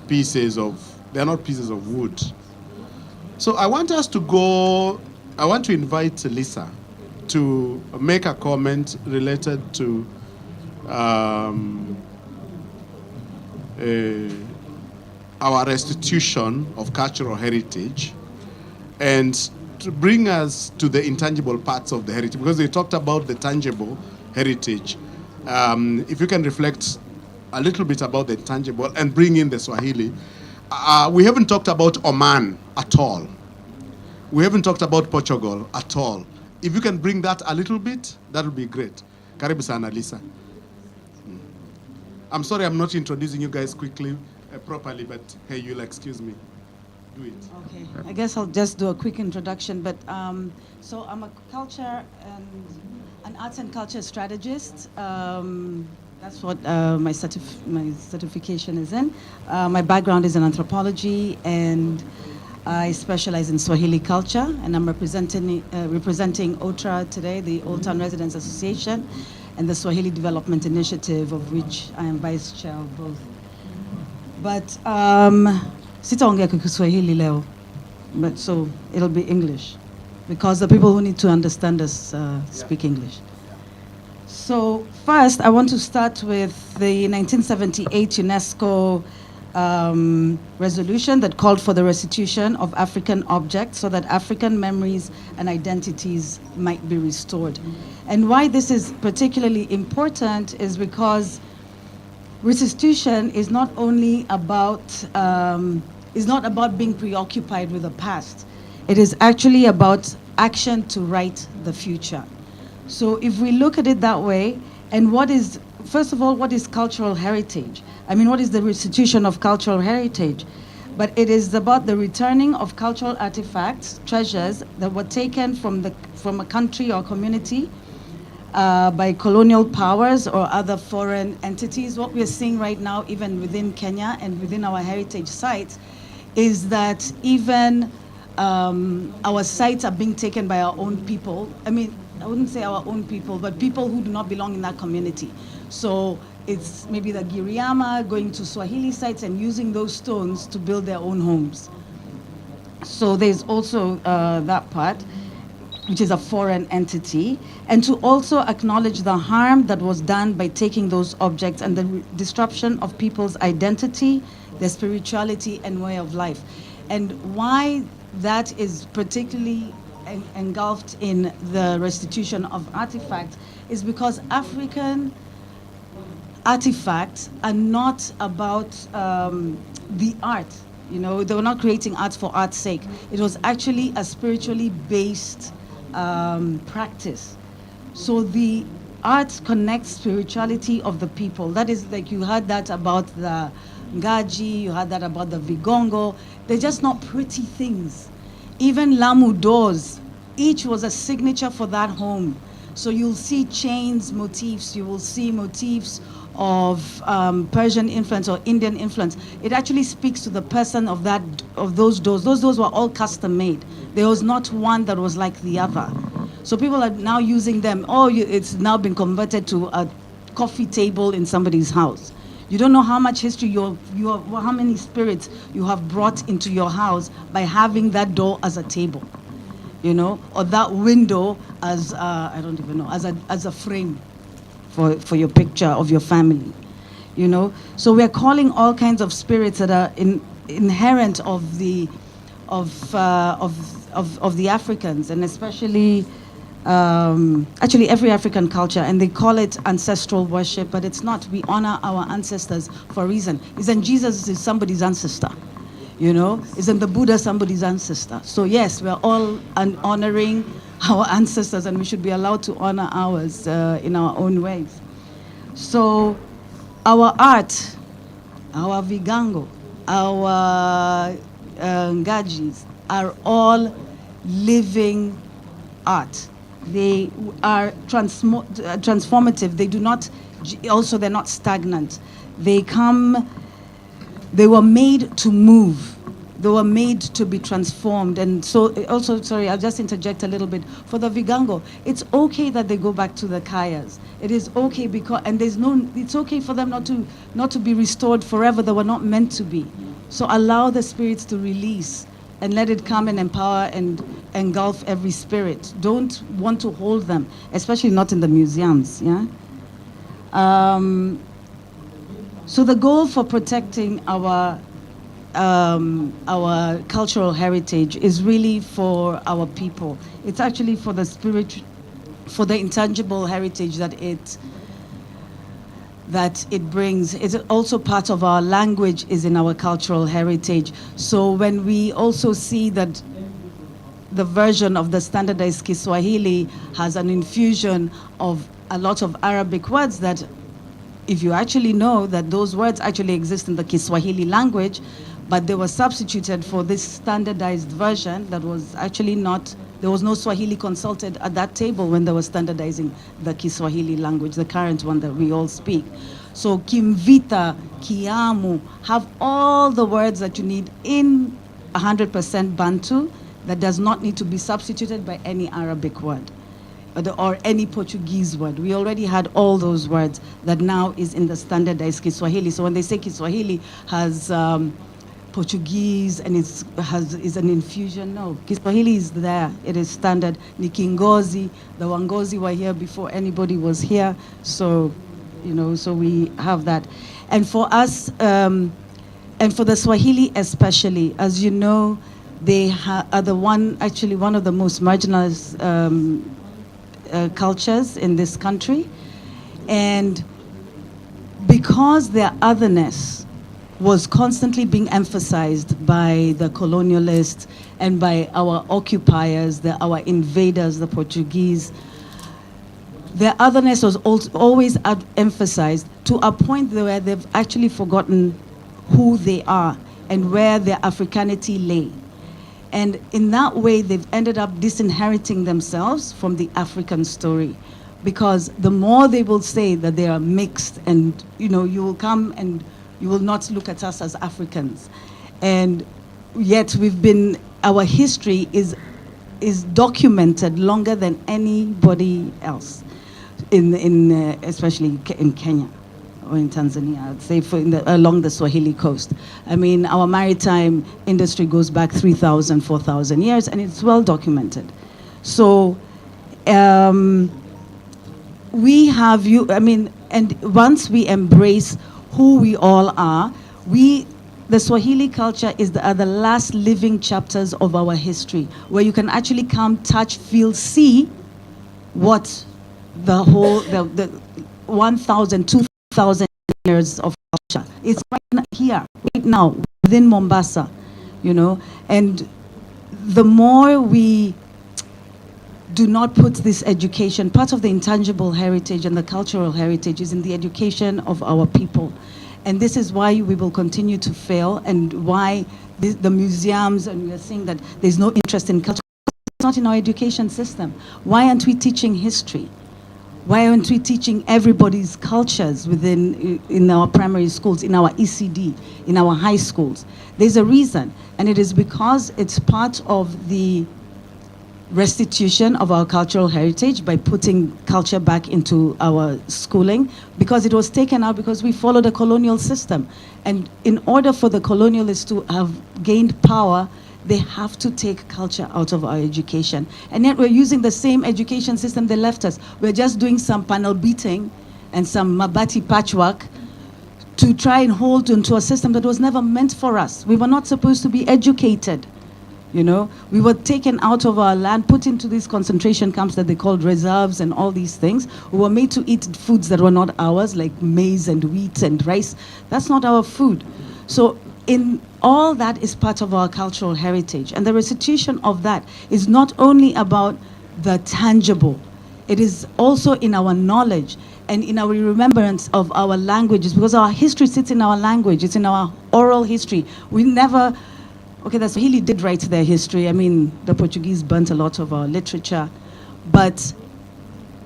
pieces of wood. So I want to invite Lisa to make a comment related to our restitution of cultural heritage, and to bring us to the intangible parts of the heritage, because they talked about the tangible heritage. If you can reflect a little bit about the intangible and bring in the Swahili. We haven't talked about Oman at all. We haven't talked about Portugal at all. If you can bring that a little bit, that would be great. Karibu sana, Lisa. I'm sorry I'm not introducing you guys quickly, properly, but hey, you'll excuse me. Do it. Okay, I guess I'll just do a quick introduction. But so I'm a culture and an arts and culture strategist. That's what my certification is in. My background is in anthropology, and I specialize in Swahili culture, and I'm representing OTRA today, the Old Town Residents Association, and the Swahili Development Initiative, of which I am vice chair of both. But sitaongea Kiswahili leo, but so it'll be English, because the people who need to understand us speak English. So first, I want to start with the 1978 UNESCO resolution that called for the restitution of African objects so that African memories and identities might be restored. And why this is particularly important is because restitution is not only about being preoccupied with the past. It is actually about action to write the future. So if we look at it that way, and first of all, what is cultural heritage? I mean, what is the restitution of cultural heritage? But it is about the returning of cultural artifacts, treasures that were taken from a country or community by colonial powers or other foreign entities. What we're seeing right now, even within Kenya and within our heritage sites, is that even our sites are being taken by our own people. I mean, I wouldn't say our own people, but people who do not belong in that community. So it's maybe the Giriama going to Swahili sites and using those stones to build their own homes. So there's also that part, which is a foreign entity, and to also acknowledge the harm that was done by taking those objects and the disruption of people's identity, their spirituality, and way of life. And why that is particularly engulfed in the restitution of artifacts is because African artifacts are not about the art. You know, they were not creating art for art's sake. It was actually a spiritually based practice. So the art connects spirituality of the people. That is, like, you heard that about the Ngaji, you heard that about the Vigongo. They're just not pretty things. Even Lamu doors, each was a signature for that home. So you'll see chains motifs, you will see motifs of Persian influence or Indian influence. It actually speaks to the person of those doors. Those doors were all custom made. There was not one that was like the other. So people are now using them. It's now been converted to a coffee table in somebody's house. You don't know how much history how many spirits you have brought into your house by having that door as a table, you know, or that window as I don't even know, as a frame for your picture of your family, you know. So we're calling all kinds of spirits that are inherent of the Africans, and especially actually every African culture, and they call it ancestral worship, but it's not. We honor our ancestors for a reason. Isn't Jesus is somebody's ancestor? You know, isn't the Buddha somebody's ancestor? So yes, we're all honoring our ancestors, and we should be allowed to honor ours in our own ways. So our art, our vigango, our ngajis are all living art. They are transformative. They do not, also they're not stagnant. They were made to move. They were made to be transformed. And so also, sorry, I'll just interject a little bit. For the Vigango, it's okay that they go back to the Kayas. It is okay because, and it's okay for them not to be restored forever. They were not meant to be. So allow the spirits to release and let it come and empower and engulf every spirit. Don't want to hold them, especially not in the museums, yeah? So the goal for protecting our cultural heritage is really for our people. It's actually for the spirit, for the intangible heritage that it brings. It's also part of our language, is in our cultural heritage. So when we also see that the version of the standardized Kiswahili has an infusion of a lot of Arabic words, that if you actually know that those words actually exist in the Kiswahili language, but they were substituted for this standardized version that was actually not, there was no Swahili consulted at that table when they were standardizing the Kiswahili language, the current one that we all speak. So Kimvita, Kiamu, have all the words that you need in 100% Bantu that does not need to be substituted by any Arabic word or any Portuguese word. We already had all those words that now is in the standardized Kiswahili. So when they say Kiswahili has Portuguese and is an infusion, no, Kiswahili is there. It is standard. Nikingozi, the Wangozi were here before anybody was here. So, you know, so we have that. And for us, and for the Swahili especially, as you know, they are one of the most marginalized cultures in this country. And because their otherness was constantly being emphasized by the colonialists and by our occupiers, our invaders, the Portuguese, their otherness was always emphasized to a point where they've actually forgotten who they are and where their Africanity lay. And in that way, they've ended up disinheriting themselves from the African story. Because the more they will say that they are mixed, and you know, you will come and you will not look at us as Africans. And yet our history is documented longer than anybody else, especially in Kenya or in Tanzania, I'd say along the Swahili coast. I mean, our maritime industry goes back 3,000, 4,000 years, and it's well documented. So we have and once we embrace who we all are, the Swahili culture is the last living chapters of our history, where you can actually come, touch, feel, see what the 1,000, 2,000 years of culture. It's right here, right now, within Mombasa, you know. And the more we do not put this education, part of the intangible heritage and the cultural heritage is in the education of our people. And this is why we will continue to fail, and why the museums, and we are seeing that there's no interest in culture. It's not in our education system. Why aren't we teaching history? Why aren't we teaching everybody's cultures in our primary schools, in our ECD, in our high schools? There's a reason, and it is because it's part of the restitution of our cultural heritage by putting culture back into our schooling, because it was taken out because we followed a colonial system. And in order for the colonialists to have gained power, they have to take culture out of our education. And yet we're using the same education system they left us. We're just doing some panel beating and some mabati patchwork to try and hold into a system that was never meant for us. We were not supposed to be educated. You know, we were taken out of our land, put into these concentration camps that they called reserves and all these things. We were made to eat foods that were not ours, like maize and wheat and rice. That's not our food. So in all that is part of our cultural heritage. And the restitution of that is not only about the tangible, it is also in our knowledge and in our remembrance of our languages, because our history sits in our language, it's in our oral history. We never, okay, the Swahili did write their history. I mean, the Portuguese burnt a lot of our literature, but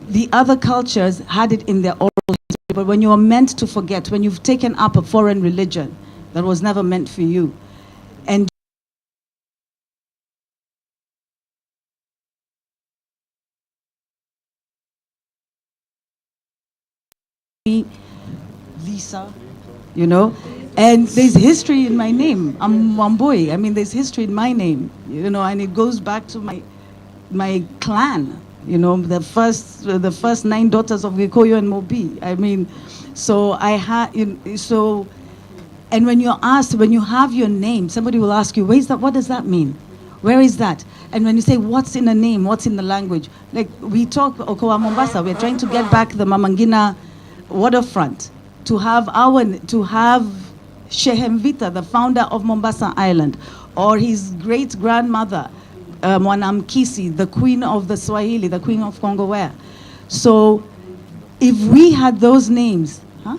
the other cultures had it in their oral history. But when you are meant to forget, when you've taken up a foreign religion that was never meant for you, and Lisa, you know, and there's history in my name. I'm Wambui. I mean, there's history in my name, you know, and it goes back to my clan. You know, the first 9 daughters of Gikoyo and Mobi. I mean, so I had, so, and when you're asked, when you have your name, somebody will ask you, where's that? What does that mean? Where is that? And when you say, what's in a name? What's in the language? Like we talk, Okoa Mombasa, we're trying to get back the Mamangina waterfront to have Shehem Vita, the founder of Mombasa Island, or his great grandmother, Mwanamkisi, the queen of the Swahili, the queen of Kongowea. So if we had those names, huh?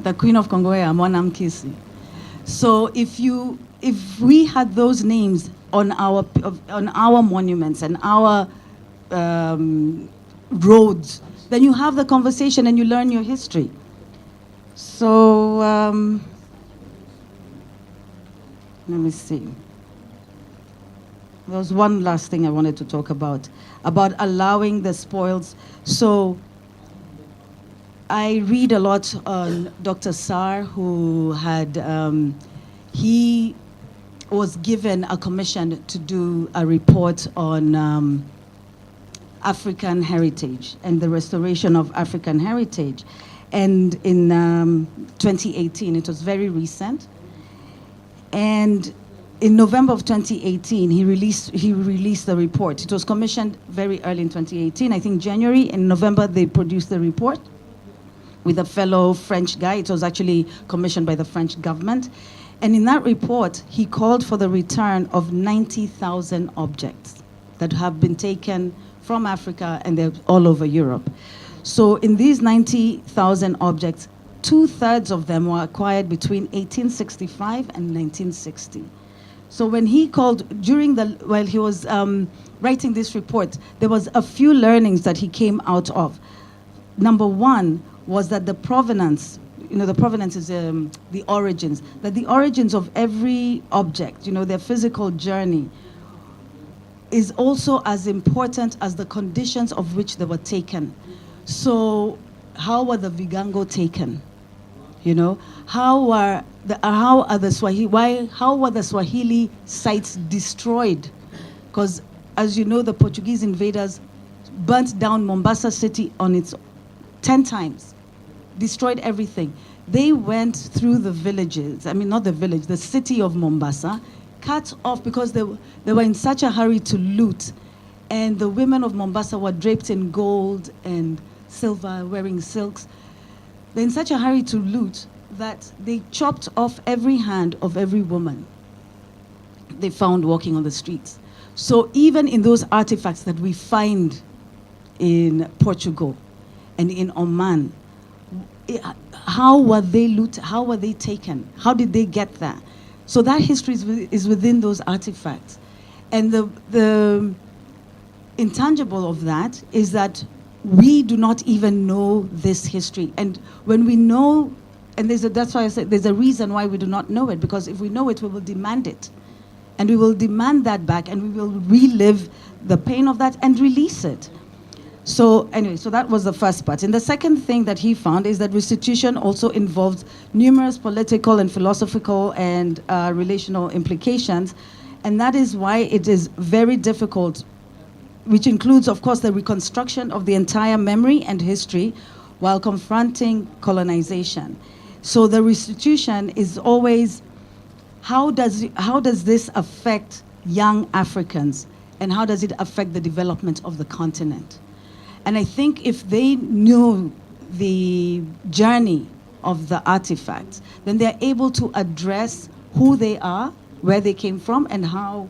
The queen of Kongowea, Mwanamkisi. So if we had those names on our monuments and our roads, then you have the conversation and you learn your history. So let me see. There was one last thing I wanted to talk about allowing the spoils. So I read a lot on Dr. Sarr, who had, he was given a commission to do a report on African heritage and the restoration of African heritage. And in 2018, it was very recent. And in November of 2018, he released the report. It was commissioned very early in 2018. I think January and November, they produced the report with a fellow French guy. It was actually commissioned by the French government. And in that report, he called for the return of 90,000 objects that have been taken from Africa and they're all over Europe. So in these 90,000 objects, 2/3 of them were acquired between 1865 and 1960. So when he called, while he was writing this report, there was a few learnings that he came out of. Number one was that the provenance, the provenance is the origins, that the origins of every object, their physical journey, is also as important as the conditions of which they were taken. So how were the Vigango taken? How were the Swahili sites destroyed? Because as you know, the Portuguese invaders burnt down Mombasa city on its 10 times, destroyed everything. They went through the villages, not the village, the city of Mombasa, cut off because they were in such a hurry to loot. And the women of Mombasa were draped in gold and silver, wearing silks. They're in such a hurry to loot that they chopped off every hand of every woman they found walking on the streets. So even in those artifacts that we find in Portugal and in Oman, how were they looted? How were they taken? How did they get there? So that history is within those artifacts. And the intangible of that is that we do not even know this history. And when we know, and that's why I said there's a reason why we do not know it, because if we know it, we will demand it. And we will demand that back, and we will relive the pain of that and release it. So anyway, so that was the first part. And the second thing that he found is that restitution also involves numerous political and philosophical and relational implications. And that is why it is very difficult, which includes, of course, the reconstruction of the entire memory and history while confronting colonization. So the restitution is always, how does this affect young Africans? And how does it affect the development of the continent? And I think if they knew the journey of the artifacts, then they're able to address who they are, where they came from, and how,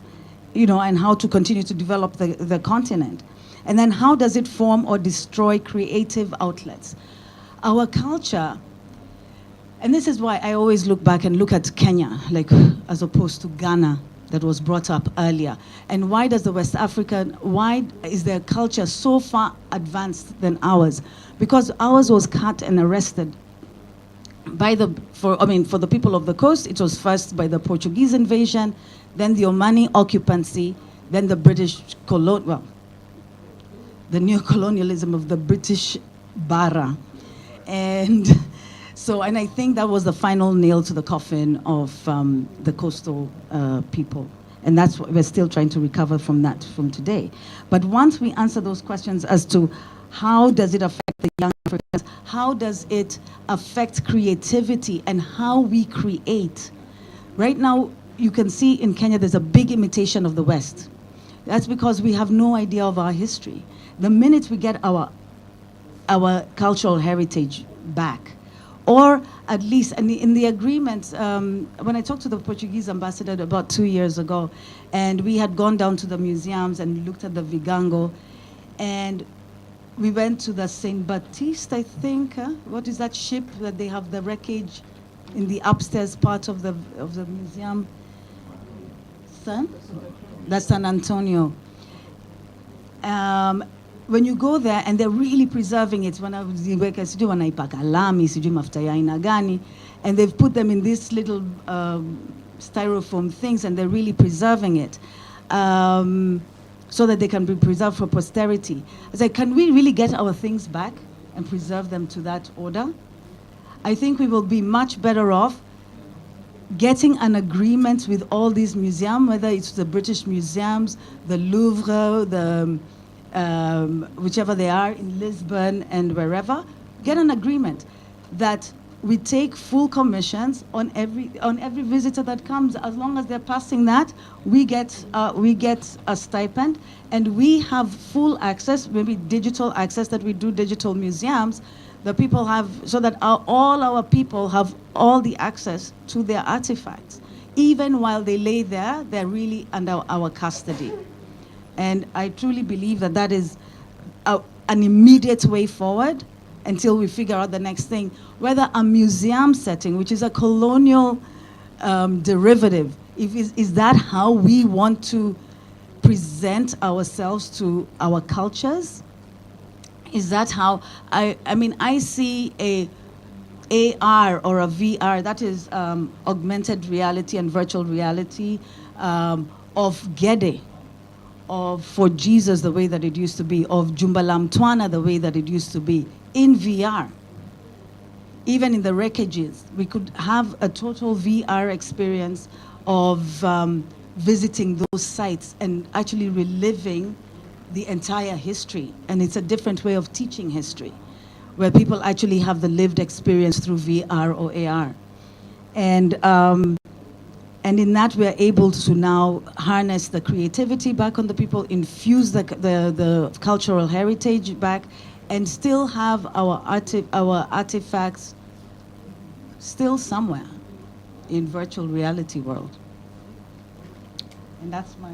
and how to continue to develop the continent. And then how does it form or destroy creative outlets? Our culture, and this is why I always look back and look at Kenya, like as opposed to Ghana, that was brought up earlier. And why does why is their culture so far advanced than ours? Because ours was cut and arrested for the people of the coast. It was first by the Portuguese invasion, then the Omani occupancy, then the British the neo-colonialism of the British Bara. And I think that was the final nail to the coffin of the coastal people. And that's what we're still trying to recover from that from today. But once we answer those questions as to how does it affect the young Africans, how does it affect creativity and how we create? Right now, you can see in Kenya, there's a big imitation of the West. That's because we have no idea of our history. The minute we get our cultural heritage back, or at least in the agreement, when I talked to the Portuguese ambassador about 2 years ago, and we had gone down to the museums and looked at the Vigango, and we went to the Saint Baptiste, I think. What is that ship that they have the wreckage in the upstairs part of the museum? That's San Antonio. When you go there, and they're really preserving it, and they've put them in these little styrofoam things, and they're really preserving it so that they can be preserved for posterity. I was like, can we really get our things back and preserve them to that order? I think we will be much better off getting an agreement with all these museums, whether it's the British museums, the Louvre, whichever they are in Lisbon and wherever, get an agreement that we take full commissions on every visitor that comes. As long as they're passing that, we get a stipend, and we have full access, maybe digital access, that we do digital museums. The people have, so that all our people have all the access to their artifacts. Even while they lay there, they're really under our custody. And I truly believe that is an immediate way forward until we figure out the next thing. Whether a museum setting, which is a colonial derivative, is that how we want to present ourselves to our cultures? Is that how, I see a AR or a VR, that is augmented reality and virtual reality of Gede, for Jesus the way that it used to be, of Jumbalam Twana the way that it used to be, in VR. Even in the wreckages, we could have a total VR experience of visiting those sites and actually reliving the entire history. And it's a different way of teaching history, where people actually have the lived experience through VR or AR. And in that, we're able to now harness the creativity back on the people, infuse the cultural heritage back, and still have our artifacts still somewhere in virtual reality world. And that's my...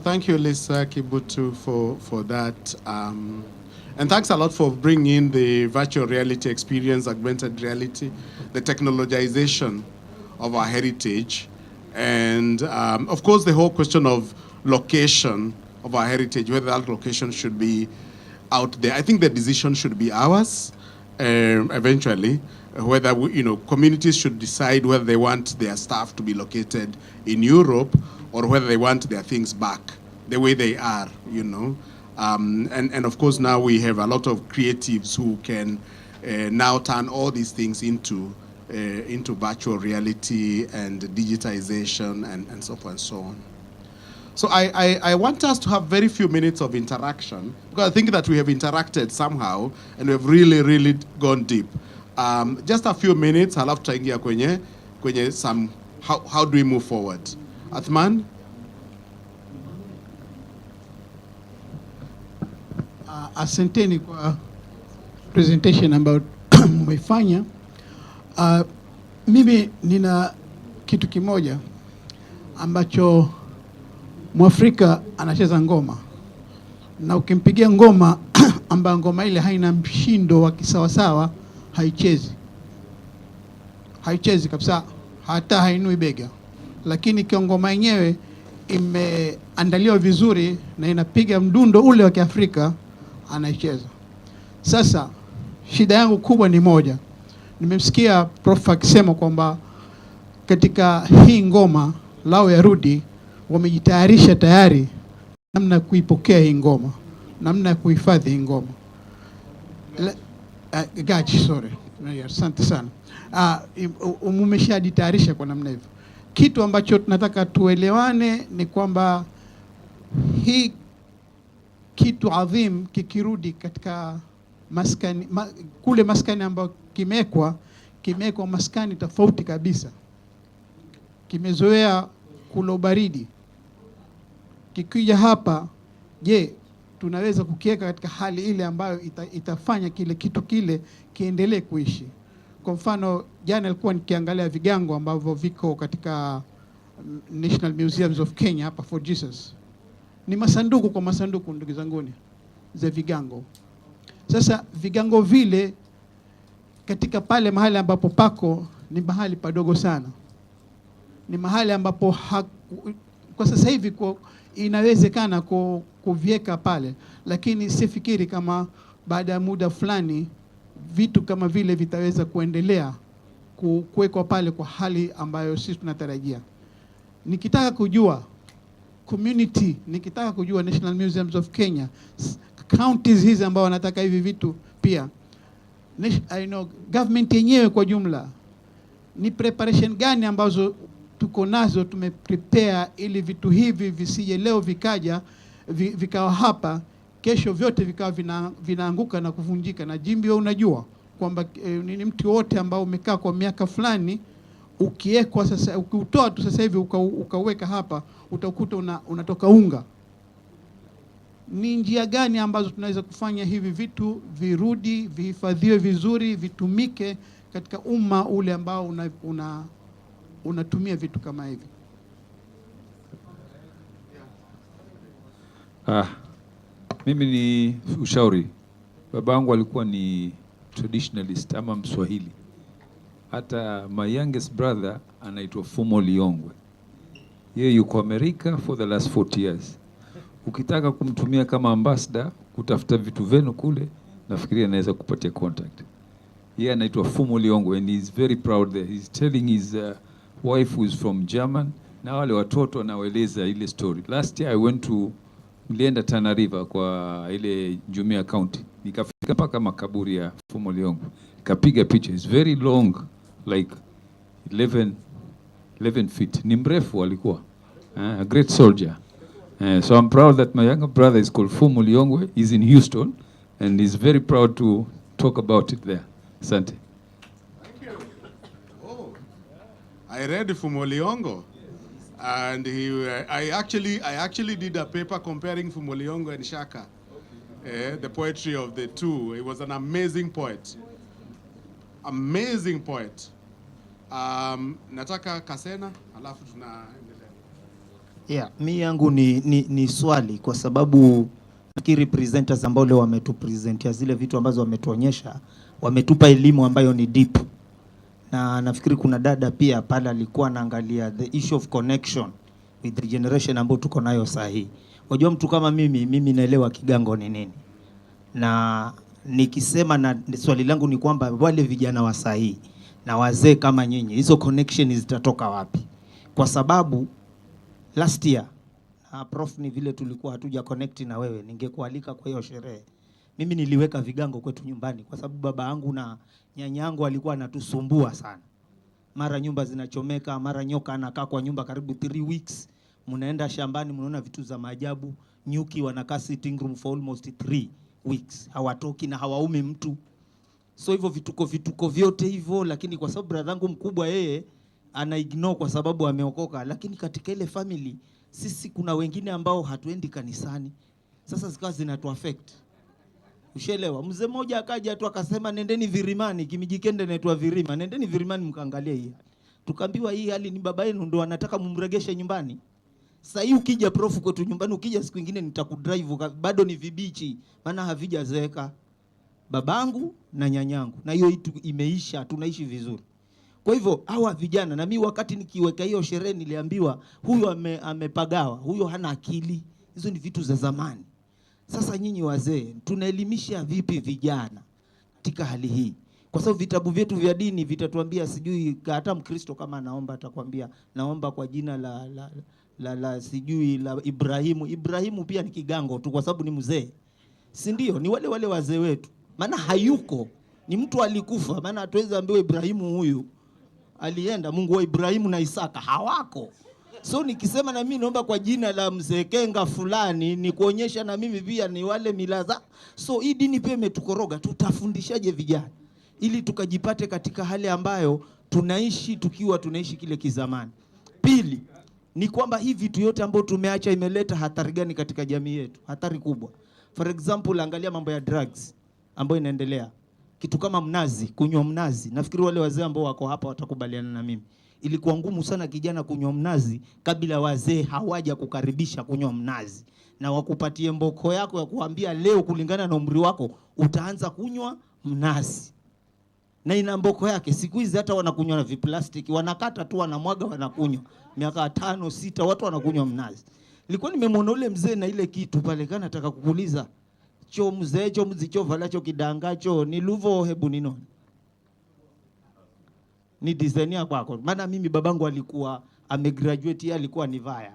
Thank you, Lisa Kibutu, for that. And thanks a lot for bringing in the virtual reality experience, augmented reality, the technologization of our heritage. And of course, the whole question of location of our heritage, whether that location should be out there. I think the decision should be ours eventually, whether communities should decide whether they want their staff to be located in Europe or whether they want their things back the way they are, And of course, now we have a lot of creatives who can now turn all these things into virtual reality and digitization and so forth and so on. So I want us to have very few minutes of interaction, because I think that we have interacted somehow and we have really, really gone deep. Just a few minutes, halafu tutaingia kwenye some, how do we move forward? Athman? Asanteni kwa presentation ambayo mmeifanya. Mimi nina kitu kimoja ambacho Mwafrika anacheza ngoma, na ukimpigia ngoma ambayo ngoma ile haina mshindo wa kisawasawa, haichezi kabisa, hata hainui bega. Lakini kwa ngoma yenyewe imeandaliwa vizuri na inapiga mdundo ule wa Kiafrika, anaicheza. Sasa shida yangu kubwa ni moja. Nimemsikia Prof akisema kwamba katika hii ngoma lao ya Rudi wamejitayarisha tayari namna ya kuipokea hii ngoma, namna ya kuhifadhi hii ngoma. Asante sana. Umeshajitayarisha kwa namna hivyo. Kitu ambacho tunataka tuelewane ni kwamba hii kitu adhim kikirudi katika maskani, kule maskani ambayo kimekwa maskani tofauti kabisa, kimezoea kula baridi, kikija hapa, je, tunaweza kukiweka katika hali ile ambayo itafanya kile kitu kile kiendelee kuishi? Kwa mfano, jana nilikuwa nikiangalia vigango ambavyo viko katika National Museums of Kenya hapa for Jesus. Ni masanduku kwa masanduku, ndugu zanguni, za vigango. Sasa vigango vile katika pale mahali ambapo pako ni mahali padogo sana. Ni mahali ambapo kwa sasa hivi inawezekana kuvieka pale, lakini sifikiri kama baada ya muda fulani vitu kama vile vitaweza kuendelea kuwekwa pale kwa hali ambayo sisi tunatarajia. Nikitaka kujua community, nikitaka kujua National Museums of Kenya, counties hizi ambao wanataka hivi vitu pia, I know government yenyewe kwa jumla, ni preparation gani ambazo tuko nazo, tumeprepare ili vitu hivi visije leo vikawa hapa, kesho vyote vikawa vinaanguka na kuvunjika. Na Jimbi, wewe unajua kwamba ni mti wote ambao umekaa kwa miaka fulani, ukiwekwa sasa, ukiutoa tu sasa hivi ukauweka hapa, utakuta unatoka unga. Ni njia gani ambazo tunaweza kufanya hivi vitu virudi, vihifadhiwe vizuri, vitumike katika umma ule ambao unatumia vitu kama hivi? Mimi ni ushauri. Babangu alikuwa ni traditionalist ama Mswahili. Hata my youngest brother anaitwa Fumo Liongwe. Yeye yuko Amerika for the last 40 years. Ukitaka kumtumia kama ambassador kutafuta vitu venu kule, nafikiria anaweza kupatia contact. Yeye anaitwa Fumo Liongwe and he's very proud there. He's telling his wife who is from German, na wale watoto anawaeleza ile story. Last year I went to, nilienda Tana River kwa ile Jumia County. Nikafika mpaka makaburi ya Fumo Liongwe. Nikapiga picha. It's very long, like 11 feet. Ni mrefu alikuwa. A great soldier. So I'm proud that my younger brother is called Fumo Liongwe. He's in Houston and he's very proud to talk about it there. Asante. Thank you. Oh, I read Fumo Liongwe, and I actually did a paper comparing Fumo Liongwe and Shaka, the poetry of the two. He was an amazing poet. Amazing poet. Nataka Kasena, alafu tunaendelea. Yeah, mi yangu ni swali, kwa sababu nafikiri presenters ambao leo wametupresentia zile vitu ambazo wametuonyesha, wametupa elimu ambayo ni deep. Na nafikiri kuna dada pia pale alikuwa anaangalia the issue of connection with the generation ambayo tuko nayo sahihi. Unajua mtu kama mimi naelewa kigango ni nini. Na nikisema, na swali langu ni kwamba wale vijana wa sahihi na wazee kama nyinyi, hizo connection zitatoka wapi? Kwa sababu last year, Prof, ni vile tulikuwa hatuja connect na wewe, ningekualika kwa hiyo sherehe. Mimi niliweka vigango kwetu nyumbani kwa sababu baba yangu na nyanya yangu walikuwa anatusumbua sana. Mara nyumba zinachomeka, mara nyoka anakaa kwa nyumba karibu 3 weeks. Mnaenda shambani mnaona vitu za maajabu, nyuki wanakaa sitting room for almost 3 weeks. Hawatoki na hawaumi mtu. So hivyo vituko vyote hivyo, lakini kwa sababu brother yangu mkubwa yeye ana ignore kwa sababu ameokoka. Lakini katika ile family sisi kuna wengine ambao hatuendi kanisani. Sasa zikawa zinatu affect. Ushelewa? Mzee mmoja akaja tu akasema nendeni Virimani, Kimijikende inaitwa Virima. Nendeni Virimani mkaangalie hii. Tukaambiwa hii hali ni baba yenu ndo anataka mumregeshe nyumbani. Sasa hii ukija prof kwetu nyumbani, ukija siku nyingine nitakudrive bado ni vibichi, maana havijazeeka. Babangu na nyanyangu. Na hiyo imeisha, tunaishi vizuri. Kwa hivyo hawa vijana, na mimi wakati nikiweka hiyo sherehe niliambiwa huyu amepagawa, huyo hana akili. Hizo ni vitu za zamani. Sasa nyinyi wazee, tunaelimisha vipi vijana katika hali hii? Kwa sababu vitabu vyetu vya dini vitatuambia, sijui hata Mkristo kama anaomba atakwambia naomba kwa jina la sijui la Ibrahimu. Ibrahimu pia ni kigango tu kwa sababu ni mzee. Si ndio? Ni wale wazee wetu. Maana hayuko. Ni mtu alikufa. Maana hatuwezi ambiwa Ibrahimu huyu alienda, Mungu wa Ibrahimu na Isaka hawako. So nikisema na mimi naomba kwa jina la mzee Kenga fulani, ni kuonyesha na mimi pia ni wale milaza. So hii dini pia imetukoroga. Tutafundishaje vijana ili tukajipate katika hali ambayo tunaishi tukiwa tunaishi kile kizamani? Pili ni kwamba hii vitu yote ambayo tumeacha imeleta hatari gani katika jamii yetu? Hatari kubwa. For example, angalia mambo ya drugs ambayo inaendelea. Kitu kama mnazi, kunywa mnazi. Nafikiri wale wazee ambao wako hapa watakubaliana na mimi. Ilikuwa ngumu sana kijana kunywa mnazi kabla wazee hawaja kukaribisha kunywa mnazi. Na wakupatie mboko yako ya kuambia leo kulingana na umri wako utaanza kunywa mnazi. Na ina mboko yake. Siku hizi hata wanakunywa na viplastiki, wanakata tu wanamwaga wanakunywa. Miaka 5, 6 watu wanakunywa mnazi. Nilikuwa nimemwona ule mzee na ile kitu pale, kana nataka kukuuliza, cho mzee cho mzicho valacho kidangacho ni luvo hebu nino ni designer kwako? Maana mimi babangu alikuwa amegraduate, yeye alikuwa ni vaya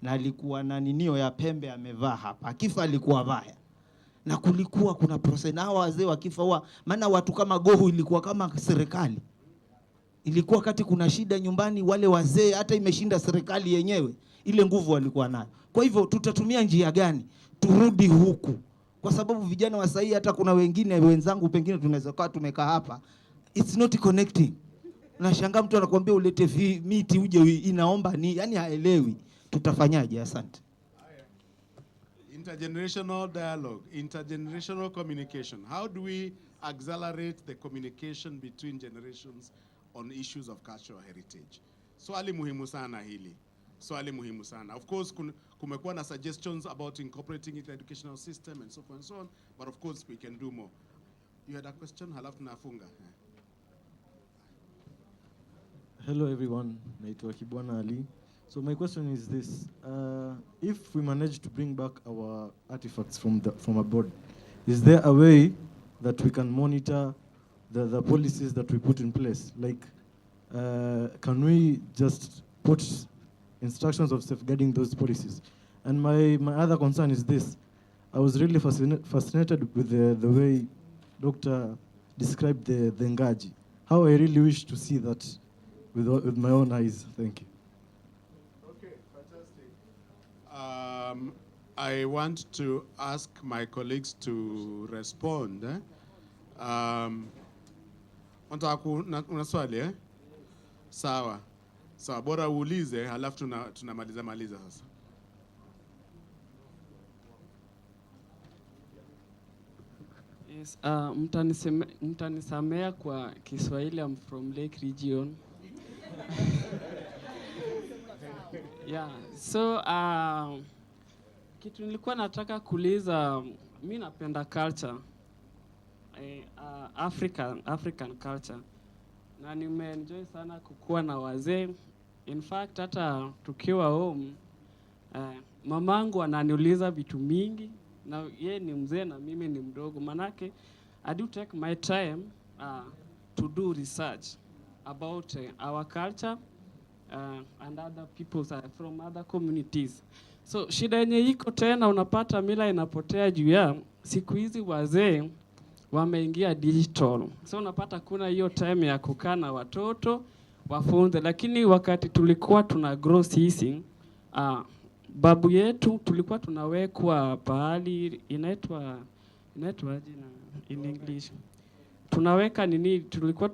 na alikuwa na ninio ya pembe amevaa hapa, akifa alikuwa vaya. Na kulikuwa kuna process na wazee wakifa huwa, maana watu kama Gohu ilikuwa kama serikali. Ilikuwa kati kuna shida nyumbani, wale wazee hata imeshinda serikali yenyewe, ile nguvu walikuwa nayo. Kwa hivyo tutatumia njia gani turudi huku? Kwa sababu vijana wa sasa hata kuna wengine wenzangu pengine tunaweza kuwa tumekaa hapa, it's not connecting. Nashangaa mtu anakuambia ulete miti uje inaomba ni, yani haelewi. Tutafanyaje? Asante. Intergenerational dialogue, intergenerational communication. How do we accelerate the communication between generations on issues of cultural heritage? Swali muhimu sana hili. Swali muhimu sana. Of course, kumekuwa na suggestions about incorporating it in the educational system and so forth and so on, but of course we can do more. You had a question? Halafu nafunga. Hello everyone, naitwa Kibwana Ali. So my question is this, if we manage to bring back our artifacts from abroad, is there a way that we can monitor the policies that we put in place? Like, can we just put instructions of safeguarding those policies? And my other concern is this, I was really fascinated with the way Dr. described the Ngaji. How I really wish to see that with my own eyes. Thank you. Okay, fantastic. I want to ask my colleagues to respond. Una swali eh? Sawa. Sawa, bora uulize halafu tunamaliza sasa. Yes, mtanisamea kwa Kiswahili, I'm from Lake Region. Yeah, so kitu nilikuwa nataka kuuliza, mimi napenda culture, African culture, na nimeenjoy sana kukua na wazee. In fact hata tukiwa home, mamangu ananiuliza vitu mingi, na yeye ni mzee na mimi ni mdogo, manake I do take my time to do research about our culture and other people from other communities. So shida yenye iko tena, unapata mila inapotea juu ya siku hizi wazee wameingia digital. So unapata kuna hiyo time ya kukaa na watoto wafunze, lakini wakati tulikuwa tuna grow sisi, babu yetu tulikuwa tunawekwa pahali inaitwa jina in English. Tunaweka nini, tulikuwa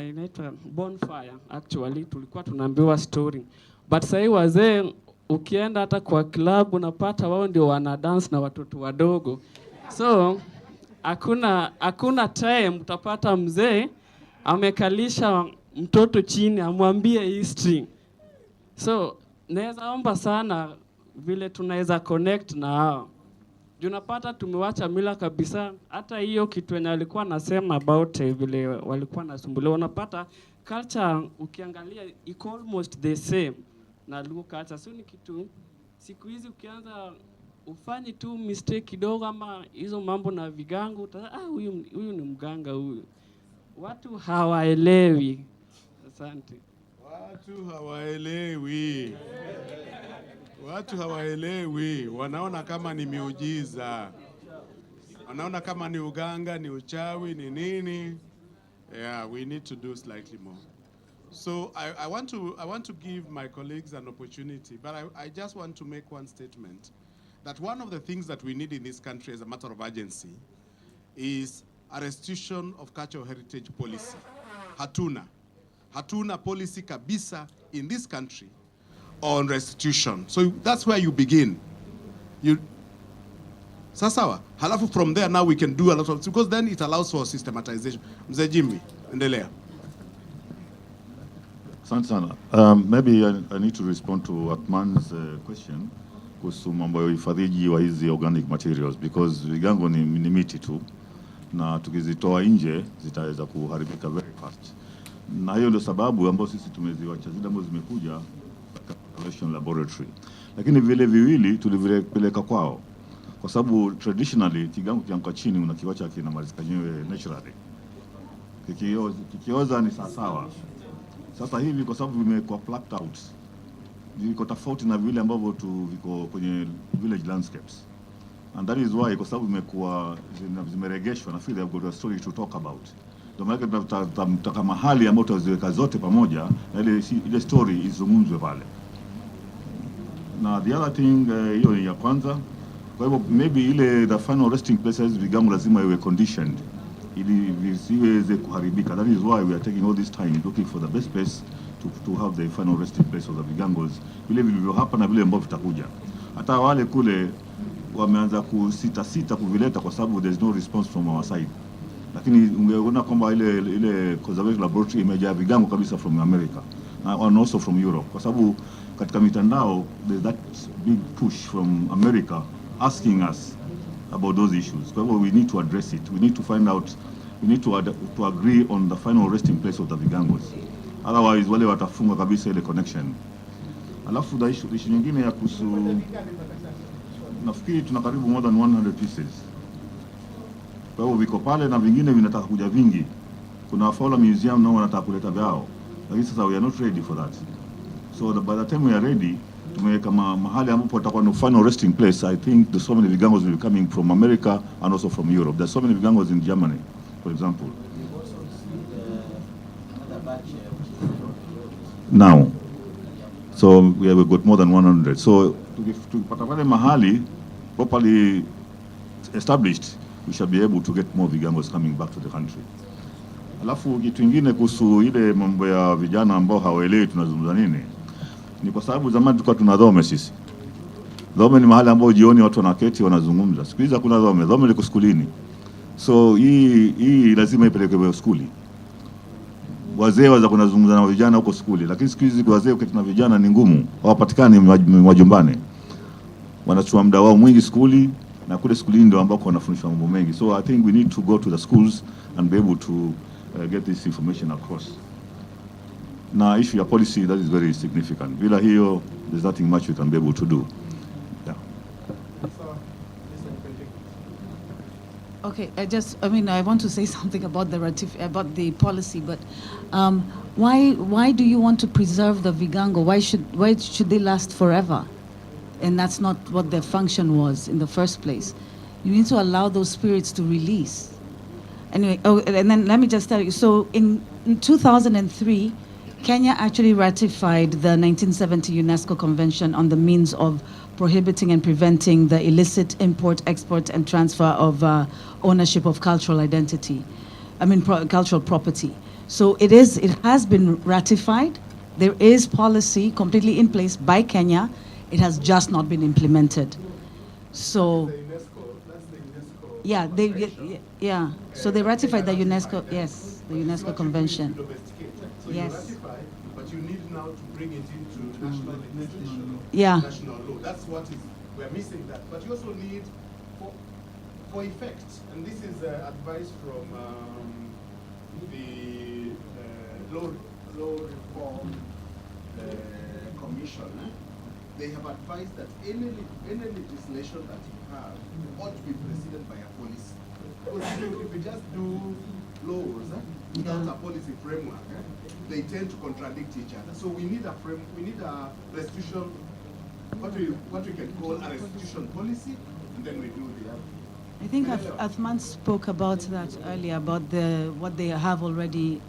inaitwa bonfire. Actually tulikuwa tunaambiwa story. But sasa wazee ukienda hata kwa club unapata wao ndio wana dance na watoto wadogo. So hakuna time utapata mzee amekalisha mtoto chini amwambie history. So naweza omba sana vile tunaweza connect na hao. Junapata tumewacha mila kabisa. Hata hiyo kitu yenye alikuwa nasema about vile walikuwa nasumbuliwa. Unapata culture ukiangalia iko almost the same na Luo culture. So ni kitu siku hizi ukianza ufanye tu mistake kidogo ama hizo mambo na vigango, huyu ni mganga huyu. Watu hawaelewi. Asante. Watu hawaelewi. Watu hawaelewi, wanaona kama ni miujiza, wanaona kama ni uganga, ni uchawi, ni nini. Yeah, we need to do slightly more. So I want to give my colleagues an opportunity, but I just want to make one statement, that one of the things that we need in this country as a matter of urgency is a restitution of cultural heritage policy. Hatuna policy kabisa in this country on restitution. So that's where you begin. Sawa. Halafu from there now we can do a lot of, because then it allows for systematization. Mzee Jimmy, endelea. Asante sana. Maybe I need to respond to Atman's question kuhusu mambo ya uhifadhiji wa hizi organic materials, because vigango ni miti tu na tukizitoa nje zitaweza kuharibika very fast. Na hiyo ndio sababu ambayo sisi tumeziwacha zile ambazo zimekuja collection laboratory. Lakini vile viwili tulivipeleka kwao, kwa sababu traditionally kigango kianguka chini unakiwacha kinamalizika yenyewe naturally. Kikioza ni sawa. Sasa hivi kwa sababu vimekuwa plucked out, viko tofauti na vile ambavyo viko kwenye village landscapes. And that is why, kwa sababu vimekuwa zimeregeshwa, na feel they've got a story to talk about. Ndio maana tunataka mahali ambapo tutaziweka zote pamoja na ile story izungumzwe pale. Na the other thing, hiyo ni ya kwanza. Kwa hivyo maybe ile the final resting places vigango lazima iwe conditioned ili visiweze kuharibika. That is why we are taking all this time looking for the best place to have the final resting place of the vigangos, vile vilivyo hapa na vile ambavyo vitakuja. Hata wale kule wameanza kusita kuvileta kwa sababu there is no response from our side. Lakini ungeona kwamba ile conservation laboratory imejaa vigango kabisa from America and also from Europe, kwa sababu katika mitandao there's that big push from America asking us about those issues. Kwa hivyo we need to address it. We need to find out, we need to agree on the final resting place of the vigangos. Otherwise wale watafunga kabisa ile connection. Alafu the issue nyingine ya kuhusu, nafikiri tuna karibu more than 100 pieces. Kwa hivyo viko pale na vingine vinataka kuja vingi. Kuna Fowler Museum nao wanataka kuleta vyao. Lakini sasa we are not ready for that. So by the time we are ready, tumeweka mahali ambapo watakuwa no final resting place. I think there's so many vigangos will be coming from America and also from Europe. There's so many vigangos in Germany, for example. Now, so we've got more than 100. So tukipata pale mahali properly established, we shall be able to get more vigangos coming back to the country. Alafu kitu kingine kuhusu ile mambo ya vijana ambao hawaelewi tunazungumza nini, ni kwa sababu zamani tulikuwa tuna dhome sisi. Dhome ni mahali ambao jioni watu wanaketi wanazungumza. Siku hizi hakuna dhome. Dhome liko skulini. So hii lazima ipelekwe skuli. Wazee waza kunazungumza na vijana huko skuli, lakini siku hizi wazee uketi na vijana ni ngumu. Hawapatikani majumbani. Wanachukua muda wao mwingi skuli, na kule skulini ndio ambako wanafundishwa mambo mengi. So I think we need to go to the schools and be able to get this information across. Na issue ya policy, that is very significant. Bila hiyo, there's nothing much we can be able to do. Yeah. Okay, I want to say something about the policy, but why do you want to preserve the vigango? Why should they last forever? And that's not what their function was in the first place. You need to allow those spirits to release. Anyway, and then let me just tell you. So in 2003, Kenya actually ratified the 1970 UNESCO Convention on the means of prohibiting and preventing the illicit import, export, and transfer of ownership of cultural identity. Cultural property. So it has been ratified. There is policy completely in place by Kenya. It has just not been implemented. So. That's the UNESCO Yeah, yeah. So they ratified the UNESCO, yes, the UNESCO Convention. So Yes. you ratify, but you need now to bring it into national legislation. Yeah. National law. That's what is, we're missing that. But you also need for effect, and this is advice from the law reform commission. They have advised that any legislation that you have ought to be preceded by a policy. Because if you just do laws without a policy framework, they tend to contradict each other. So we need a restitution, what we can call a restitution policy, and then we do the other. I think Athman spoke about that earlier, about what they have already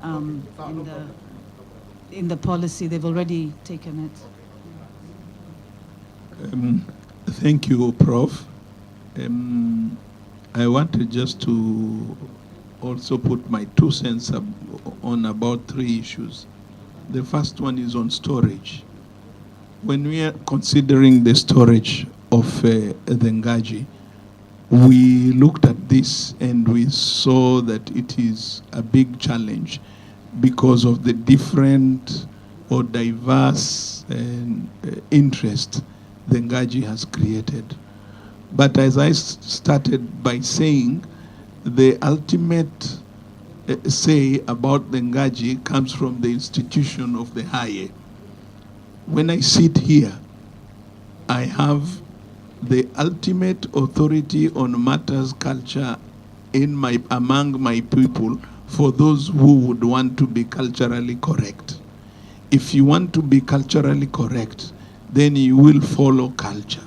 in the policy. They've already taken it. Thank you, Prof. I wanted just to also put my 2 cents on about 3 issues. The first one is on storage. When we are considering the storage of the Ngaji, we looked at this and we saw that it is a big challenge because of the different or diverse interest the Ngaji has created. But as I started by saying, the ultimate say about the Ngaji comes from the institution of the Haye. When I sit here, I have the ultimate authority on matters culture among my people for those who would want to be culturally correct. If you want to be culturally correct, then you will follow culture.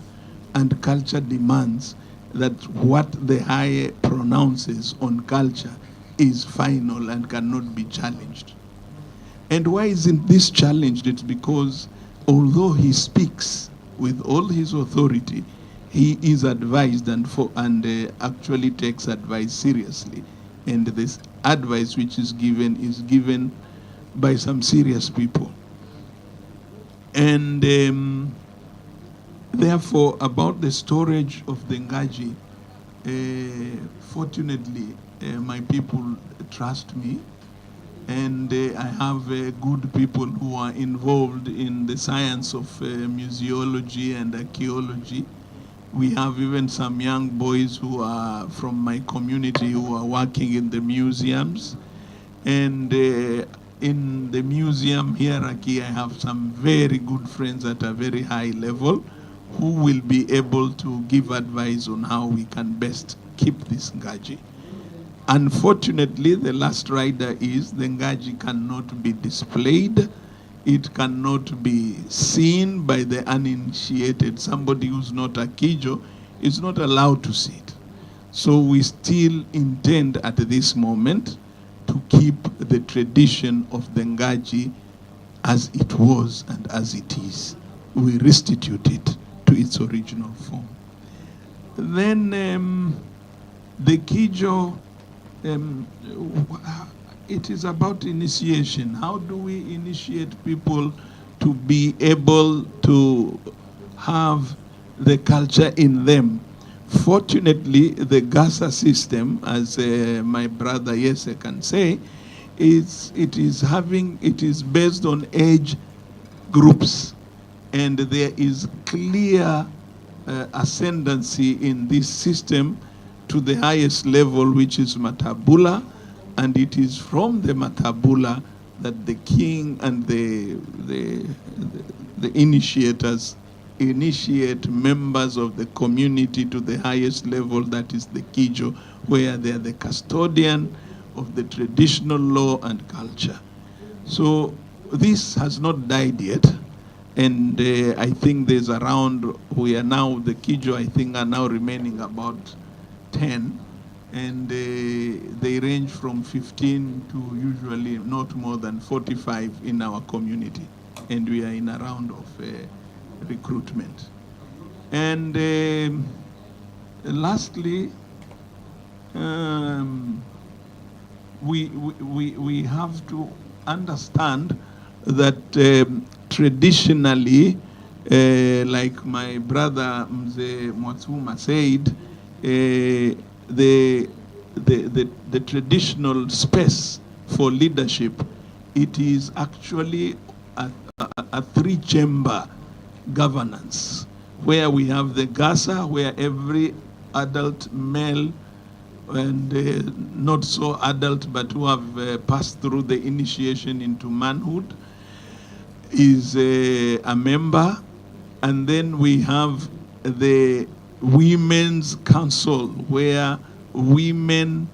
And culture demands that what the Haye pronounces on culture is final and cannot be challenged. And why isn't this challenged? It's because although he speaks with all his authority, he is advised and actually takes advice seriously. And this advice which is given by some serious people. And therefore, about the storage of the Ngaji, fortunately, my people trust me, and I have good people who are involved in the science of museology and archaeology. We have even some young boys who are from my community who are working in the museums. And in the museum hierarchy, I have some very good friends at a very high level who will be able to give advice on how we can best keep this Ngaji. Unfortunately, the last rider is the Ngaji cannot be displayed. It cannot be seen by the uninitiated. Somebody who's not a Kijo is not allowed to see it. So we still intend at this moment to keep the tradition of the Ngaji as it was and as it is. We restitute it to its original form. Then the Kijo, it is about initiation. How do we initiate people to be able to have the culture in them? Fortunately, the GASA system, as my brother Yese can say, it is based on age groups, and there is clear ascendancy in this system to the highest level, which is Matabula, and it is from the Matabula that the king and the initiators initiate members of the community to the highest level, that is the Kijo, where they are the custodian of the traditional law and culture. So this has not died yet, and I think there's around, we are now, the Kijo I think are now remaining about 10, and they range from 15 to usually not more than 45 in our community, and we are in a round of recruitment. And lastly, we have to understand that traditionally, like my brother Mzee Mwatsuma said, the traditional space for leadership, it is actually a three-chamber governance, where we have the GASA, where every adult male and not so adult, but who have passed through the initiation into manhood, is a member. And then we have the Women's Council, where women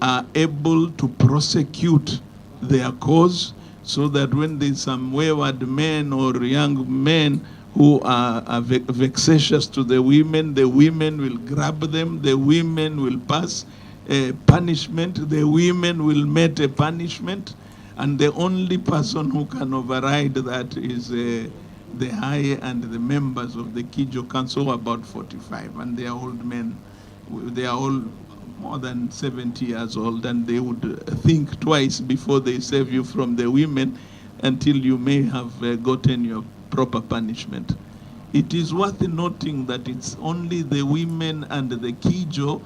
are able to prosecute their cause, so that when there's some wayward men or young men who are vexatious to the women will grab them, the women will pass a punishment, the women will meet a punishment, and the only person who can override that is the high and the members of the Kijo Council, about 45, and they are old men. They are all more than 70 years old, and they would think twice before they save you from the women until you may have gotten your proper punishment. It is worth noting that it's only the women and the Kijo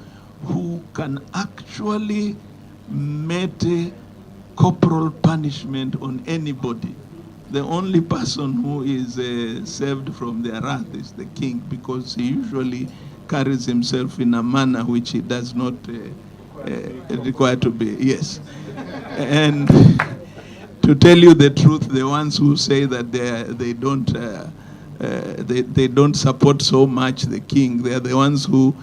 who can actually mete corporal punishment on anybody. The only person who is saved from their wrath is the king, because he usually carries himself in a manner which he does not require to be. Yes. And to tell you the truth, the ones who say that they don't support so much the king, they are the ones who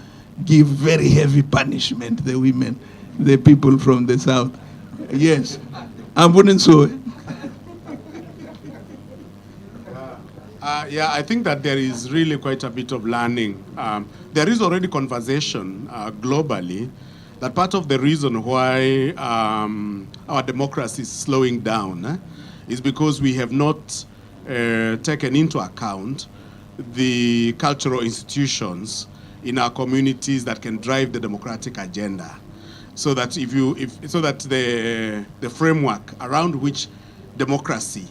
give very heavy punishment, the women, the people from the south. Yes. I wouldn't so. Yeah, I think that there is really quite a bit of learning. There is already conversation globally that part of the reason why our democracy is slowing down is because we have not taken into account the cultural institutions in our communities that can drive the democratic agenda. So that the framework around which democracy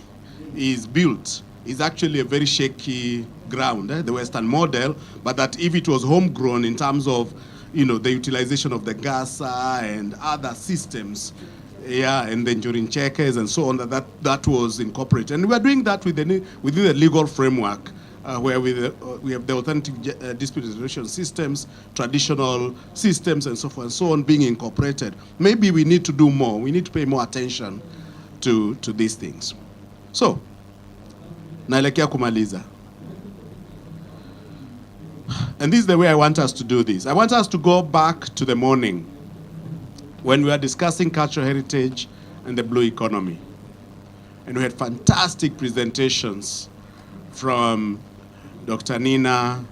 is built is actually a very shaky ground, the Western model, but that if it was homegrown in terms of, the utilization of the GASA and other systems, and the enduring checkers and so on, that was incorporated. And we are doing that within the legal framework, where we have the authentic dispute resolution systems, traditional systems, and so forth and so on being incorporated. Maybe we need to do more. We need to pay more attention to these things. So, naelekea kumaliza. And this is the way I want us to do this. I want us to go back to the morning when we were discussing cultural heritage and the blue economy. And we had fantastic presentations from Dr. Nina,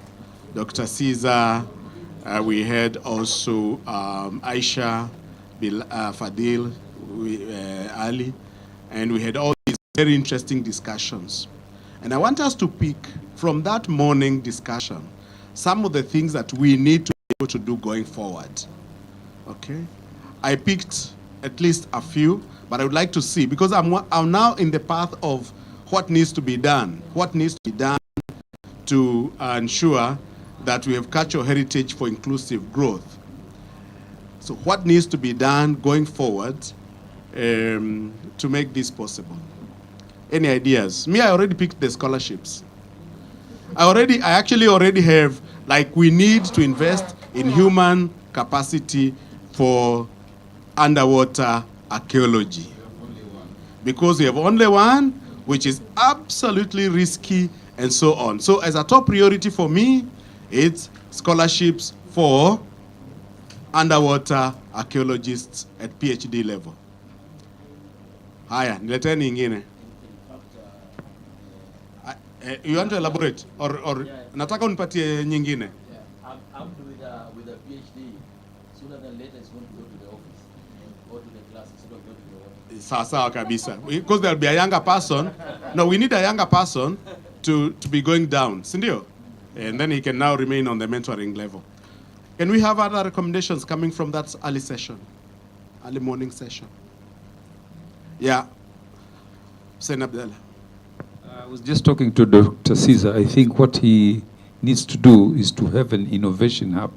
Dr. Caesar. We had also Aisha, Fadil, Ali, and we had all these very interesting discussions. And I want us to pick from that morning discussion some of the things that we need to be able to do going forward. Okay? I picked at least a few, but I would like to see, because I'm now in the path of what needs to be done. What needs to be done to ensure that we have cultural heritage for inclusive growth. So what needs to be done going forward to make this possible? Any ideas? Me, I already picked the scholarships. I actually already have, we need to invest in human capacity for underwater archaeology. Because we have only one, which is absolutely risky and so on. So as a top priority for me, it's scholarships for underwater archaeologists at PhD level. Haya, nileteni ingine. You want to elaborate? Or nataka unipatie nyingine? I'm with a PhD. Sooner than later, it's going to go to the office, go to the class, it's going to go to the office. Sawa kabisa. Because there'll be a younger person. No, we need a younger person to be going down, sindio? And then he can now remain on the mentoring level. Can we have other recommendations coming from that early session? Early morning session? Yeah. Hussein Abdallah. I was just talking to Dr. Caesar. I think what he needs to do is to have an innovation hub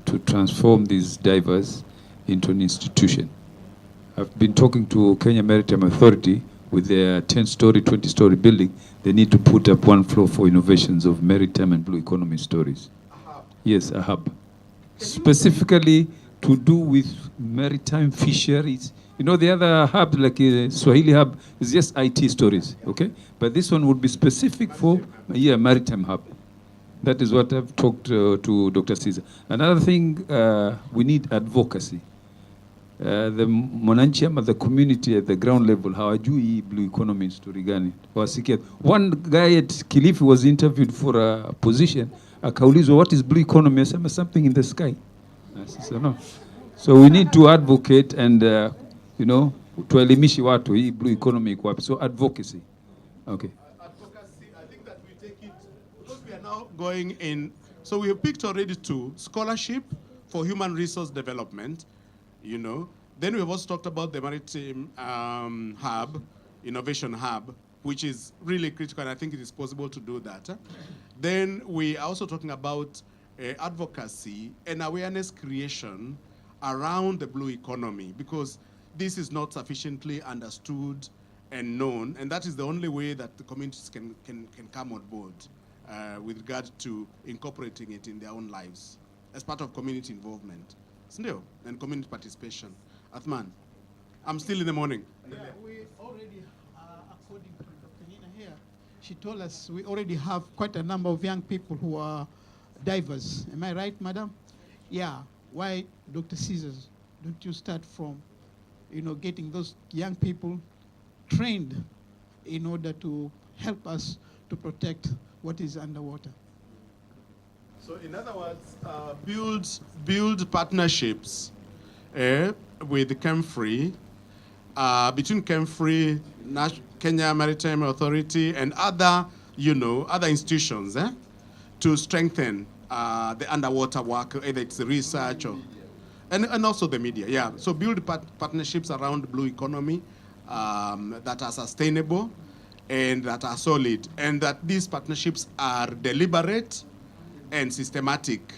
to transform these divers into an institution. I've been talking to Kenya Maritime Authority with their 10-story, 20-story building. They need to put up one floor for innovations of maritime and blue economy stories. Yes, a hub. Specifically to do with maritime fisheries. You know, the other hub, like Swahili hub, is just IT stories, okay? But this one would be specific for, maritime hub. That is what I've talked to Dr. Caesar. Another thing, we need advocacy. The mwananchi ama the community at the ground level hawajui hii blue economy story gani. Wasikia. One guy at Kilifi was interviewed for a position, akaulizwa what is blue economy, asema something in the sky. So, no. So we need to advocate and tuelimishe watu hii blue economy iko wapi. So advocacy. Okay. Advocacy, I think that we take it because we are now going in. So we have picked already two: scholarship for human resource development. Then we have also talked about the maritime hub, innovation hub, which is really critical, and I think it is possible to do that. Then we are also talking about advocacy and awareness creation around the blue economy, because this is not sufficiently understood and known, and that is the only way that the communities can come on board with regard to incorporating it in their own lives as part of community involvement. Still, and community participation. Athman, I'm still in the morning. Yeah, we already, according to Dr. Nina here, she told us we already have quite a number of young people who are divers. Am I right, madam? Yeah. Why, Dr. Caesars, don't you start from, getting those young people trained in order to help us to protect what is underwater? So in other words, build partnerships with CAMFRE, between CAMFRE, Kenya Maritime Authority, and other institutions to strengthen the underwater work, either it's the research or, and also the media. Yeah. So build partnerships around blue economy that are sustainable and that are solid, and that these partnerships are deliberate and systematic,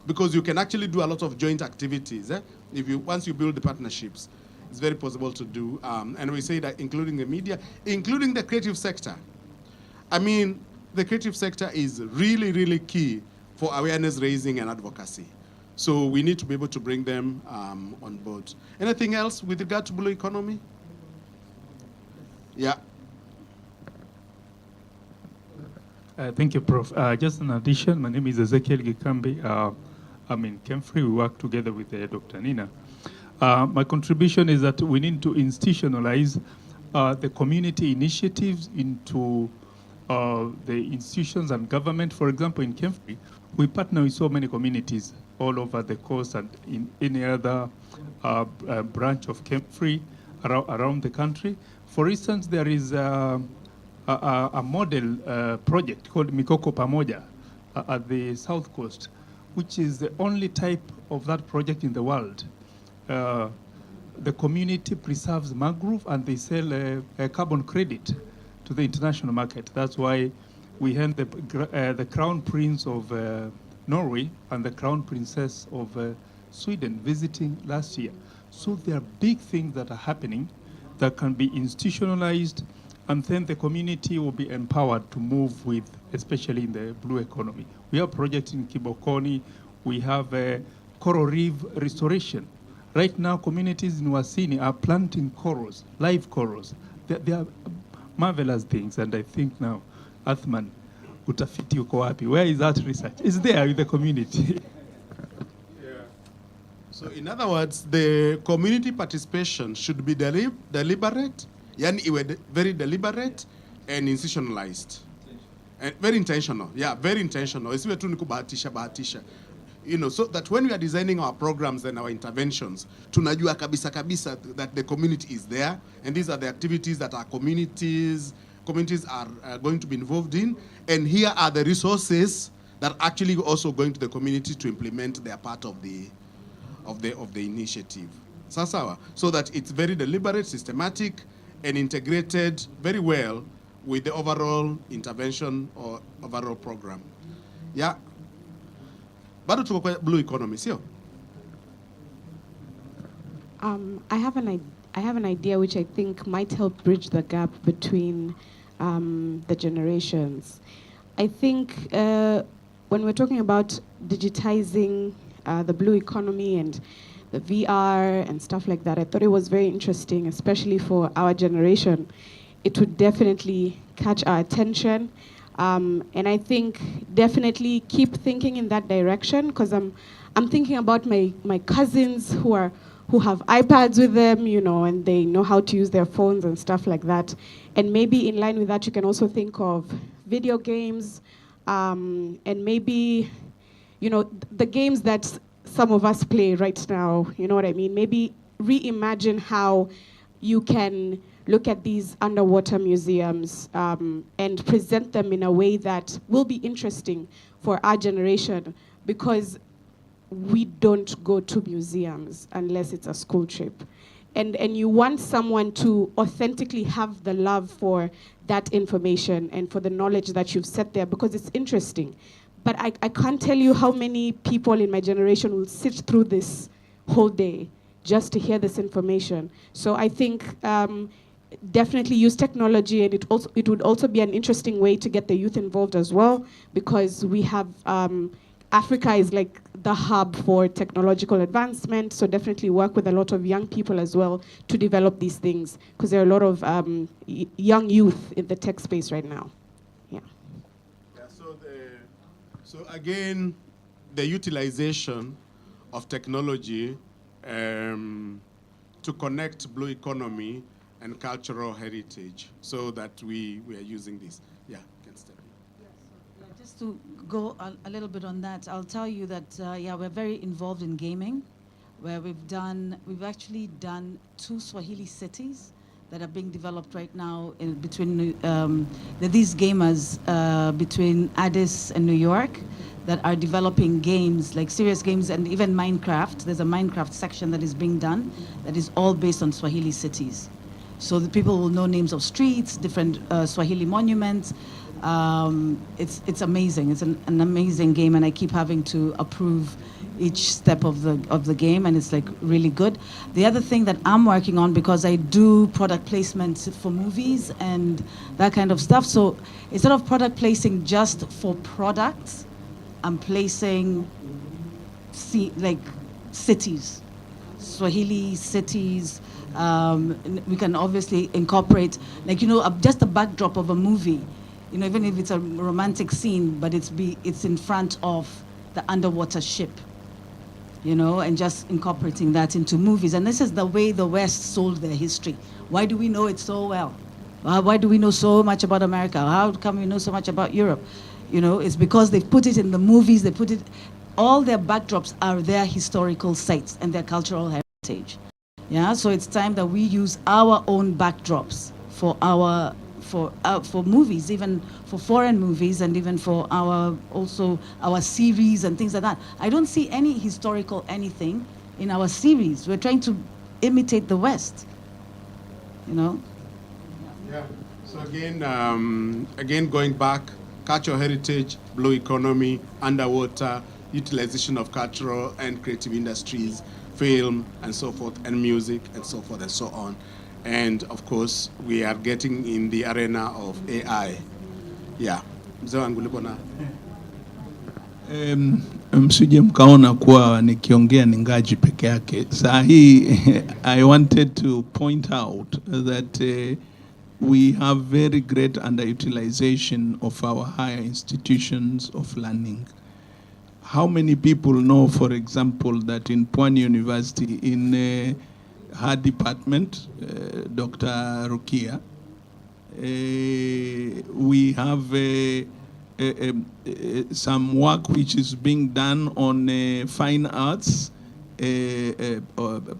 because you can actually do a lot of joint activities. Once you build the partnerships, it's very possible to do. And we say that including the media, including the creative sector. I mean, the creative sector is really, really key for awareness raising and advocacy. So we need to be able to bring them on board. Anything else with regard to blue economy? Yeah. Thank you, Prof. Just an addition, my name is Ezekiel Gikambi. I'm in CAMFRE. We work together with Dr. Nina. My contribution is that we need to institutionalize the community initiatives into the institutions and government. For example, in CAMFRE, we partner with so many communities all over the coast and in any other branch of CAMFRE around the country. For instance, there is a model project called Mikoko Pamoja at the South Coast, which is the only type of that project in the world. The community preserves mangrove and they sell a carbon credit to the international market. That's why we had the Crown Prince of Norway and the Crown Princess of Sweden visiting last year. So there are big things that are happening that can be institutionalized, and then the community will be empowered to move with, especially in the blue economy. We have projects in Kibokoni. We have coral reef restoration. Right now, communities in Wasini are planting corals, live corals. They are marvelous things, and I think now, Athman, utafiti uko wapi? Where is that research? It's there with the community. So in other words, the community participation should be deliberate, yani very deliberate and institutionalized. And very intentional. Yeah, very intentional. Isiwe tu ni kubahatisha. So that when we are designing our programs and our interventions, tunajua kabisa that the community is there, and these are the activities that our communities are going to be involved in, and here are the resources that are actually also going to the community to implement their part of the initiative. Sasawa. So that it's very deliberate, systematic, and integrated very well with the overall intervention or overall program. Yeah. Bado tuko kwa blue economy, sio? I have an idea which I think might help bridge the gap between the generations. I think when we're talking about digitizing the blue economy and the VR and stuff like that, I thought it was very interesting, especially for our generation. It would definitely catch our attention. And I think definitely keep thinking in that direction, because I'm thinking about my cousins who have iPads with them, you know, and they know how to use their phones and stuff like that. And maybe in line with that, you can also think of video games, and maybe, you know, the games that some of us play right now, you know what I mean? Maybe reimagine how you can look at these underwater museums and present them in a way that will be interesting for our generation, because we don't go to museums unless it's a school trip. And you want someone to authentically have the love for that information and for the knowledge that you've set there, because it's interesting. But I can't tell you how many people in my generation will sit through this whole day just to hear this information. So I think definitely use technology, and it would also be an interesting way to get the youth involved as well, because we have Africa is like the hub for technological advancement, so definitely work with a lot of young people as well to develop these things, because there are a lot of young youth in the tech space right now. Yeah. So again, the utilization of technology to connect blue economy and cultural heritage, so that we are using this. Yeah, can step in. Just to go a little bit on that, I'll tell you that yeah, we're very involved in gaming, where we've actually done 2 Swahili cities that are being developed right now in between these gamers between Addis and New York that are developing games, like serious games, and even Minecraft. There's a Minecraft section that is being done that is all based on Swahili cities. So the people will know names of streets, different Swahili monuments. It's amazing. It's an amazing game, and I keep having to approve each step of the game, and it's like really good. The other thing that I'm working on, because I do product placements for movies and that kind of stuff, so instead of product placing just for products, I'm placing like cities, Swahili cities. We can obviously incorporate, like, you know, just a backdrop of a movie, you know, even if it's a romantic scene, but it's in front of the underwater ship, you know, and just incorporating that into movies. And this is the way the West sold their history. Why do we know it so well? Why do we know so much about America? How come we know so much about Europe? You know, it's because they've put it in the movies, they put it, all their backdrops are their historical sites and their cultural heritage. Yeah, so it's time that we use our own backdrops for movies, even for foreign movies, and even for our series and things like that. I don't see any historical anything in our series. We're trying to imitate the West, you know. Yeah. So again, going back, cultural heritage, blue economy, underwater, utilization of cultural and creative industries, film and so forth, and music and so forth and so on. And of course, we are getting in the arena of AI. Yeah. Mzee wangu ulipo na msije mkaona kuwa nikiongea ni ngaji peke yake. Saa hii I wanted to point out that we have very great underutilization of our higher institutions of learning. How many people know, for example, that in Pwani University, in her department, Dr. Rukia, we have some work which is being done on fine arts,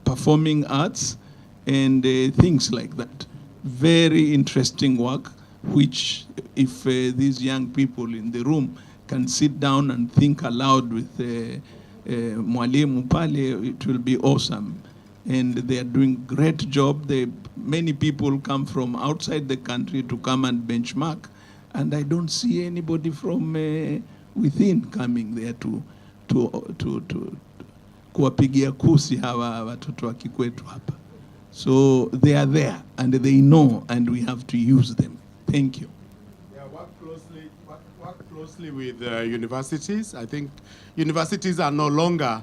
performing arts, and things like that. Very interesting work, which if these young people in the room can sit down and think aloud with Mwalimu Pale, it will be awesome. And they are doing great job. Many people come from outside the country to come and benchmark, and I don't see anybody from within coming there to kuwapigia kusi hawa watoto wa kikwetu hapa. So they are there and they know and we have to use them. Thank you. Yeah, work closely with universities. I think universities are no longer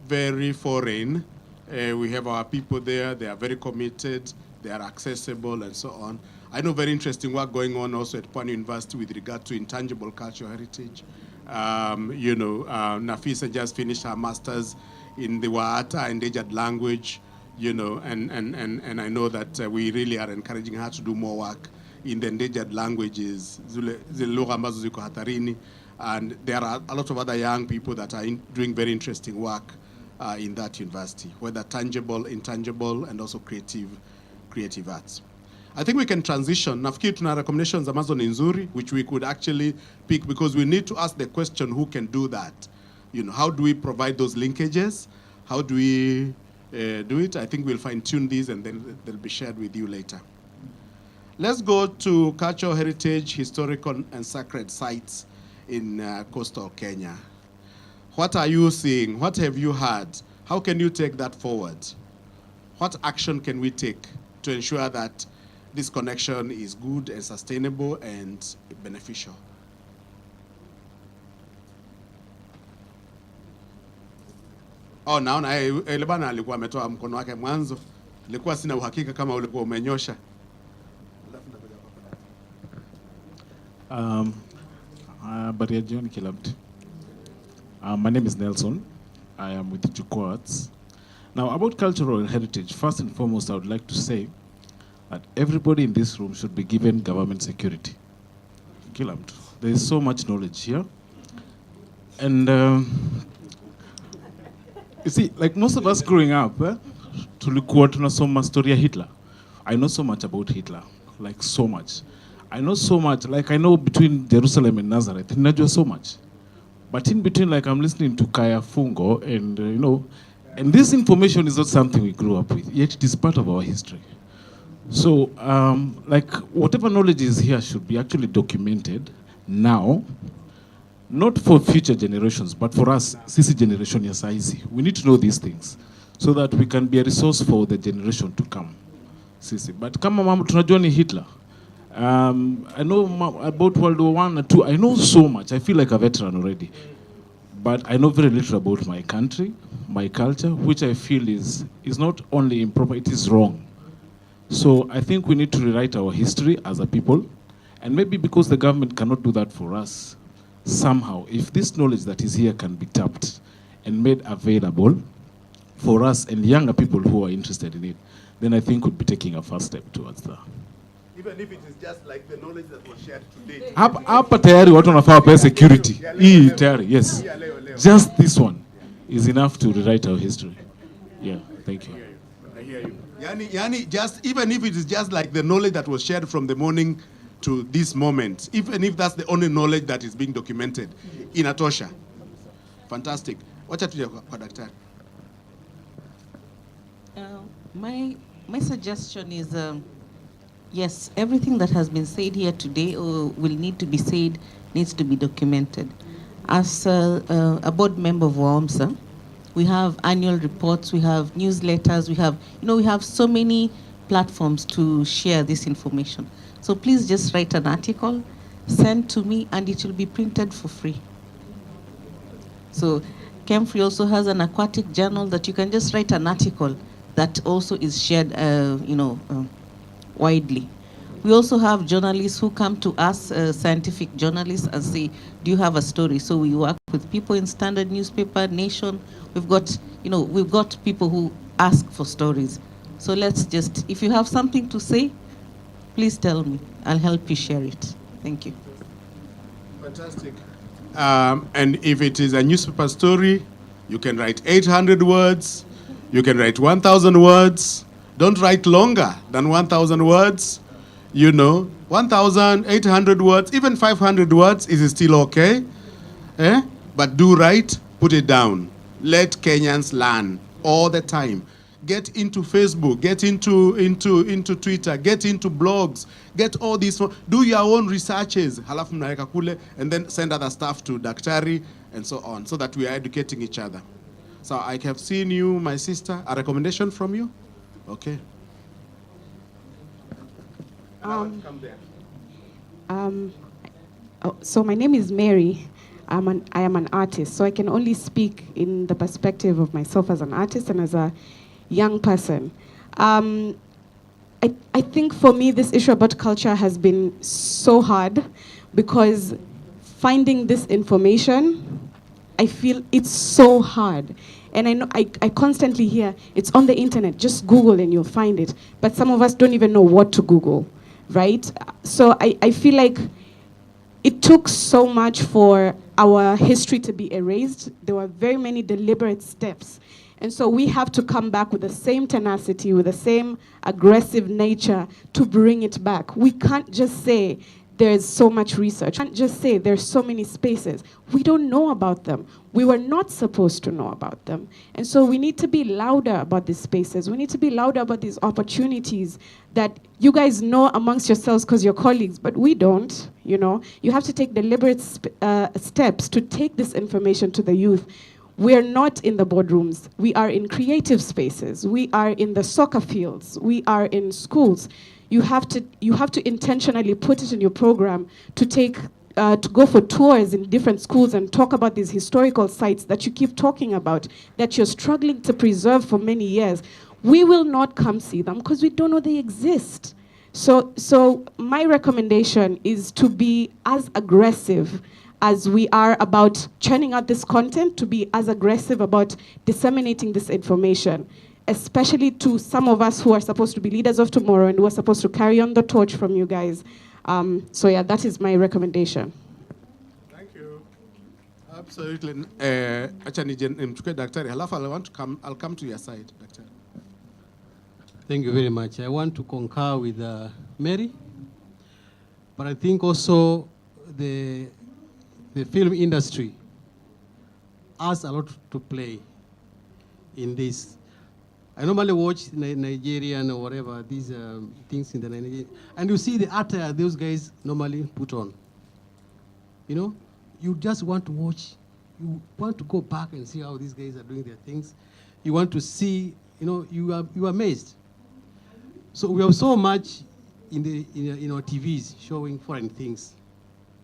very foreign. We have our people there. They are very committed. They are accessible and so on. I know very interesting work going on also at Pwani University with regard to intangible cultural heritage. Nafisa just finished her master's in the Waata endangered language, and I know that we really are encouraging her to do more work in the endangered languages, and there are a lot of other young people that are doing very interesting work in that university, whether tangible, intangible, and also creative arts. I think we can transition. Nafikiri tuna recommendations ambazo ni nzuri, which we could actually pick, because we need to ask the question, who can do that? How do we provide those linkages? How do we do it? I think we'll fine-tune these and then they'll be shared with you later. Let's go to cultural heritage, historical and sacred sites in coastal Kenya. What are you seeing? What have you heard? How can you take that forward? What action can we take to ensure that this connection is good and sustainable and beneficial? Oh, naona Elebana alikuwa ametoa mkono wake mwanzo. Nilikuwa sina uhakika kama ulikuwa umenyosha. Baria John Kilabt. My name is Nelson. I am with Juko Arts. Now, about cultural heritage, first and foremost, I would like to say that everybody in this room should be given government security. Kilabt. There is so much knowledge here. And you see, like most of us growing up, tulikuwa tunasoma story ya Hitler. I know so much about Hitler, like so much. I know so much, like I know between Jerusalem and Nazareth, ninajua so much. But in between, like I'm listening to Kaya Fungo, and and this information is not something we grew up with, yet it is part of our history. So, like whatever knowledge is here should be actually documented now, not for future generations, but for us, sisi generation ya saizi. We need to know these things so that we can be a resource for the generation to come. Sisi. But kama mama tunajua ni Hitler. I know about World War I and II. I know so much. I feel like a veteran already. But I know very little about my country, my culture, which I feel is not only improper, it is wrong. So I think we need to rewrite our history as a people. And maybe because the government cannot do that for us, somehow, if this knowledge that is here can be tapped and made available for us and younger people who are interested in it, then I think we'd be taking a first step towards that. Even if it is just like the knowledge that was shared today. Hapa tayari watu wanafaa pay security. Hii tayari, yes. Just this one is enough to rewrite our history. Yeah, thank you. I hear you. Yani, just even if it is just like the knowledge that was shared from the morning to this moment, even if that's the only knowledge that is being documented, inatosha. Fantastic. Wacha tuje kwa daktari. My suggestion is, yes, everything that has been said here today or will need to be said needs to be documented. As a board member of WAOMSA, we have annual reports, we have newsletters, we have so many platforms to share this information. So please just write an article, send to me, and it will be printed for free. So Kemfree also has an aquatic journal that you can just write an article that also is shared, widely. We also have journalists who come to us, scientific journalists, and say, do you have a story? So we work with people in Standard Newspaper, Nation. We've got people who ask for stories. So let's just, if you have something to say, please tell me. I'll help you share it. Thank you. Fantastic. And if it is a newspaper story, you can write 800 words. You can write 1,000 words. Don't write longer than 1,000 words. 1,800 words, even 500 words is still okay. But do write, put it down. Let Kenyans learn all the time. Get into Facebook, get into Twitter, get into blogs, get all these, do your own researches, halafu mnaweka kule, and then send other stuff to Daktari, and so on, so that we are educating each other. So I have seen you, my sister. A recommendation from you? Okay. Come there. So my name is Mary. I am an artist, so I can only speak in the perspective of myself as an artist and as a young person. I think for me, this issue about culture has been so hard because finding this information, I feel it's so hard. And I know I constantly hear, it's on the internet, just Google and you'll find it. But some of us don't even know what to Google, right? So I feel like it took so much for our history to be erased. There were very many deliberate steps. And so we have to come back with the same tenacity, with the same aggressive nature to bring it back. We can't just say there's so much research. We can't just say there's so many spaces. We don't know about them. We were not supposed to know about them. And so we need to be louder about these spaces. We need to be louder about these opportunities that you guys know amongst yourselves because you're colleagues, but we don't, you know. You have to take deliberate steps to take this information to the youth. We are not in the boardrooms. We are in creative spaces. We are in the soccer fields. We are in schools. You have to intentionally put it in your program to take to go for tours in different schools and talk about these historical sites that you keep talking about, that you're struggling to preserve for many years. We will not come see them because we don't know they exist. So my recommendation is to be as aggressive as we are about churning out this content, to be as aggressive about disseminating this information, especially to some of us who are supposed to be leaders of tomorrow and who are supposed to carry on the torch from you guys. So yeah, that is my recommendation. Thank you. Absolutely. Daktari, halafu I'll come to your side, Daktari. Thank you very much. I want to concur with Mary, but I think also the film industry has a lot to play in this. I normally watch Nigerian or whatever, these things in the Nigerian, and you see the attire those guys normally put on. You know, you just want to watch, you want to go back and see how these guys are doing their things. You want to see, you know, you are amazed. So we have so much in our TVs showing foreign things.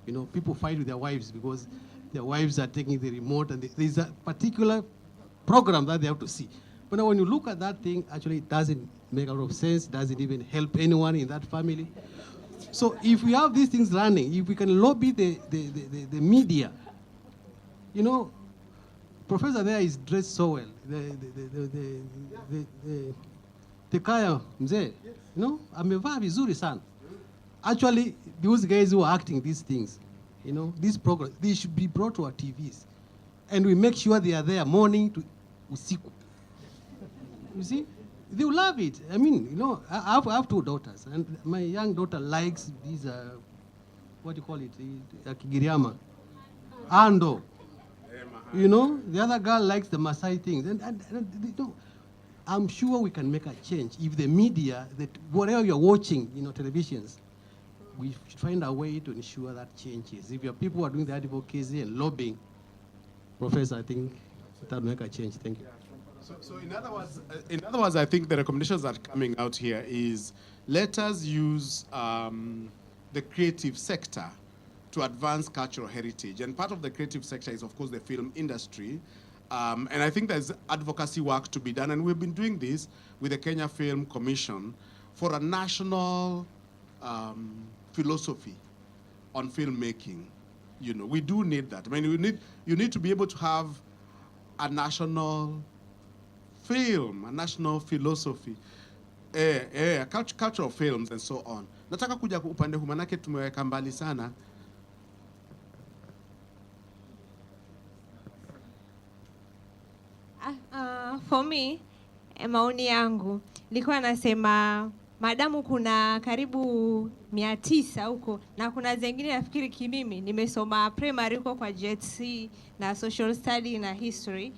You know, people fight with their wives because their wives are taking the remote, and there's a particular program that they have to see. But now when you look at that thing, actually it doesn't make a lot of sense, doesn't even help anyone in that family. So if we have these things running, if we can lobby the media, you know, Professor there is dressed so well. The kaya mzee, you know, amevaa vizuri sana. Actually, those guys who are acting these things, you know, these programs, they should be brought to our TVs. And we make sure they are there morning to usiku. You see? They will love it. I mean, you know, I have two daughters, and my young daughter likes these, what do you call it, Kigiriama, Ando. You know, the other girl likes the Maasai things. And they don't. I'm sure we can make a change if the media, that whatever you're watching, you know, televisions, we should find a way to ensure that changes. If your people are doing the advocacy and lobbying, Professor, I think that will make a change. Thank you. So in other words, I think the recommendations that are coming out here is let us use the creative sector to advance cultural heritage. And part of the creative sector is, of course, the film industry. And I think there's advocacy work to be done. And we've been doing this with the Kenya Film Commission for a national philosophy on filmmaking. You know, we do need that. I mean, you need to be able to have a national film, a national philosophy, cultural films and so on. Nataka kuja upande huu manake tumeweka mbali sana. For me, maoni yangu nilikuwa nasema madamu kuna karibu 900 huko na kuna zingine nafikiri kimimi nimesoma primary huko kwa JC na social study na history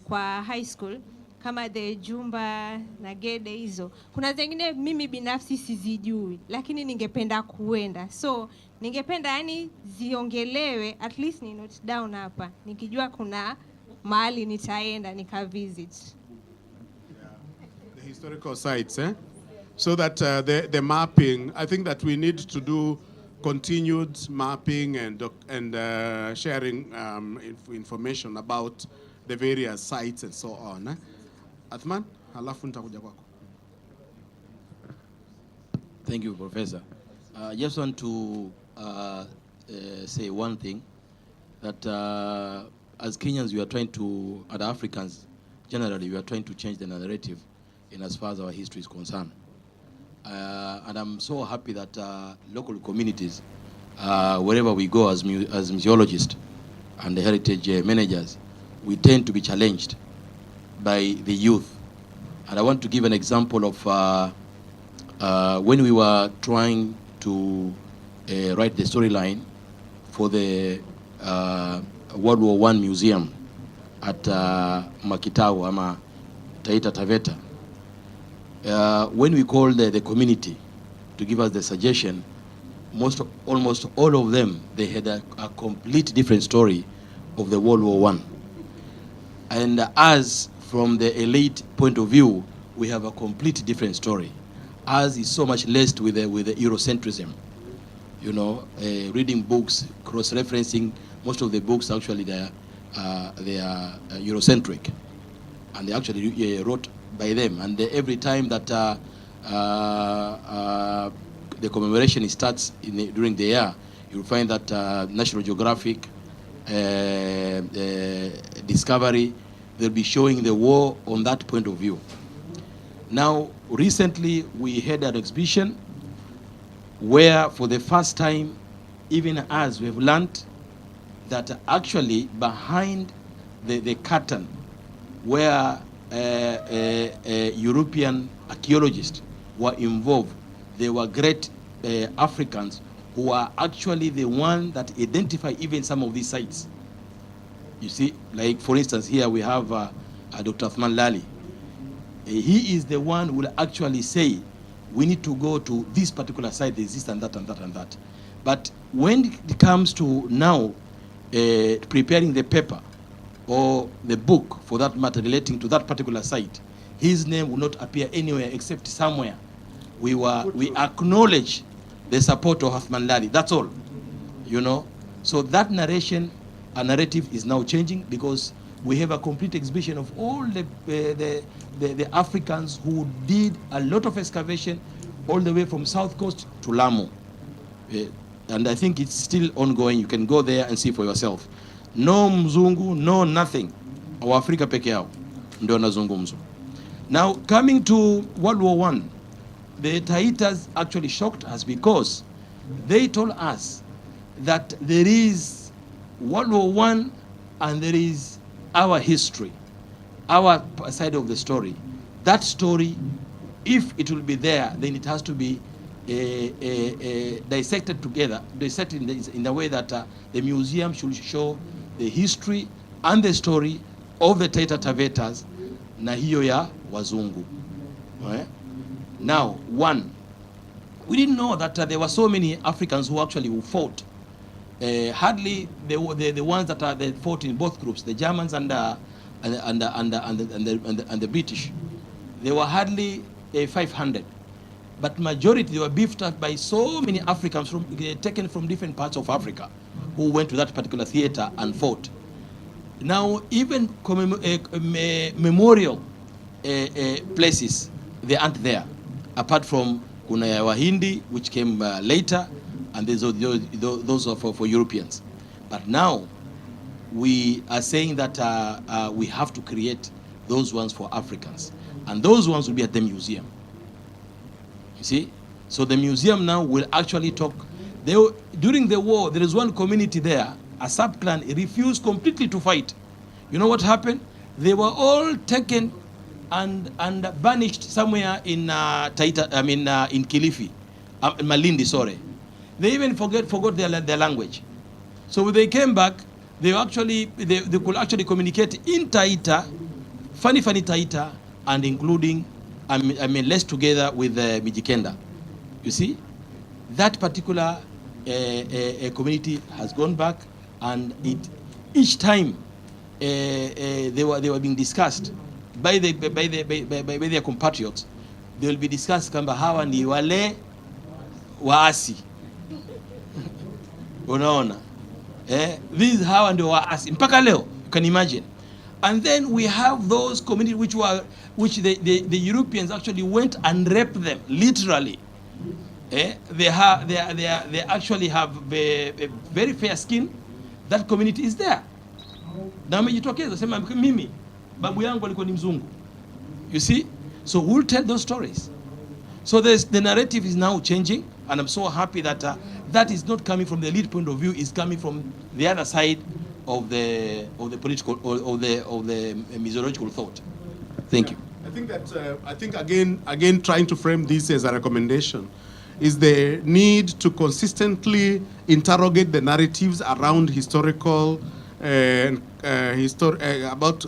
kwa high school. kama the Jumba na Gede hizo. Kuna zingine mimi binafsi sizijui, lakini ningependa kuenda. So ningependa yani ziongelewe, at least ni note down hapa, nikijua kuna mahali nitaenda nika-visit. The historical sites, so that the mapping, I think that we need to do continued mapping and sharing information about the various sites and so on. Athman, halafu nitakuja kwako. Thank you, Professor. I just want to say one thing, that as Kenyans, we are trying to, and Africans generally, we are trying to change the narrative in as far as our history is concerned. And I'm so happy that local communities, wherever we go as museologists and the heritage managers, we tend to be challenged by the youth. And I want to give an example of when we were trying to write the storyline for the World War I Museum at Makitao, ama Taita Taveta. When we called the community to give us the suggestion, almost all of them, they had a complete different story of the World War I. And us, from the elite point of view, we have a complete different story. Ours is so much laced with the Eurocentrism. You know, reading books, cross-referencing, most of the books actually they are Eurocentric, and they actually wrote by them. And every time that the commemoration starts during the year, you'll find that National Geographic, Discovery, they'll be showing the war on that point of view. Now, recently we had an exhibition where for the first time, even as we've learned that actually behind the curtain where European archaeologists were involved, they were great Africans who are actually the one that identify even some of these sites. You see, like for instance, here we have Dr. Athman Lali. He is the one who will actually say, we need to go to this particular site, there's this and that and that and that. But when it comes to now preparing the paper or the book, for that matter, relating to that particular site, his name will not appear anywhere except somewhere. We acknowledge the support of Athman Lali, that's all, you know. So that narrative is now changing, because we have a complete exhibition of all the Africans who did a lot of excavation all the way from South Coast to Lamu. And I think it's still ongoing. You can go there and see for yourself. No mzungu, no nothing. Our Africa peke yao ndio nazungumzo. Now, coming to World War I, the Taitas actually shocked us, because they told us that there is World War I and there is our history, our side of the story. That story, if it will be there, then it has to be dissected together, dissected in the way that the museum should show the history and the story of the Taita Tavetas na hiyo ya wazungu. Now, one, we didn't know that there were so many Africans who actually fought. Hardly the ones that they fought in both groups, the Germans and the British. They were hardly 500, but majority they were beefed up by so many Africans taken from different parts of Africa, who went to that particular theater and fought. Now, even memorial places, they aren't there, apart from kuna ya Wahindi, which came later, and those are for Europeans. But now we are saying that we have to create those ones for Africans, and those ones will be at the museum. You see, so the museum now will actually talk. During the war, there is one community there, a sub-clan, refused completely to fight. You know what happened? They were all taken and banished somewhere in in Kilifi, Malindi, sorry. They even forgot their language. So when they came back, they could actually communicate in Taita Fani Taita, and including, I mean, less together with Mijikenda. You see, that particular community has gone back, and each time they were being discussed by their compatriots. They will be discussed kwamba hawa ni wale waasi. Unaona? These hawa ndio waasi. Mpaka leo, you can imagine. And then we have those communities which the Europeans actually went and raped them, literally. They actually have a very fair skin. That community is there. Na wamejitokeza sema mimi babu yangu alikuwa ni mzungu. You see? So we'll tell those stories. So the narrative is now changing, and I'm so happy that that is not coming from the elite point of view. It's coming from the other side of the political or the methodological thought. Thank you. I think again trying to frame this as a recommendation is the need to consistently interrogate the narratives around historical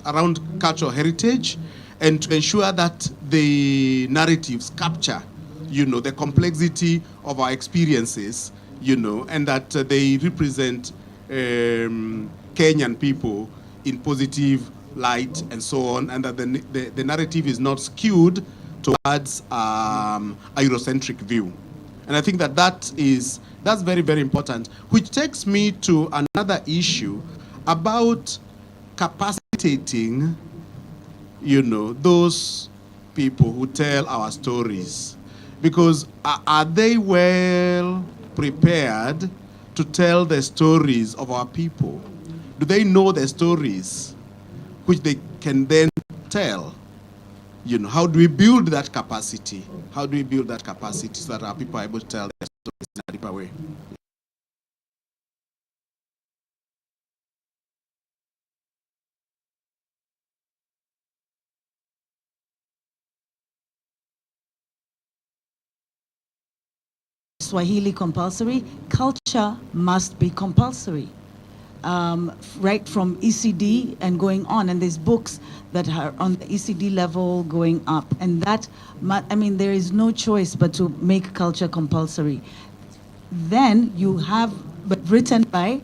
around cultural heritage, and to ensure that the narratives capture, the complexity of our experiences, and that they represent Kenyan people in positive light and so on, and that the narrative is not skewed towards a Eurocentric view. And I think that's very, very important, which takes me to another issue about capacitating, those people who tell our stories. Because are they well prepared to tell the stories of our people? Do they know the stories which they can then tell? How do we build that capacity? How do we build that capacity so that our people are able to tell their stories in a deeper way? Swahili compulsory, culture must be compulsory. Right from ECD and going on, and there's books that are on the ECD level going up, and that, there is no choice but to make culture compulsory. Then you have, but written by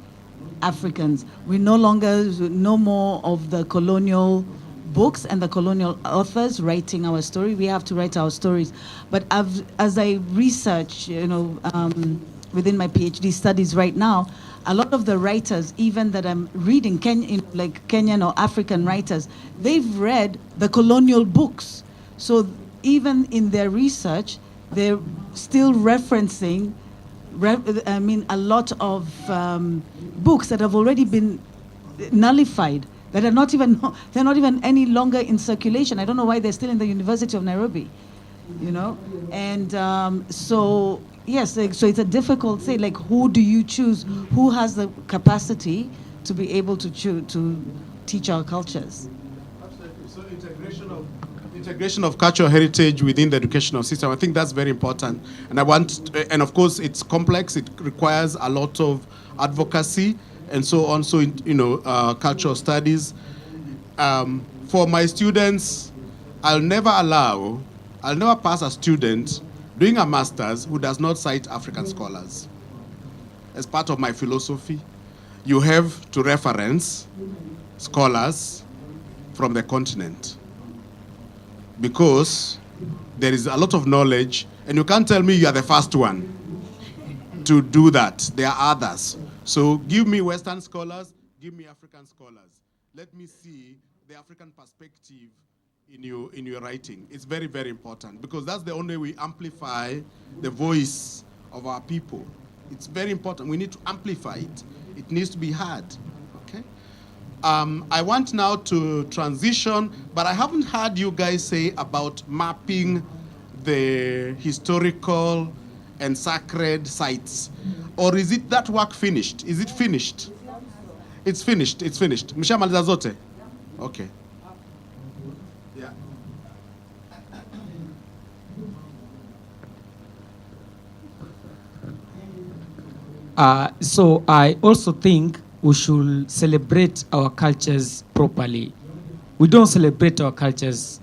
Africans. We no more of the colonial books and the colonial authors writing our story. We have to write our stories. But as I research, within my PhD studies right now, a lot of the writers, even that I'm reading, like Kenyan or African writers, they've read the colonial books. So even in their research, they're still referencing, a lot of books that have already been nullified, that are not even, they're not even any longer in circulation. I don't know why they're still in the University of Nairobi, And so, yes, so it's a difficult thing. Like, who do you choose? Who has the capacity to be able to teach our cultures? Absolutely. So integration of cultural heritage within the educational system, I think that's very important. And and of course, it's complex. It requires a lot of advocacy and so on. So, cultural studies. For my students, I'll never pass a student doing a master's who does not cite African scholars. As part of my philosophy, you have to reference scholars from the continent, because there is a lot of knowledge, and you can't tell me you are the first one to do that. There are others. So give me Western scholars, give me African scholars. Let me see the African perspective in your writing. It's very, very important, because that's the only way we amplify the voice of our people. It's very important. We need to amplify it. It needs to be heard. Okay. I want now to transition, but I haven't heard you guys say about mapping the historical and sacred sites. Or is it that work finished? Is it finished? It's finished. It's finished. Mshamaliza zote? Okay. So I also think we should celebrate our cultures properly. we don't celebrate our cultures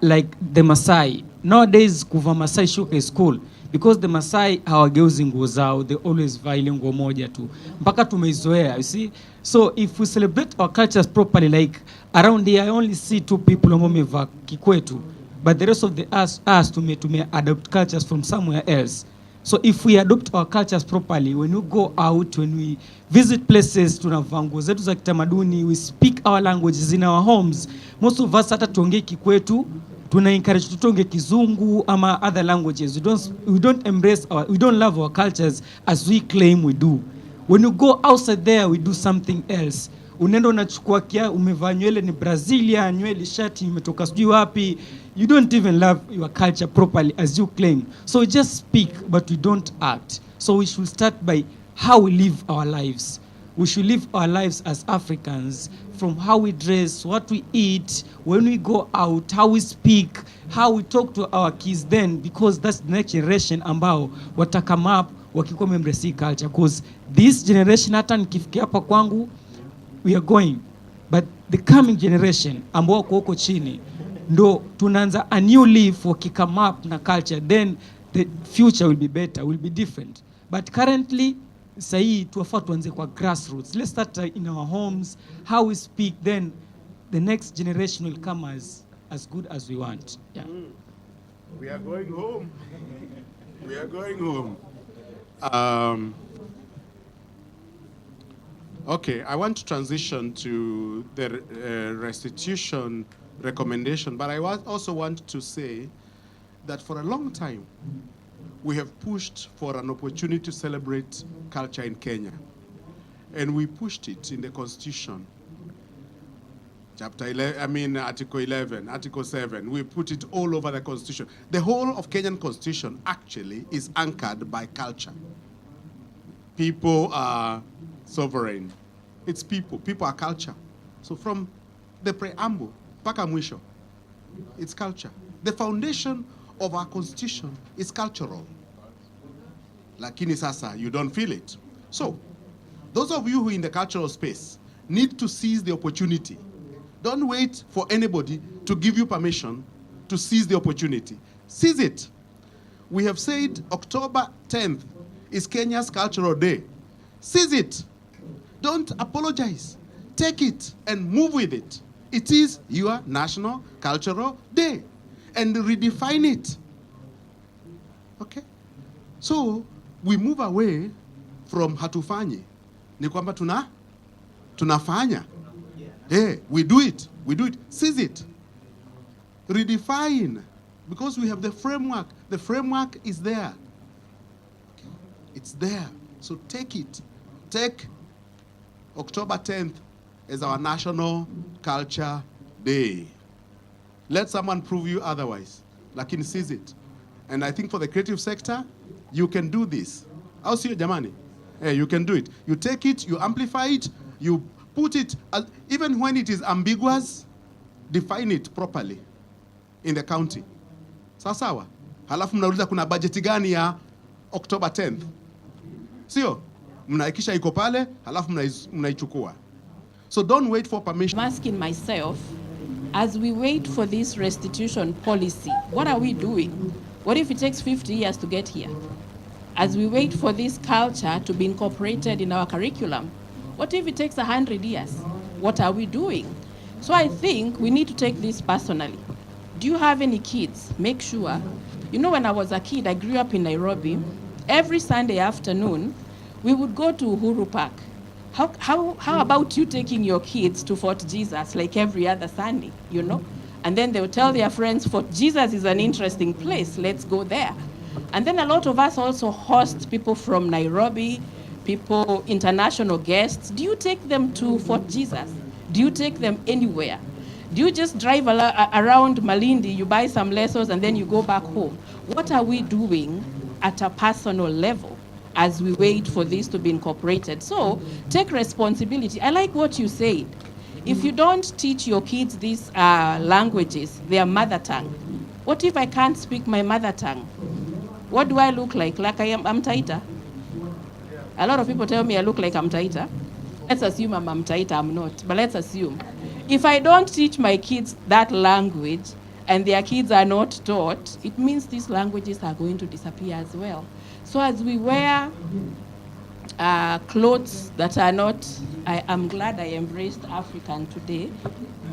like the Maasai. Nowadays, kuva Maasai shuka is cool because the Maasai hawageuzi nguo zao, they always vaa ile nguo moja tu. Mpaka tumeizoea, you see? So if we celebrate our cultures properly, like around here I only see 2 people ambao wamevaa kikwetu, but the rest of the us tume adopt cultures from somewhere else. So if we adopt our cultures properly, when we go out, when we visit places, tunavaa nguo zetu za kitamaduni, we speak our languages in our homes. Most of us hata tuongee kikwetu, tuna encourage tutonge kizungu ama other languages. We don't embrace we don't love our cultures as we claim we do. When you go outside there, we do something else. Unaenda unachukua umevaa nywele ni Brazilian, nywele shati imetoka sijui wapi. You don't even love your culture properly as you claim. So we just speak, but we don't act. So we should start by how we live our lives. We should live our lives as Africans, from how we dress, what we eat, when we go out, how we speak, how we talk to our kids then, because that's the next generation ambao watakame up wakikuwa membrasi culture. Because this generation hata nikifikia hapa kwangu, we are going. But the coming generation ambao wako huko chini, ndo tunaanza a new leaf wakikame up na culture, then the future will be better, will be different. But currently, sahi tuwafaa tuanze kwa grassroots. Let's start in our homes, how we speak, then the next generation will come as good as we want. Yeah. We are going home. We are going home. Okay, I want to transition to the restitution recommendation, but I also want to say that for a long time, we have pushed for an opportunity to celebrate culture in Kenya. And we pushed it in the Constitution. Chapter 11, Article 11, Article 7, we put it all over the Constitution. The whole of Kenyan Constitution actually is anchored by culture. People are sovereign. It's people. People are culture. So from the preamble, mpaka mwisho, it's culture. The foundation of our Constitution is cultural. Lakini sasa, you don't feel it. So, those of you who are in the cultural space need to seize the opportunity. Don't wait for anybody to give you permission to seize the opportunity. Seize it. We have said October 10th is Kenya's Cultural Day. Seize it. Don't apologize. Take it and move with it. It is your National Cultural Day. And redefine it. Okay? So, we move away from hatufanyi. Ni kwamba tunafanya. Hey, we do it. We do it. Seize it. Redefine. Because we have the framework. The framework is there. Okay. It's there. So take it. Take October 10th as our National Culture Day. Let someone prove you otherwise. Lakini seize it. And I think for the creative sector, you can do this. I'll see you, jamani. Hey, you can do it. You take it, you amplify it, you put it, even when it is ambiguous, define it properly in the county. Sawa. Halafu mnauliza kuna budget gani ya October 10th. Sio? Mnaikisha iko pale, halafu mnaichukua. So don't wait for permission. I'm asking myself, as we wait for this restitution policy, what are we doing? What if it takes 50 years to get here? As we wait for this culture to be incorporated in our curriculum, what if it takes 100 years? What are we doing? So I think we need to take this personally. Do you have any kids? Make sure. You know, when I was a kid, I grew up in Nairobi. Every Sunday afternoon, we would go to Uhuru Park. How about you taking your kids to Fort Jesus like every other Sunday, you know? And then they would tell their friends, Fort Jesus is an interesting place, let's go there. And then a lot of us also host people from Nairobi, people, international guests. Do you take them to Fort Jesus? Do you take them anywhere? Do you just drive around Malindi, you buy some lessons, and then you go back home? What are we doing at a personal level as we wait for this to be incorporated? So take responsibility. I like what you said. If you don't teach your kids these languages, their mother tongue, what if I can't speak my mother tongue? What do I look like? Like I'm Taita? A lot of people tell me I look like I'm Taita. Let's assume I'm Taita, I'm not, but let's assume. If I don't teach my kids that language and their kids are not taught, it means these languages are going to disappear as well. So as we wear clothes that are not, I'm glad I embraced African today.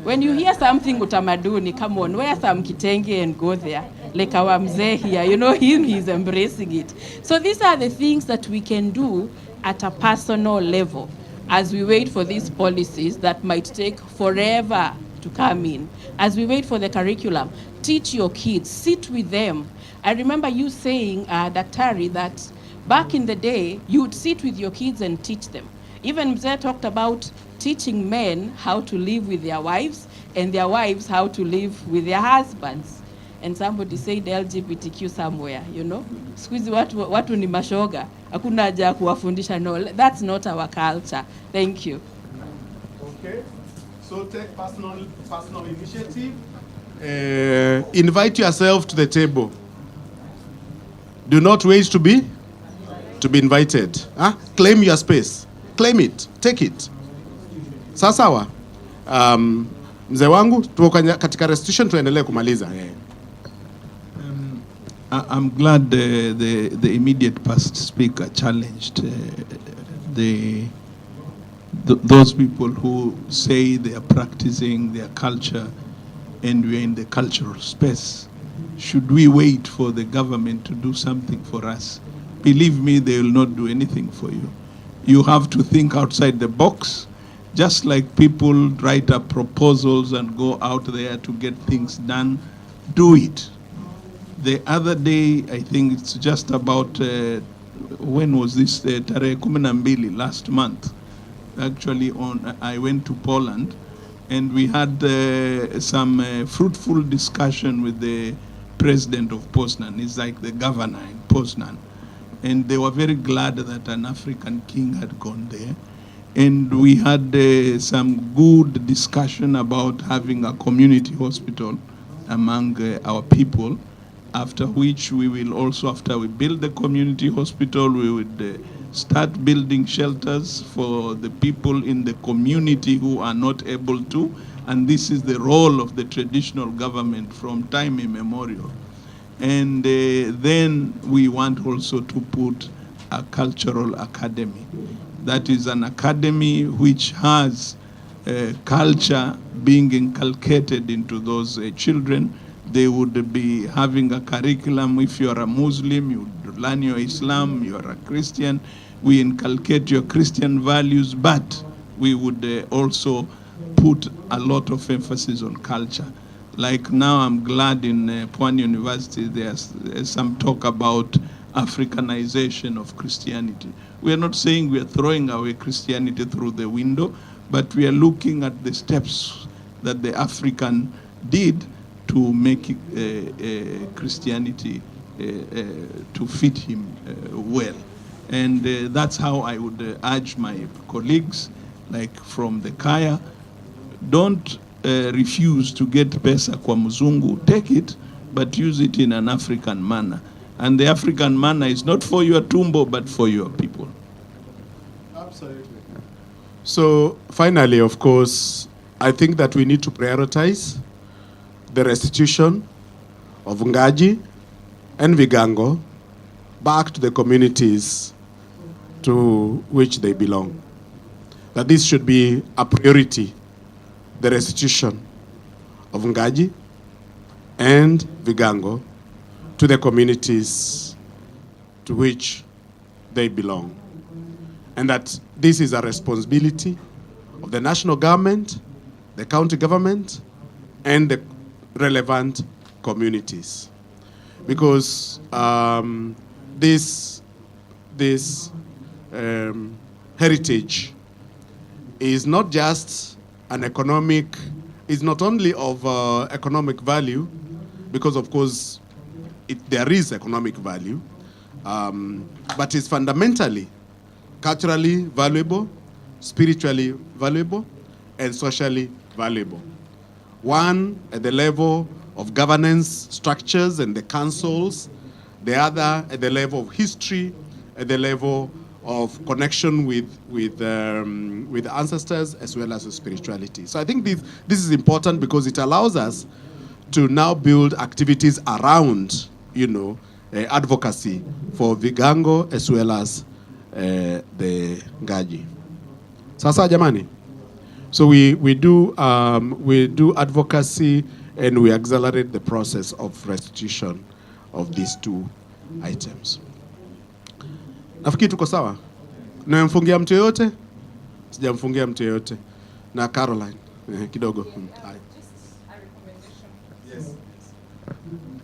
When you hear something utamaduni, come on, wear some kitenge and go there. Like our mzee here, you know him, he's embracing it. So these are the things that we can do at a personal level as we wait for these policies that might take forever to come in. As we wait for the curriculum, teach your kids, sit with them. I remember you saying, Daktari, that back in the day, you would sit with your kids and teach them. Even Mzee talked about teaching men how to live with their wives and their wives how to live with their husbands. And somebody said LGBTQ somewhere, you know. Squeeze watu ni mashoga. Hakuna haja ya kuwafundisha. No, that's not our culture. Thank you. Okay. So take personal initiative. Invite yourself to the table. Do not wait to be invited. Huh? Claim your space. Claim it. Take it. Sawa. Mzee wangu tuko katika restitution, tuendelee kumaliza. I'm glad the immediate past speaker challenged those people who say they are practicing their culture and we are in the cultural space. Should we wait for the government to do something for us? Believe me, they will not do anything for you. You have to think outside the box, just like people write up proposals and go out there to get things done. Do it. The other day, I think it's just about, when was this? Tarehe 12 last month. Actually, I went to Poland and we had some fruitful discussion with the president of Poznan. He's like the governor in Poznan. And they were very glad that an African king had gone there. And we had some good discussion about having a community hospital among our people, after which we will also, after we build the community hospital, we would start building shelters for the people in the community who are not able to. And this is the role of the traditional government from time immemorial. And then we want also to put a cultural academy. That is an academy which has culture being inculcated into those children. They would be having a curriculum. If you're a Muslim, you would learn your Islam. You're a Christian, we inculcate your Christian values, but we would also put a lot of emphasis on culture. Like now, I'm glad in Pwani University, there's some talk about Africanization of Christianity. We are not saying we are throwing away Christianity through the window, but we are looking at the steps that the African did to make Christianity to fit him well. And that's how I would urge my colleagues, like from the Kaya, don't refuse to get pesa kwa mzungu. Take it, but use it in an African manner. And the African manner is not for your tumbo, but for your people. Absolutely. So finally, of course, I think that we need to prioritize the restitution of Ngaji and Vigango back to the communities to which they belong. That this should be a priority, the restitution of Ngaji and Vigango to the communities to which they belong. And that this is a responsibility of the national government, the county government, and the relevant communities. Because this heritage is not just an economic, is not only of economic value, because of course there is economic value, but it's fundamentally culturally valuable, spiritually valuable, and socially valuable. One at the level of governance structures and the councils, the other at the level of history, at the level of connection with ancestors as well as with spirituality. So I think this is important because it allows us to now build activities around, advocacy for Vigango as well as the Ngaji. Sasa jamani. So we do advocacy and we accelerate the process of restitution of these two items. Nafikiri tuko sawa? Nimemfungia mtu yoyote? Sijamfungia mtu yoyote. Na Caroline kidogo.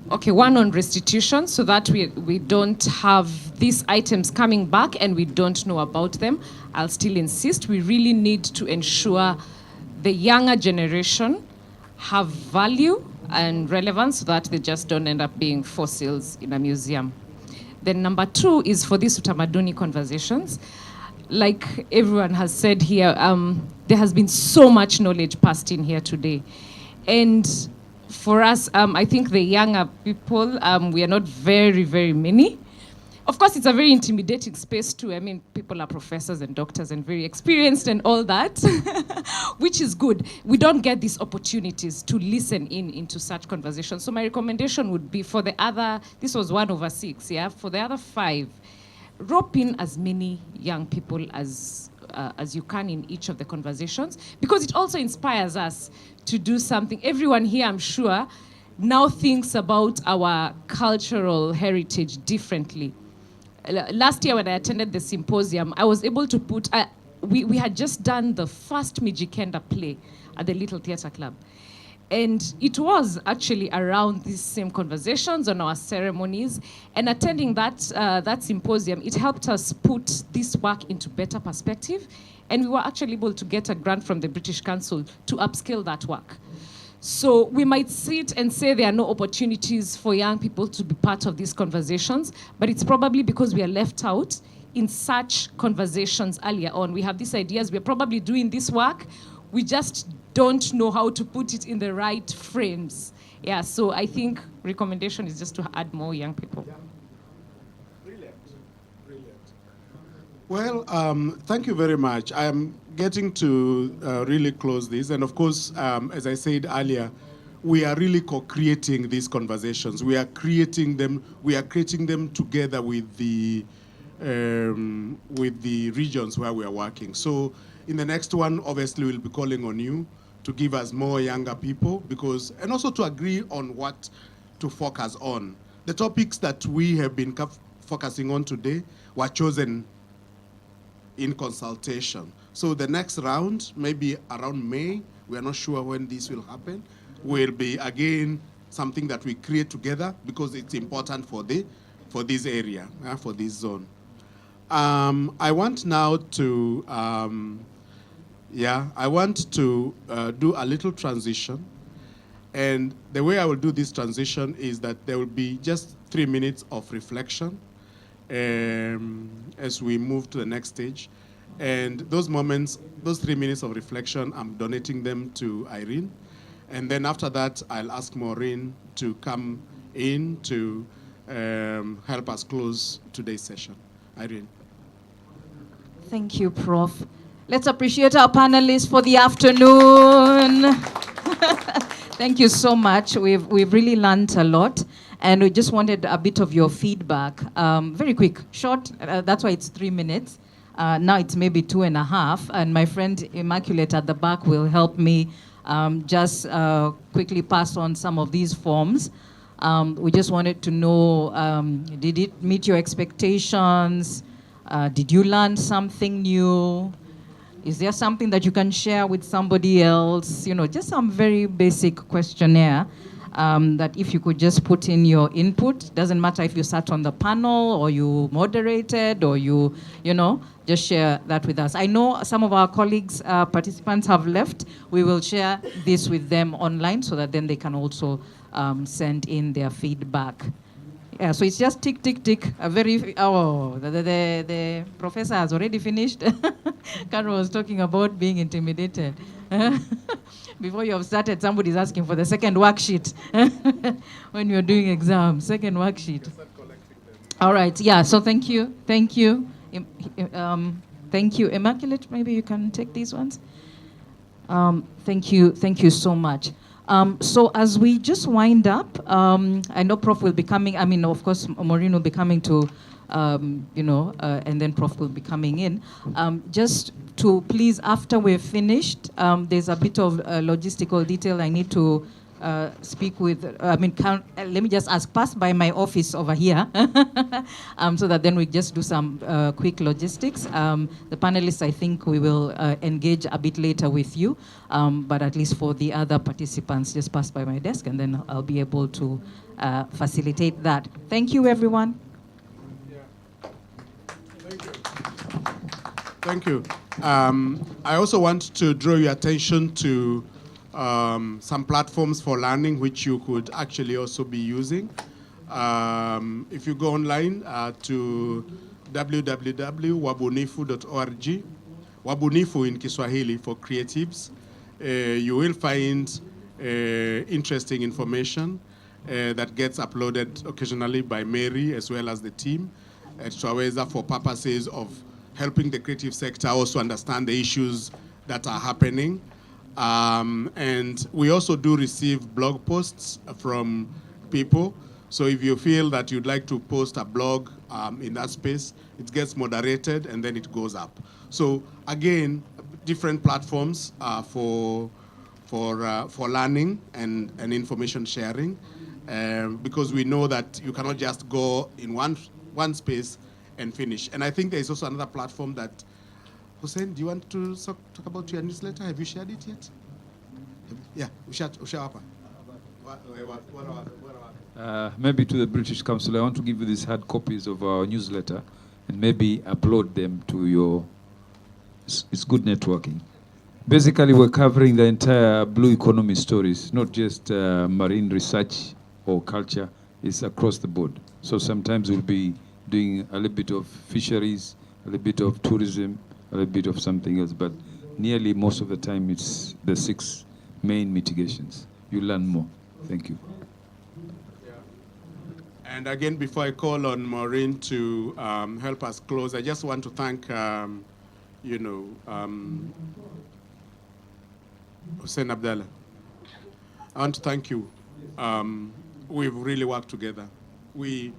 Okay, one on restitution, so that we don't have these items coming back and we don't know about them. I'll still insist we really need to ensure the younger generation have value and relevance so that they just don't end up being fossils in a museum. Then number 2 is for these Tamaduni conversations. Like everyone has said here, there has been so much knowledge passed in here today. And for us, I think the younger people, we are not very, very many. Of course, it's a very intimidating space too. I mean, people are professors and doctors and very experienced and all that, which is good. We don't get these opportunities to listen into such conversations. So my recommendation would be for the other, this was 1/6, yeah? For the other 5, rope in as many young people as you can in each of the conversations, because it also inspires us to do something. Everyone here, I'm sure, now thinks about our cultural heritage differently. Last year when I attended the symposium, I was able to put, we had just done the first Mijikenda play at the Little Theatre Club. And it was actually around these same conversations on our ceremonies. And attending that symposium, it helped us put this work into better perspective. And we were actually able to get a grant from the British Council to upscale that work. So we might sit and say there are no opportunities for young people to be part of these conversations, but it's probably because we are left out in such conversations earlier on. We have these ideas, we're probably doing this work, we just don't know how to put it in the right frames. Yeah, so I think recommendation is just to add more young people. Yeah. Brilliant. Well, thank you very much. I'm getting to really close this. And of course, as I said earlier, we are really co-creating these conversations. We are creating them together with the regions where we are working. So in the next one, obviously, we'll be calling on you to give us more younger people, and also to agree on what to focus on. The topics that we have been focusing on today were chosen in consultation. So the next round, maybe around May, we are not sure when this will happen, will be again something that we create together because it's important for this area, for this zone. I want now to do a little transition. And the way I will do this transition is that there will be just 3 minutes of reflection as we move to the next stage. And those moments, those 3 minutes of reflection, I'm donating them to Irene. And then after that, I'll ask Maureen to come in to help us close today's session. Irene. Thank you, Prof. Let's appreciate our panelists for the afternoon. Thank you so much. We've really learned a lot. And we just wanted a bit of your feedback. Very quick, short, that's why it's 3 minutes. Now it's maybe 2.5. And my friend Immaculate at the back will help me just quickly pass on some of these forms. We just wanted to know, did it meet your expectations? Did you learn something new? Is there something that you can share with somebody else? You know, just some very basic questionnaire that if you could just put in your input, doesn't matter if you sat on the panel or you moderated or you know, just share that with us. I know some of our colleagues, participants have left. We will share this with them online so that then they can also send in their feedback. Yeah, so it's just tick, tick, tick. The professor has already finished. Carol was talking about being intimidated. Before you have started, somebody's asking for the second worksheet. When you're doing exams, second worksheet. All right, yeah, so thank you. Thank you. Immaculate, maybe you can take these ones. Thank you so much. So as we just wind up, I know Prof will be coming, of course, Maureen will be coming to, and then Prof will be coming in. Just to please, after we're finished, there's a bit of logistical detail I need to speak with, let me just ask, pass by my office over here, so that then we just do some quick logistics. The panelists, I think we will engage a bit later with you, but at least for the other participants, just pass by my desk and then I'll be able to facilitate that. Thank you, everyone. Thank you. I also want to draw your attention to some platforms for learning which you could actually also be using. If you go online to www.wabunifu.org, Wabunifu in Kiswahili for creatives, you will find interesting information that gets uploaded occasionally by Mary as well as the team at Swaweza for purposes of helping the creative sector also understand the issues that are happening. And we also do receive blog posts from people. So if you feel that you'd like to post a blog in that space, it gets moderated and then it goes up. So again, different platforms for learning and information sharing, because we know that you cannot just go in one space and finish. And I think there's also another platform that, Hussein, do you want to talk about your newsletter? Have you shared it yet? Yeah, Ushawapa. Maybe to the British Council, I want to give you these hard copies of our newsletter and maybe upload them to your, it's good networking. Basically, we're covering the entire blue economy stories, not just marine research or culture, it's across the board. So sometimes we'll be doing a little bit of fisheries, a little bit of tourism, a little bit of something else, but nearly most of the time it's the 6 main mitigations. You learn more. Thank you. And again, before I call on Maureen to help us close, I just want to thank, Hussein Abdallah. I want to thank you. We've really worked together. We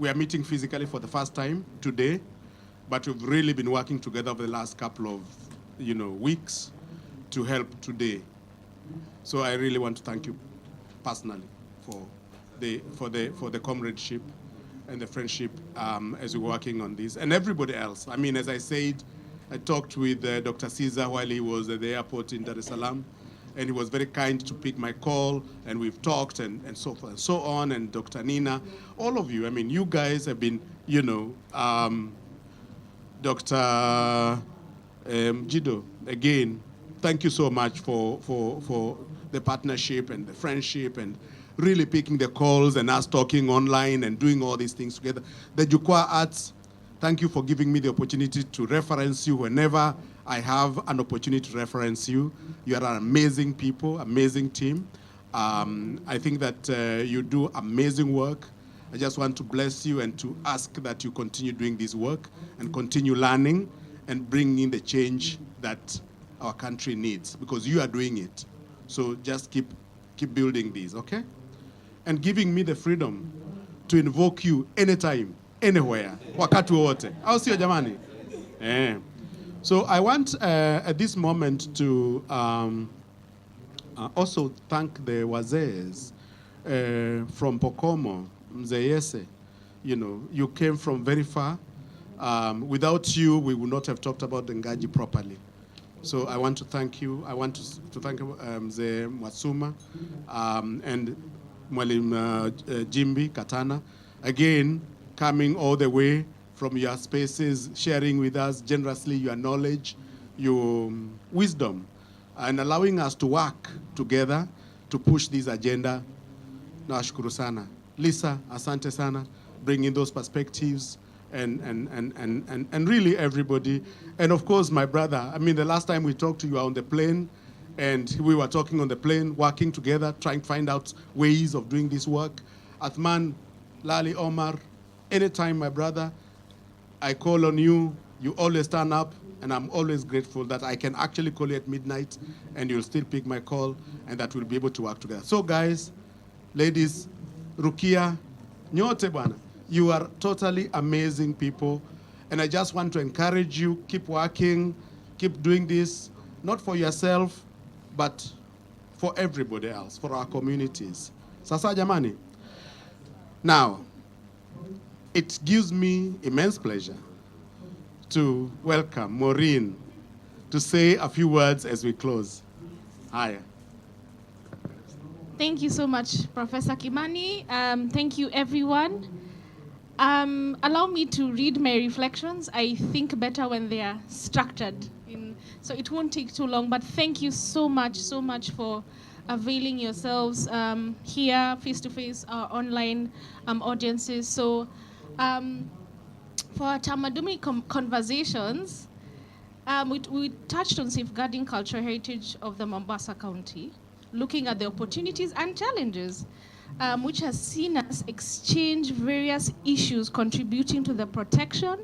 are meeting physically for the first time today, but we've really been working together over the last couple of, weeks to help today. So I really want to thank you personally for the comradeship and the friendship as we're working on this, and everybody else. As I said, I talked with Dr. Caesar while he was at the airport in Dar es Salaam, and he was very kind to pick my call, and we've talked and so forth and so on, and Dr. Nina, all of you. You guys have been, Dr. Jido, again, thank you so much for the partnership and the friendship and really picking the calls and us talking online and doing all these things together. The Jukwaa Arts, thank you for giving me the opportunity to reference you whenever I have an opportunity to reference you. You are an amazing people, amazing team. I think that you do amazing work. I just want to bless you and to ask that you continue doing this work and continue learning and bringing in the change that our country needs, because you are doing it. So just keep building these, okay? And giving me the freedom to invoke you anytime, anywhere, wakati wowote. Au sio jamani? So I want at this moment to also thank the wazees from Pokomo, Mzeyese. You came from very far. Without you, we would not have talked about the Ngaji properly. So I want to thank you. I want to thank Mzee Mwasuma and Mwalim Jimbi Katana, again, coming all the way from your spaces, sharing with us generously your knowledge, your wisdom, and allowing us to work together to push this agenda. Nawashukuru sana. Lisa, asante sana, bringing those perspectives, and really everybody. And of course, my brother, the last time we talked to you on the plane, and we were talking on the plane, working together, trying to find out ways of doing this work. Athman, Lali, Omar, anytime, my brother, I call on you, you always turn up, and I'm always grateful that I can actually call you at midnight and you'll still pick my call and that we'll be able to work together. So guys, ladies, Rukia, nyote bwana, you are totally amazing people. And I just want to encourage you, keep working, keep doing this, not for yourself, but for everybody else, for our communities. Sasa jamani. Now, it gives me immense pleasure to welcome Maureen to say a few words as we close. Hi. Thank you so much, Professor Kimani. Thank you, everyone. Allow me to read my reflections. I think better when they are structured, so it won't take too long. But thank you so much for availing yourselves here, face-to-face, our online audiences. So for Tamaduni Conversations, we touched on safeguarding cultural heritage of the Mombasa County, looking at the opportunities and challenges, which has seen us exchange various issues contributing to the protection,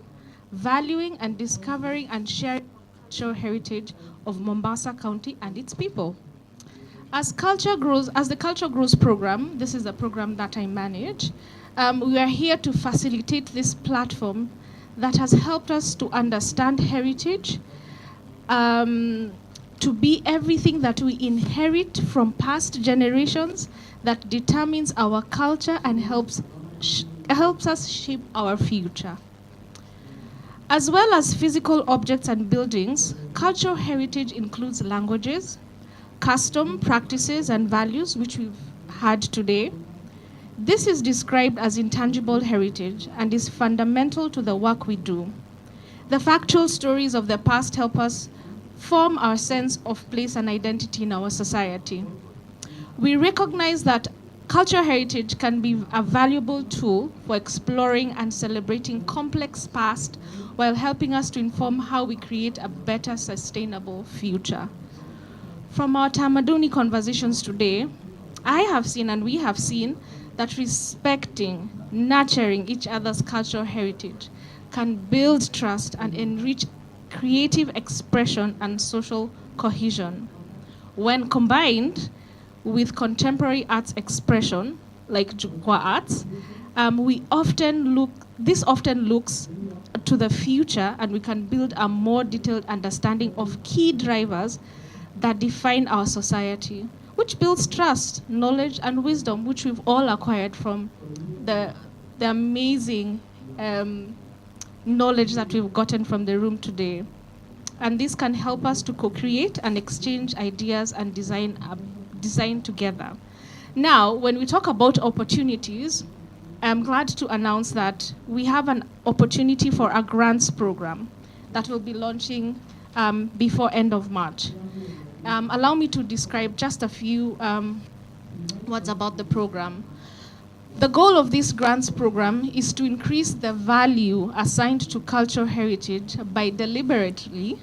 valuing, and discovering and sharing cultural heritage of Mombasa County and its people. As the Culture Grows program, this is a program that I manage, we are here to facilitate this platform that has helped us to understand heritage, to be everything that we inherit from past generations that determines our culture and helps us shape our future. As well as physical objects and buildings, cultural heritage includes languages, custom, practices, and values, which we've had today. This is described as intangible heritage and is fundamental to the work we do. The factual stories of the past help us form our sense of place and identity in our society. We recognize that cultural heritage can be a valuable tool for exploring and celebrating complex past while helping us to inform how we create a better sustainable future. From our Tamaduni conversations today, I have seen and we have seen that respecting, nurturing each other's cultural heritage can build trust and enrich creative expression and social cohesion. When combined with contemporary arts expression, like Jukwa arts, this often looks to the future, and we can build a more detailed understanding of key drivers that define our society, which builds trust, knowledge, and wisdom, which we've all acquired from the amazing knowledge that we've gotten from the room today. And this can help us to co-create and exchange ideas and design together. Now, when we talk about opportunities, I'm glad to announce that we have an opportunity for a grants program that will be launching before end of March. Allow me to describe just a few words about the program. The goal of this grants program is to increase the value assigned to cultural heritage by deliberately,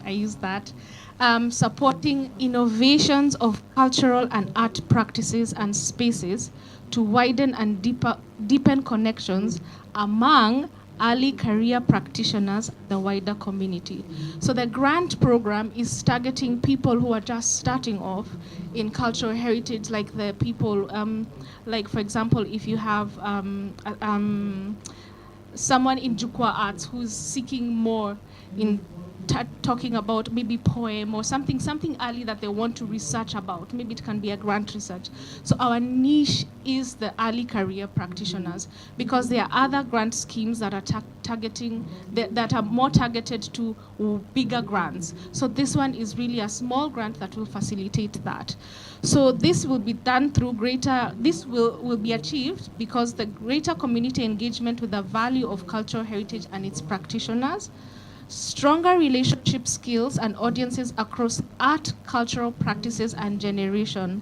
I use that, supporting innovations of cultural and art practices and spaces to widen and deepen connections among early career practitioners, the wider community. So the grant program is targeting people who are just starting off in cultural heritage, like the people, like for example, if you have someone in Jukwa Arts who's seeking more in talking about maybe poem or something early that they want to research about. Maybe it can be a grant research. So our niche is the early career practitioners, because there are other grant schemes that are targeting, that are more targeted to bigger grants. So this one is really a small grant that will facilitate that. So this will be done through this will be achieved because the greater community engagement with the value of cultural heritage and its practitioners, stronger relationship skills and audiences across art, cultural practices, and generation,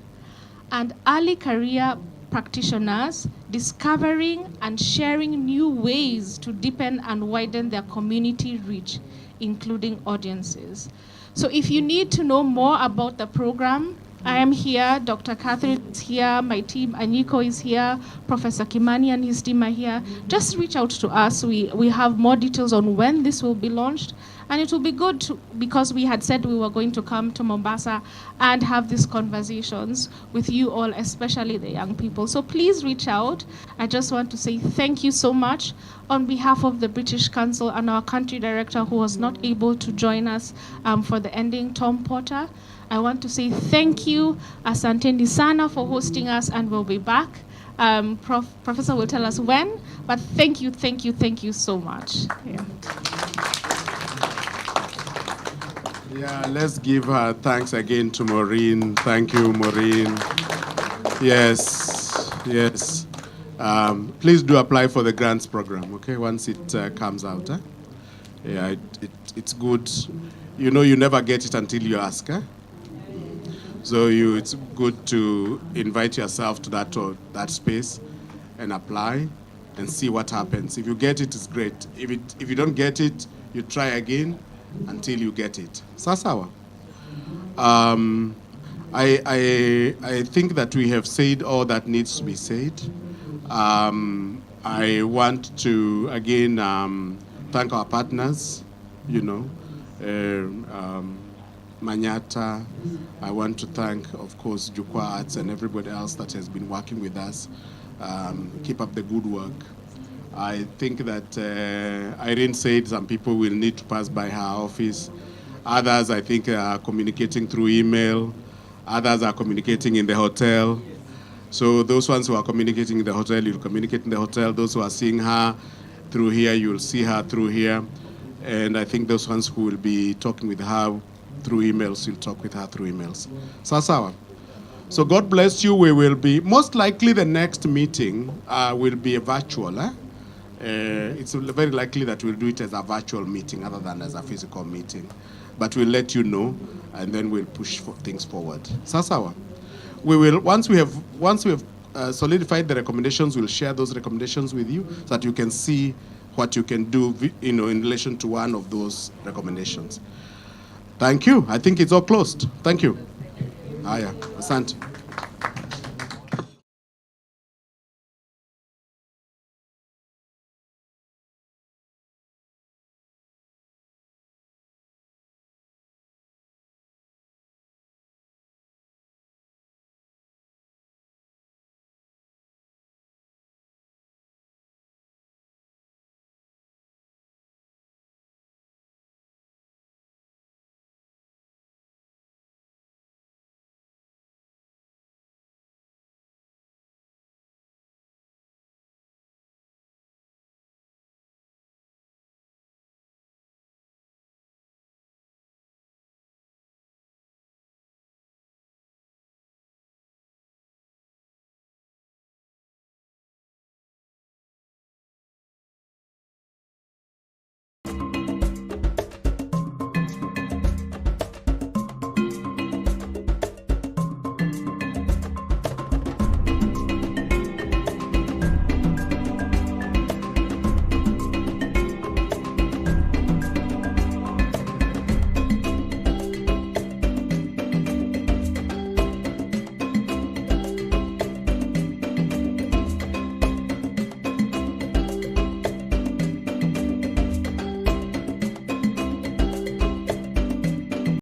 and early career practitioners discovering and sharing new ways to deepen and widen their community reach, including audiences. So if you need to know more about the program, I am here, Dr. Catherine is here, my team, Aniko is here, Professor Kimani and his team are here. Just reach out to us. We have more details on when this will be launched. And it will be good because we had said we were going to come to Mombasa and have these conversations with you all, especially the young people. So please reach out. I just want to say thank you so much on behalf of the British Council and our country director who was not able to join us for the ending, Tom Porter. I want to say thank you, Asanteni Sana, for hosting us, and we'll be back. Professor will tell us when, but thank you so much. Yeah, let's give her thanks again to Maureen. Thank you, Maureen. Yes. Please do apply for the grants program, okay, once it comes out. Yeah, it's good. You know, you never get it until you ask. So it's good to invite yourself to that space and apply and see what happens. If you get it, it's great. If you don't get it, you try again until you get it. Sasawa. I think that we have said all that needs to be said. I want to again thank our partners, Manyata. I want to thank, of course, Jukwa Arts and everybody else that has been working with us. Keep up the good work. I think that Irene said some people will need to pass by her office. Others, I think, are communicating through email. Others are communicating in the hotel. So those ones who are communicating in the hotel, you'll communicate in the hotel. Those who are seeing her through here, you'll see her through here. And I think those ones who will be talking with her through emails, you'll talk with her through emails. Sasawa. So God bless you. We will be, most likely the next meeting will be a virtual. It's very likely that we'll do it as a virtual meeting other than as a physical meeting. But we'll let you know, and then we'll push things forward. Sasawa. We will, once we have solidified the recommendations, we'll share those recommendations with you so that you can see what you can do, in relation to one of those recommendations. Thank you. I think it's all closed. Thank you. Asante.